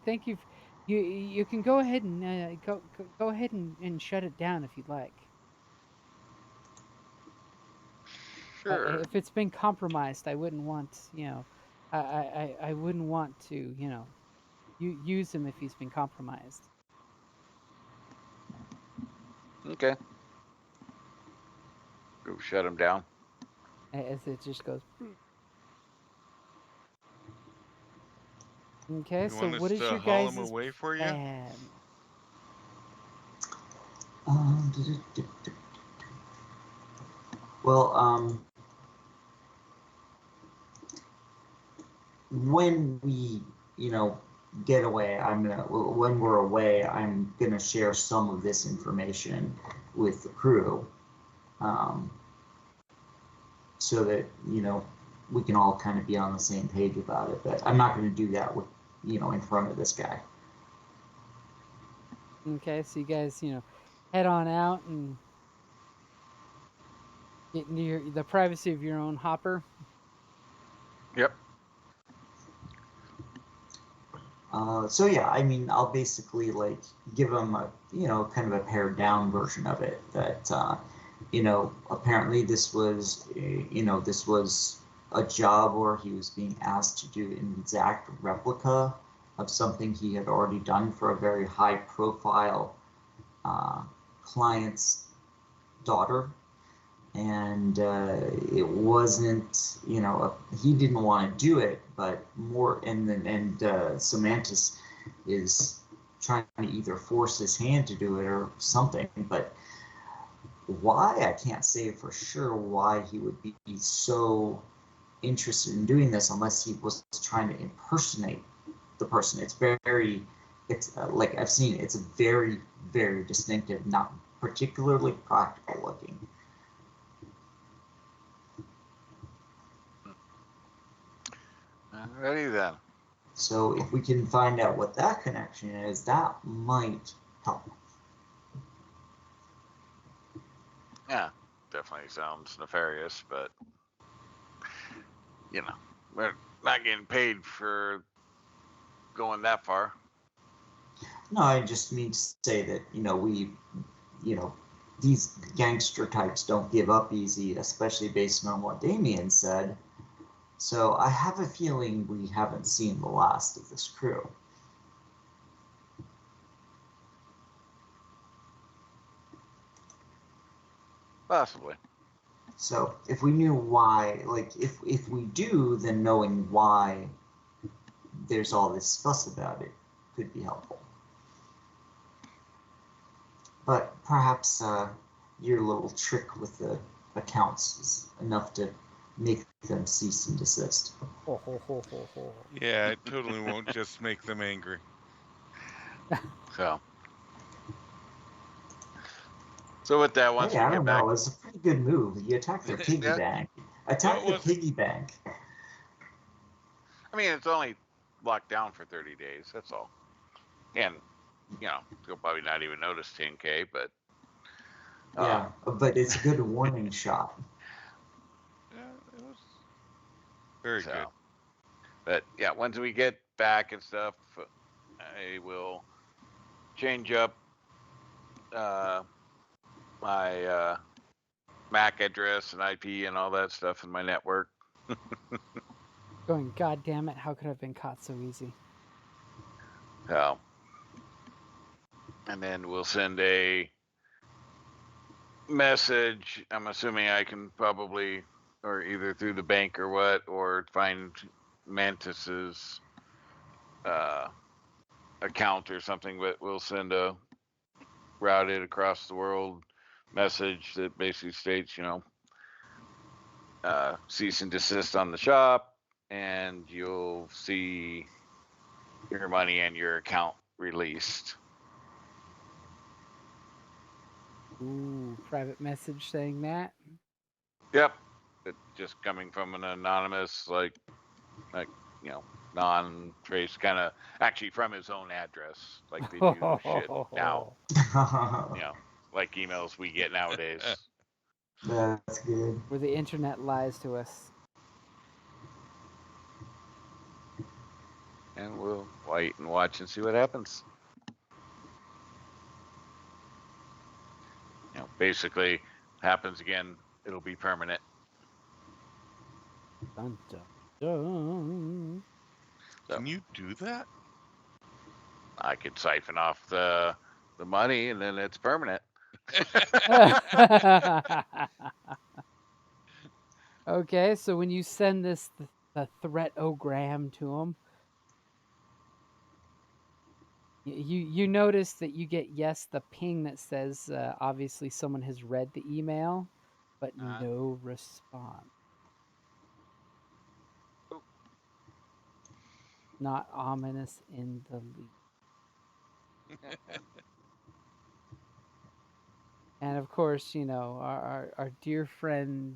Thank you. You can go ahead and go ahead and shut it down if you'd like. Sure. If it's been compromised, I wouldn't want I wouldn't want to use him if he's been compromised. Okay. Go shut him down. As it just goes. Okay, You so want what us is to your haul him guys' away for you? plan? Well, when we, get away, when we're away, I'm gonna share some of this information with the crew, um, so that we can all kind of be on the same page about it. But I'm not gonna do that with, in front of this guy. Okay, so you guys, head on out and get near the privacy of your own hopper. Yep. So yeah, I mean, I'll basically like give him a, kind of a pared down version of it. That apparently this was a job where he was being asked to do an exact replica of something he had already done for a very high profile client's daughter. And it wasn't, he didn't want to do it, but Semantis is trying to either force his hand to do it or something. But why, I can't say for sure why he would be so interested in doing this unless he was trying to impersonate the person. It's like I've seen, it's very, very distinctive, not particularly practical looking. Alrighty then. So if we can find out what that connection is, that might help. Yeah, definitely sounds nefarious, but we're not getting paid for going that far. No, I just mean to say that, these gangster types don't give up easy, especially based on what Damien said. So I have a feeling we haven't seen the last of this crew. Possibly. So if we knew why, like if we do, then knowing why there's all this fuss about it could be helpful. But perhaps your little trick with the accounts is enough to make them cease and desist. Ho, ho, ho, ho, ho. Yeah, it totally won't just make them angry. So with that, once Hey, we I get don't back, know. It's a pretty good move. You attack their piggy Yeah. bank. No, Attack it the wasn't. piggy bank. I mean, it's only locked down for 30 days. That's all. And, you'll probably not even notice 10K, but. Yeah, but it's a good warning shot. Yeah, it was very good. But yeah, once we get back and stuff, I will change up my MAC address and IP and all that stuff in my network. Going, God damn it! How could I have been caught so easy? So, and then we'll send a message. I'm assuming I can probably, or either through the bank or what, or find Mantis's account or something, but we'll send a routed across the world message that basically states, cease and desist on the shop, and you'll see your money and your account released. Ooh, private message saying that. Yep. It just coming from an anonymous, like non-trace kind of, actually from his own address, like they do shit now. Like emails we get nowadays. That's good. Where the internet lies to us. And we'll wait and watch and see what happens. Basically, happens again, it'll be permanent. Dun, dun, dun. So Can you do that? I could siphon off the money, and then it's permanent. Okay, so when you send this the threat-o-gram to him, you notice that you get the ping that says obviously someone has read the email, but no response. Not ominous in the least. And of course, our dear friend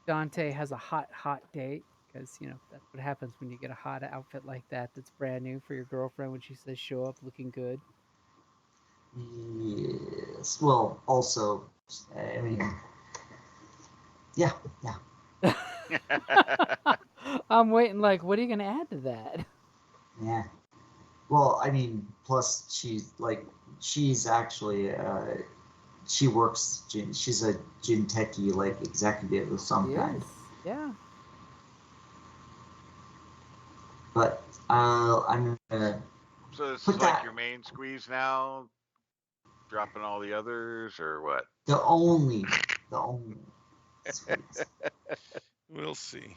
Dante has a hot date because that's what happens when you get a hot outfit like that that's brand new for your girlfriend when she says show up looking good. Yes. Well, also, I mean, yeah. I'm waiting. Like, what are you gonna add to that? Yeah. Well, I mean, plus she's actually she works. She's a Ginteki like executive of some kind. Yes. Yeah. But I'm gonna. So this Put is like that- your main squeeze now, dropping all the others, or what? The only. Squeeze. We'll see.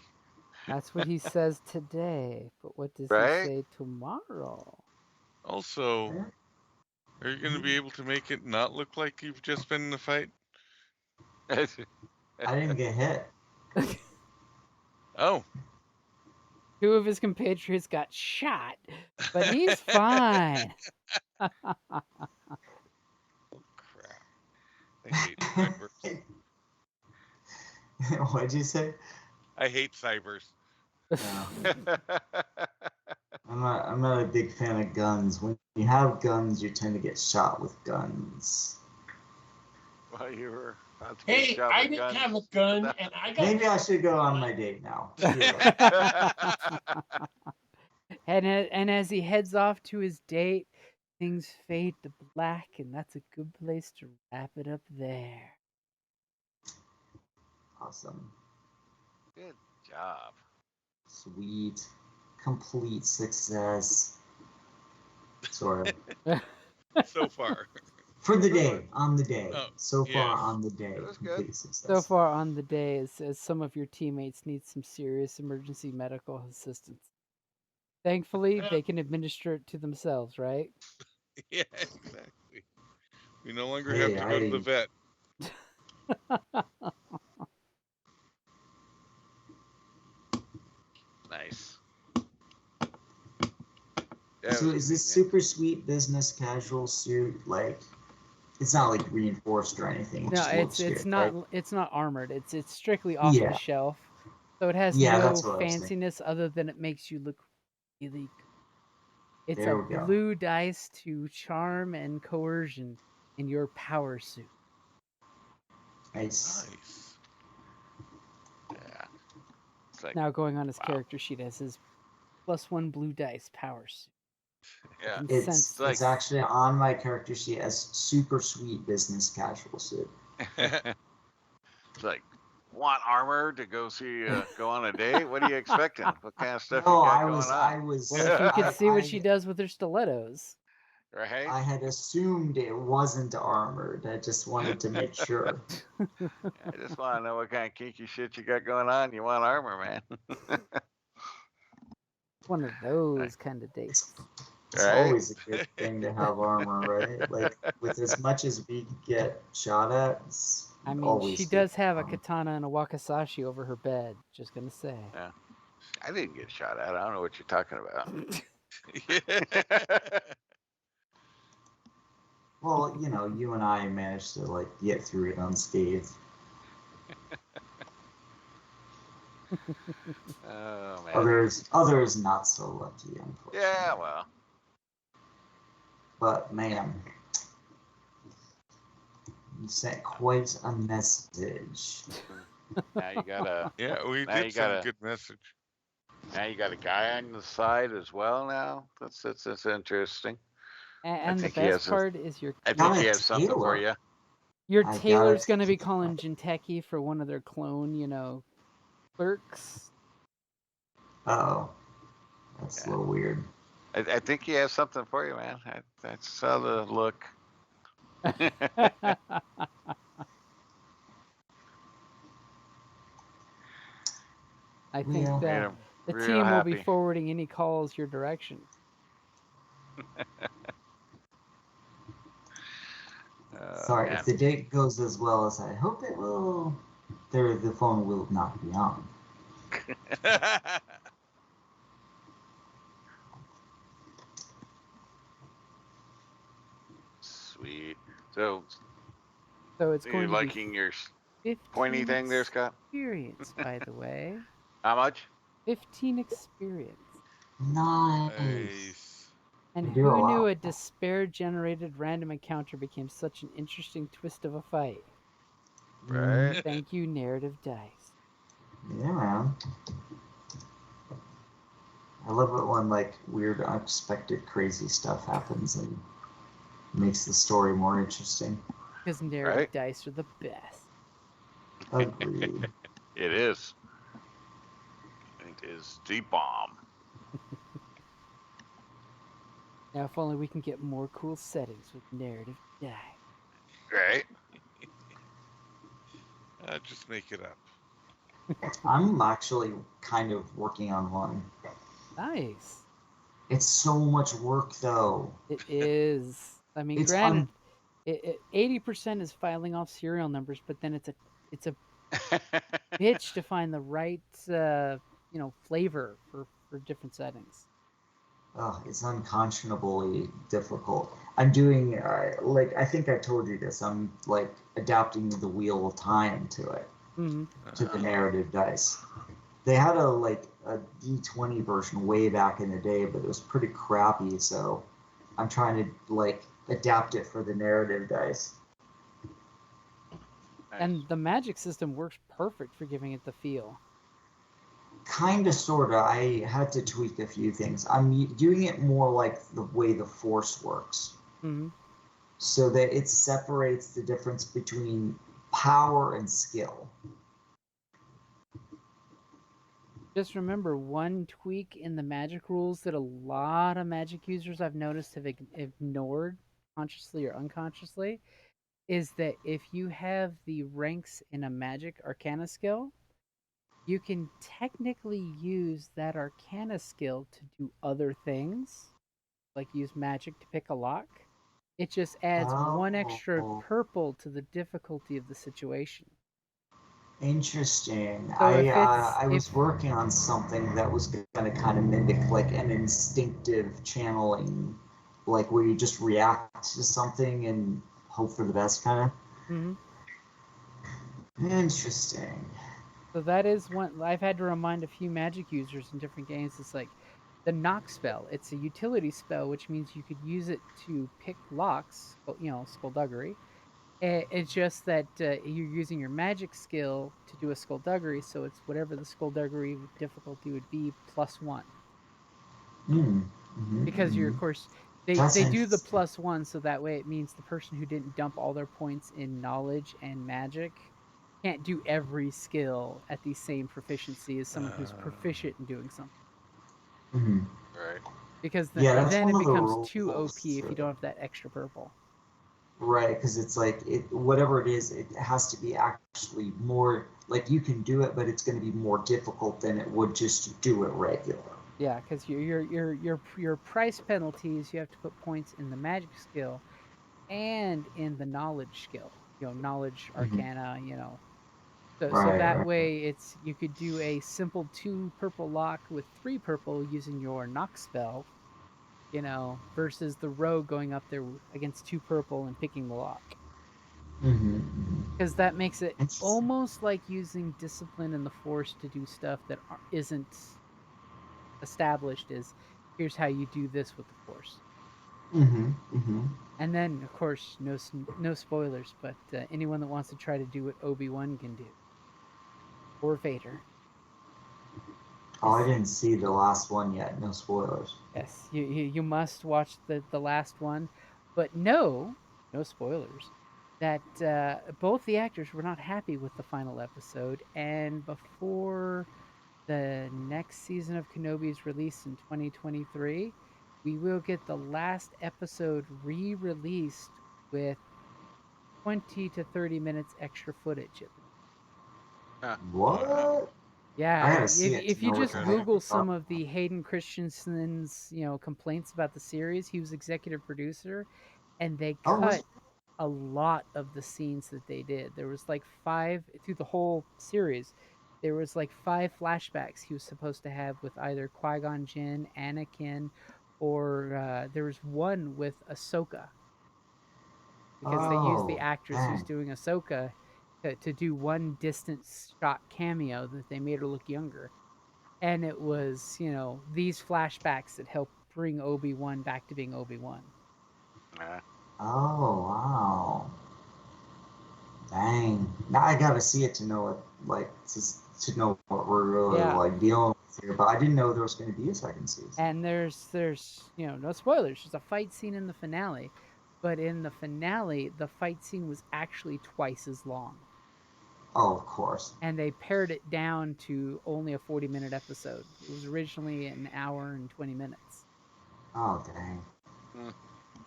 That's what he says today. But what does Right? he say tomorrow? Also, are you going to be able to make it not look like you've just been in a fight? I didn't get hit. Oh. 2 of his compatriots got shot, but he's fine. Oh, crap. I hate cybers. What'd you say? I hate cybers. No. I'm not a big fan of guns. When you have guns, you tend to get shot with guns. Well, you were about to get Hey, shot I with didn't guns. have a gun, and I got. Maybe I should go on my date now. And as he heads off to his date, things fade to black, and that's a good place to wrap it up there. Awesome. Good job. Sweet. Complete success. Sort of. So far. For the day, on the day. Oh, So far yeah. on the day, That was good. complete success. So far on the day, as some of your teammates need some serious emergency medical assistance. Thankfully, Yeah. they can administer it to themselves, right? Yeah, exactly. We no longer have Hey, to go to the vet. Nice. So is this super sweet business casual suit like? It's not like reinforced or anything. It No, just looks it's good, right? not armored. It's strictly off the Yeah, shelf. So it has yeah, no that's what I was thinking. fanciness other than it makes you look really good. It's a There we go. blue dice to charm and coercion in your power suit. Nice. Nice. Yeah. It's like, Now going on his wow. character sheet as his +1 blue dice power suit. Yeah. can It's sense like- it's actually on my character sheet as super sweet business casual suit. It's like, want armor to go see go on a date? What are you expecting? What kind of stuff No, you got I going was on? Well, if you could see what I- she does with her stilettos. Right? I had assumed it wasn't armored. I just wanted to make sure. I just want to know what kind of kinky shit you got going on. You want armor, man? One of those kind of dates. It's Right? always a good thing to have armor, right? Like with as much as we get shot at, it's I mean, always she good does to have a armor. katana and a wakizashi over her bed. Just gonna say. Yeah. I didn't get shot at. I don't know what you're talking about. Well, you know, you and I managed to like get through it unscathed. Oh man. Others not so lucky, unfortunately. Yeah, well. But man, you sent quite a message. Now you got a Yeah, we Now you did send a gotta- good message. guy on the side as well now. That's interesting. And the think he best has a- part is I Not think he a has something for tailor. you. your I got tailor's it. gonna be calling Jinteki for one of their clone, clerks. Oh, that's a little weird. I think he has something for you, man. I saw the look. I think Yeah. Made that him the real team will be happy. forwarding any calls your direction. Sorry, Man. if the date goes as well as I hope it will, the phone will not be on. Sweet. So So it's you going to liking be your 15 pointy thing there, Scott? experience, by the way. How much? 15 experience. Nice. Nice. And You do a who knew lot. a despair-generated random encounter became such an interesting twist of a fight? Right? Thank you, narrative dice. Yeah, man. I love it when like weird, unexpected, crazy stuff happens and makes the story more interesting. Because narrative Right? dice are the best. Agreed. It is. It is the bomb. Now, if only we can get more cool settings with narrative dice. Right? Just make it up. I'm actually kind of working on one. Nice. It's so much work though. It is. I mean, It's granted, 80% is filing off serial numbers, but then it's a bitch to find the right flavor for different settings. It's unconscionably difficult. I'm doing like I think I told you this. I'm like adapting the Wheel of Time to it, Hmm to the narrative dice. They had a D20 version way back in the day, but it was pretty crappy. So I'm trying to like adapt it for the narrative dice. And the magic system works perfect for giving it the feel. Kinda, sorta. I had to tweak a few things. I'm doing it more like the way the Force works, Hmm so that it separates the difference between power and skill. Just remember one tweak in the magic rules that a lot of magic users I've noticed have ignored consciously or unconsciously, is that if you have the ranks in a magic arcana skill, you can technically use that arcana skill to do other things, like use magic to pick a lock. It just adds one extra Oh, purple to the difficulty of the situation. interesting. So I if it's I if was working on something that was going to kind of mimic like an instinctive channeling, like where you just react to something and hope for the best, kind of. mhm. Interesting. So that is one I've had to remind a few magic users in different games. It's like the knock spell. It's a utility spell, which means you could use it to pick locks, skullduggery. It's just that you're using your magic skill to do a skullduggery, so it's whatever the skullduggery difficulty would be plus one. Hmm. Mm-hmm, Because you're, mm-hmm. of course, they That's they do the interesting. plus one, so that way it means the person who didn't dump all their points in knowledge and magic can't do every skill at the same proficiency as someone who's proficient in doing something. Hmm. Right. Because Yeah, that's then one it of the becomes too OP rules. if you don't have that extra purple. Right, because it's like whatever it is, it has to be actually more like you can do it, but it's going to be more difficult than it would just to do it regular. Yeah, because your price penalties, you have to put points in the magic skill and in the knowledge skill. Knowledge, Hmm. arcana. So Right, that right. way you could do a simple 2 purple lock with 3 purple using your knock spell. Versus the rogue going up there against 2 purple and picking the lock. Mm-hmm, mm-hmm. Because that makes it Interesting. almost like using discipline and the force to do stuff that isn't established. Is here's how you do this with the force. Mm-hmm, mm-hmm. And then, of course, no spoilers, but anyone that wants to try to do what Obi-Wan can do or Vader Oh, I is, didn't see the last one yet. No spoilers. yes, you must watch the last one, but no spoilers. That both the actors were not happy with the final episode, and before the next season of Kenobi is released in 2023, we will get the last episode re-released with 20 to 30 minutes extra footage. Huh. What? I Yeah, gotta if see it if to you know what just the heck Interesting. Google you're some talking of the Hayden Christensen's complaints about the series, he was executive producer, and they about. Oh, was cut a lot of the scenes that they did. There was like five through the whole series. There was like five flashbacks he was supposed to have with either Qui Gon Jinn, Anakin, or there was one with Ahsoka because they used the Oh, actress who's dang. doing Ahsoka to do one distant shot cameo that they made her look younger. And it was, these flashbacks that help bring Obi-Wan back to being Obi-Wan. Yeah. Oh, wow. Dang. Now I gotta see it to know it, like, to know what we're really, Yeah. like, dealing with here. But I didn't know there was going to be a second season. And there's no spoilers. There's a fight scene in the finale, but in the finale, the fight scene was actually twice as long, Oh, of course. and they pared it down to only a 40-minute episode. It was originally an hour and 20 minutes. Oh, dang. Mm.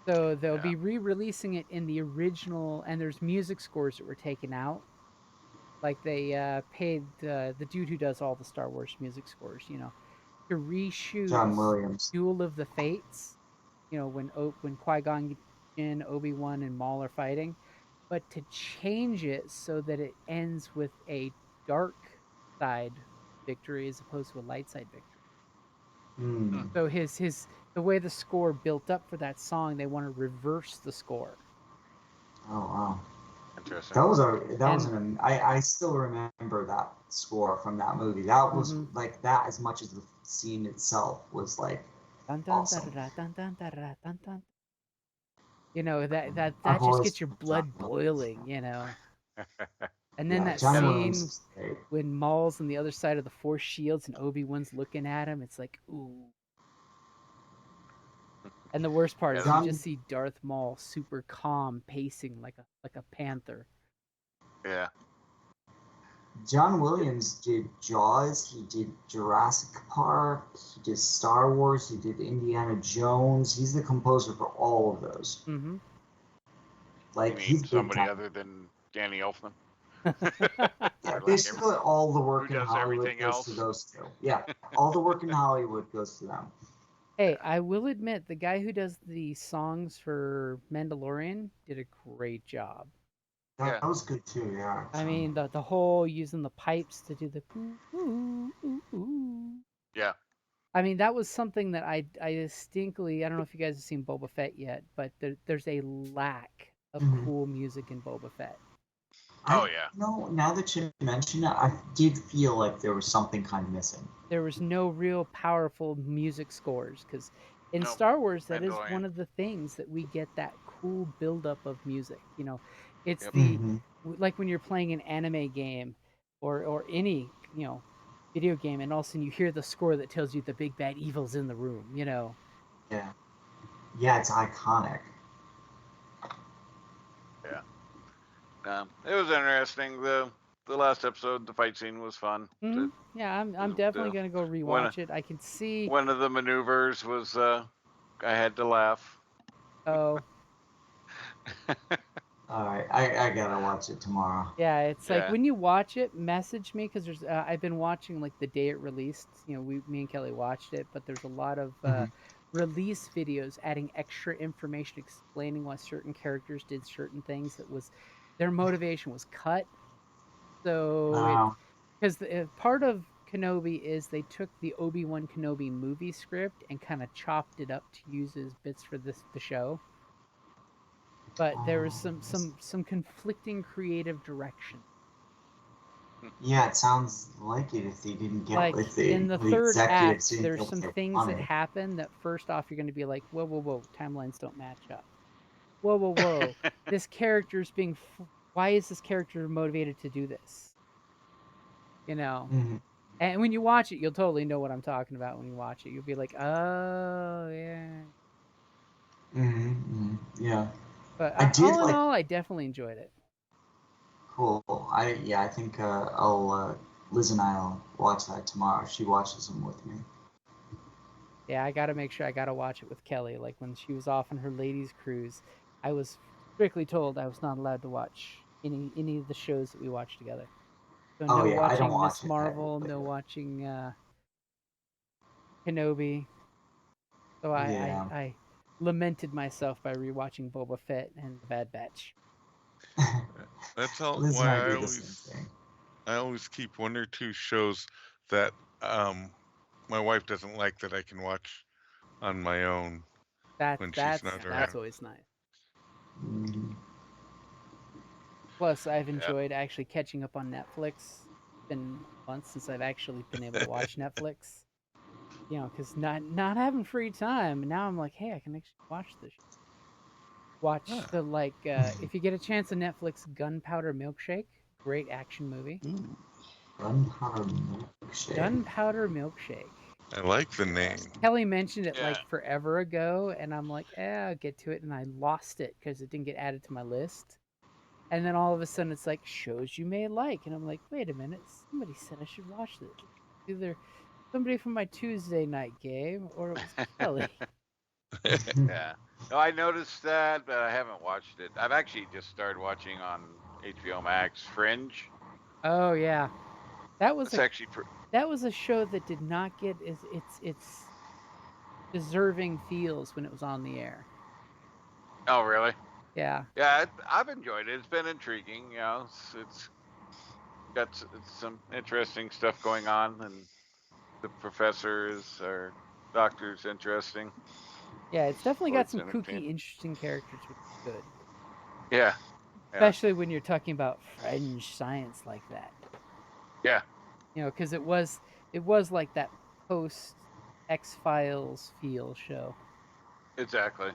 So they'll Yeah. be re-releasing it in the original, and there's music scores that were taken out. Like they paid the dude who does all the Star Wars music scores, to reshoot John Williams. Duel of the Fates. When Qui Gon Jinn, Obi Wan, and Maul are fighting, but to change it so that it ends with a dark side victory as opposed to a light side victory. Hmm. Hmm. So his the way the score built up for that song, they want to reverse the score. Oh, wow. Interesting. And I still remember that score from that movie. That was mm-hmm. like that as much as the scene itself was like Dun dun da awesome. da dun dun da da dun dun. That I've just always gets your John blood Williams. boiling. And then Yeah, that John Yeah. Williams scene is great. when Maul's on the other side of the Force shields and Obi-Wan's looking at him, it's like, ooh. And the worst part is Yeah. you John just see Darth Maul super calm, pacing like a panther. Yeah. John Williams did Jaws, he did Jurassic Park, he did Star Wars, he did Indiana Jones. He's the composer for all of those. Mm-hmm. Like You mean he's big somebody time. other than Danny Elfman? Yeah, Or like basically all the work who in does Hollywood everything goes to else? those two. Yeah, all the work in Hollywood goes to them. Hey, I will admit the guy who does the songs for Mandalorian did a great job. Yeah. That was good too. Yeah. I So. mean, the whole using the pipes to do the ooh, ooh, ooh, ooh. Yeah. I mean, that was something that I distinctly, I don't know if you guys have seen Boba Fett yet, but there's a lack of Mhm. cool music in Boba Fett. Oh yeah. No, now that you mention it, I did feel like there was something kind of missing. There was no real powerful music scores because in Nope. Star Wars, that is Mandalorian. one of the things that we get that cool buildup of music. You know, it's Yep. the Mm-hmm. like when you're playing an anime game or any video game, and all of a sudden you hear the score that tells you the big bad evil's in the room. You know, Yeah. Yeah, it's iconic. Yeah. It was interesting. The last episode, the fight scene was fun. hmm yeah, I'm definitely The gonna go one rewatch it. I can see. one of the maneuvers was I had to laugh. Oh, All right, I gotta watch it tomorrow. yeah, it's like Yeah. when you watch it, message me because there's I've been watching like the day it released. Me and Kelly watched it, but there's a lot of Mm-hmm. release videos adding extra information explaining why certain characters did certain things that was their motivation was cut. So it Um, because part of Kenobi is they took the Obi-Wan Kenobi movie script and kind of chopped it up to use as bits for the show. But there was some conflicting creative direction. yeah, it sounds like it. If they didn't get, Like if in they, the the third executives act, didn't there's get what some they things that wanted. happen that first off you're going to be like, whoa, whoa, whoa, timelines don't match up. Whoa, whoa, whoa, this character's being. Why is this character motivated to do this? You know. Mm-hmm. And when you watch it, you'll totally know what I'm talking about. When you watch it, you'll be like, oh yeah. Mm-hmm. Mm-hmm. Yeah, But I did all in like. all, I definitely enjoyed it. Cool. I think I'll Liz and I'll watch that tomorrow. She watches them with me. Yeah, I got to make sure I got to watch it with Kelly. Like when she was off on her ladies' cruise, I was strictly told I was not allowed to watch any of the shows that we watched together. So Oh no yeah, I don't watching watch Miss it Marvel, with no her. watching Kenobi. So Yeah. I lamented myself by rewatching Boba Fett and The Bad Batch. That's all Liz and why I do the same thing. I always keep one or two shows that my wife doesn't like that I can watch on my own when she's not That's around. always nice. Mm-hmm. Plus, I've Yeah. enjoyed actually catching up on Netflix. It's been months since I've actually been able to watch Netflix. Because not having free time. And now I'm like, hey, I can actually watch this. Watch Ah, the if you get a chance on Netflix, Gunpowder Milkshake, great action movie. ooh, Gunpowder milkshake. Gunpowder Milkshake. I like the name. Kelly mentioned it Yeah. like forever ago, and I'm like, I'll get to it, and I lost it because it didn't get added to my list. And then all of a sudden, it's like shows you may like, and I'm like, wait a minute, somebody said I should watch this. Either somebody from my Tuesday night game, or it was Kelly. Yeah. No, I noticed that, but I haven't watched it. I've actually just started watching on HBO Max Fringe. Oh yeah, that was It's a actually that was a show that did not get its deserving feels when it was on the air. Oh, really? Yeah, Yeah, I've enjoyed it. It's been intriguing. It's got some interesting stuff going on, and the professors or doctors interesting. yeah, it's definitely Or got it's some kooky, entertaining. interesting characters, which is good. Yeah, yeah, Especially when you're talking about fringe science like that. yeah. Because it was like that post X-Files feel show. Exactly.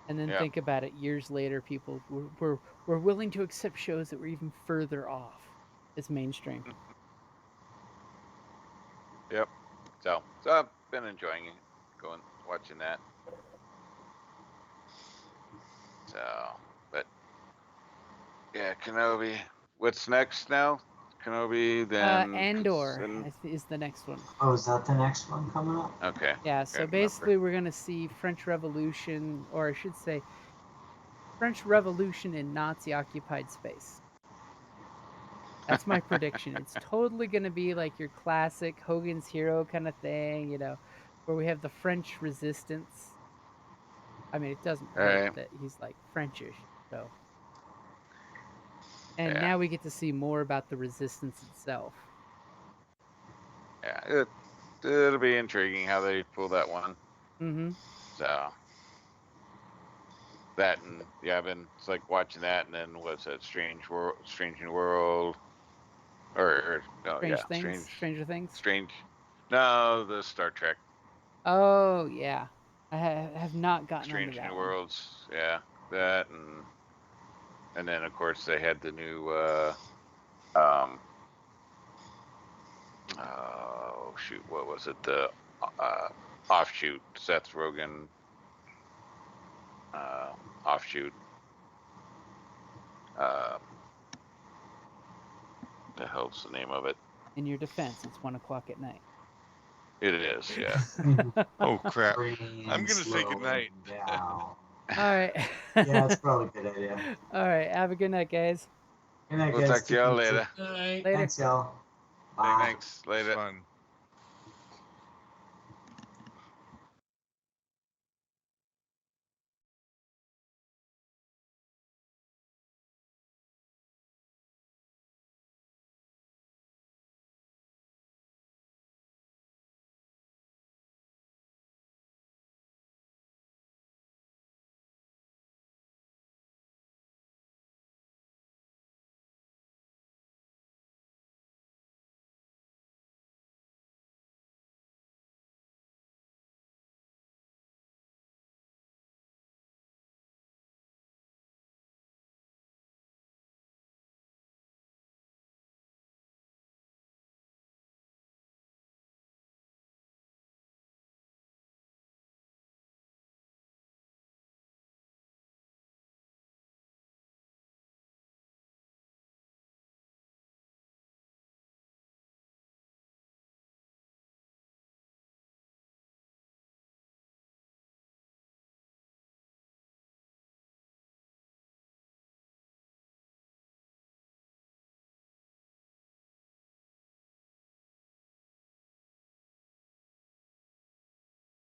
And then Yeah. think about it, years later, people were willing to accept shows that were even further off as mainstream. Yep. So I've been enjoying it, going watching that. So, but yeah, Kenobi. What's next now? Kenobi, then Andor is the next one. Oh, is that the next one coming up? Okay. Yeah, so Can't remember. basically we're going to see French Revolution, or I should say French Revolution in Nazi-occupied space. That's my prediction. It's totally going to be like your classic Hogan's Hero kind of thing, you know, where we have the French resistance. I mean, it doesn't hurt Right. that he's like Frenchish, so. And Yeah. now we get to see more about the resistance itself. Yeah. It'll be intriguing how they pull that one. Mm-hmm. So that, and yeah, I've been it's like watching that, and then what's that Strange New World, or no, Strange yeah, Things? Stranger Things? Strange. No, the Star Trek. Oh, yeah. I have not gotten onto Strange New that one. Worlds. Yeah, that, and then of course they had the new oh shoot, what was it, the offshoot, Seth Rogen offshoot, the hell's the name of it? In your defense, it's 1 o'clock at night. It is, yeah. Oh crap! Brain I'm gonna say slowing goodnight. down. All right. Yeah, it's probably a good idea. All right. Have a good night, guys. Good night, We'll guys. talk to y'all Take it easy. later. All right. Later. Thanks, y'all. Bye. Thanks. Later. Fun.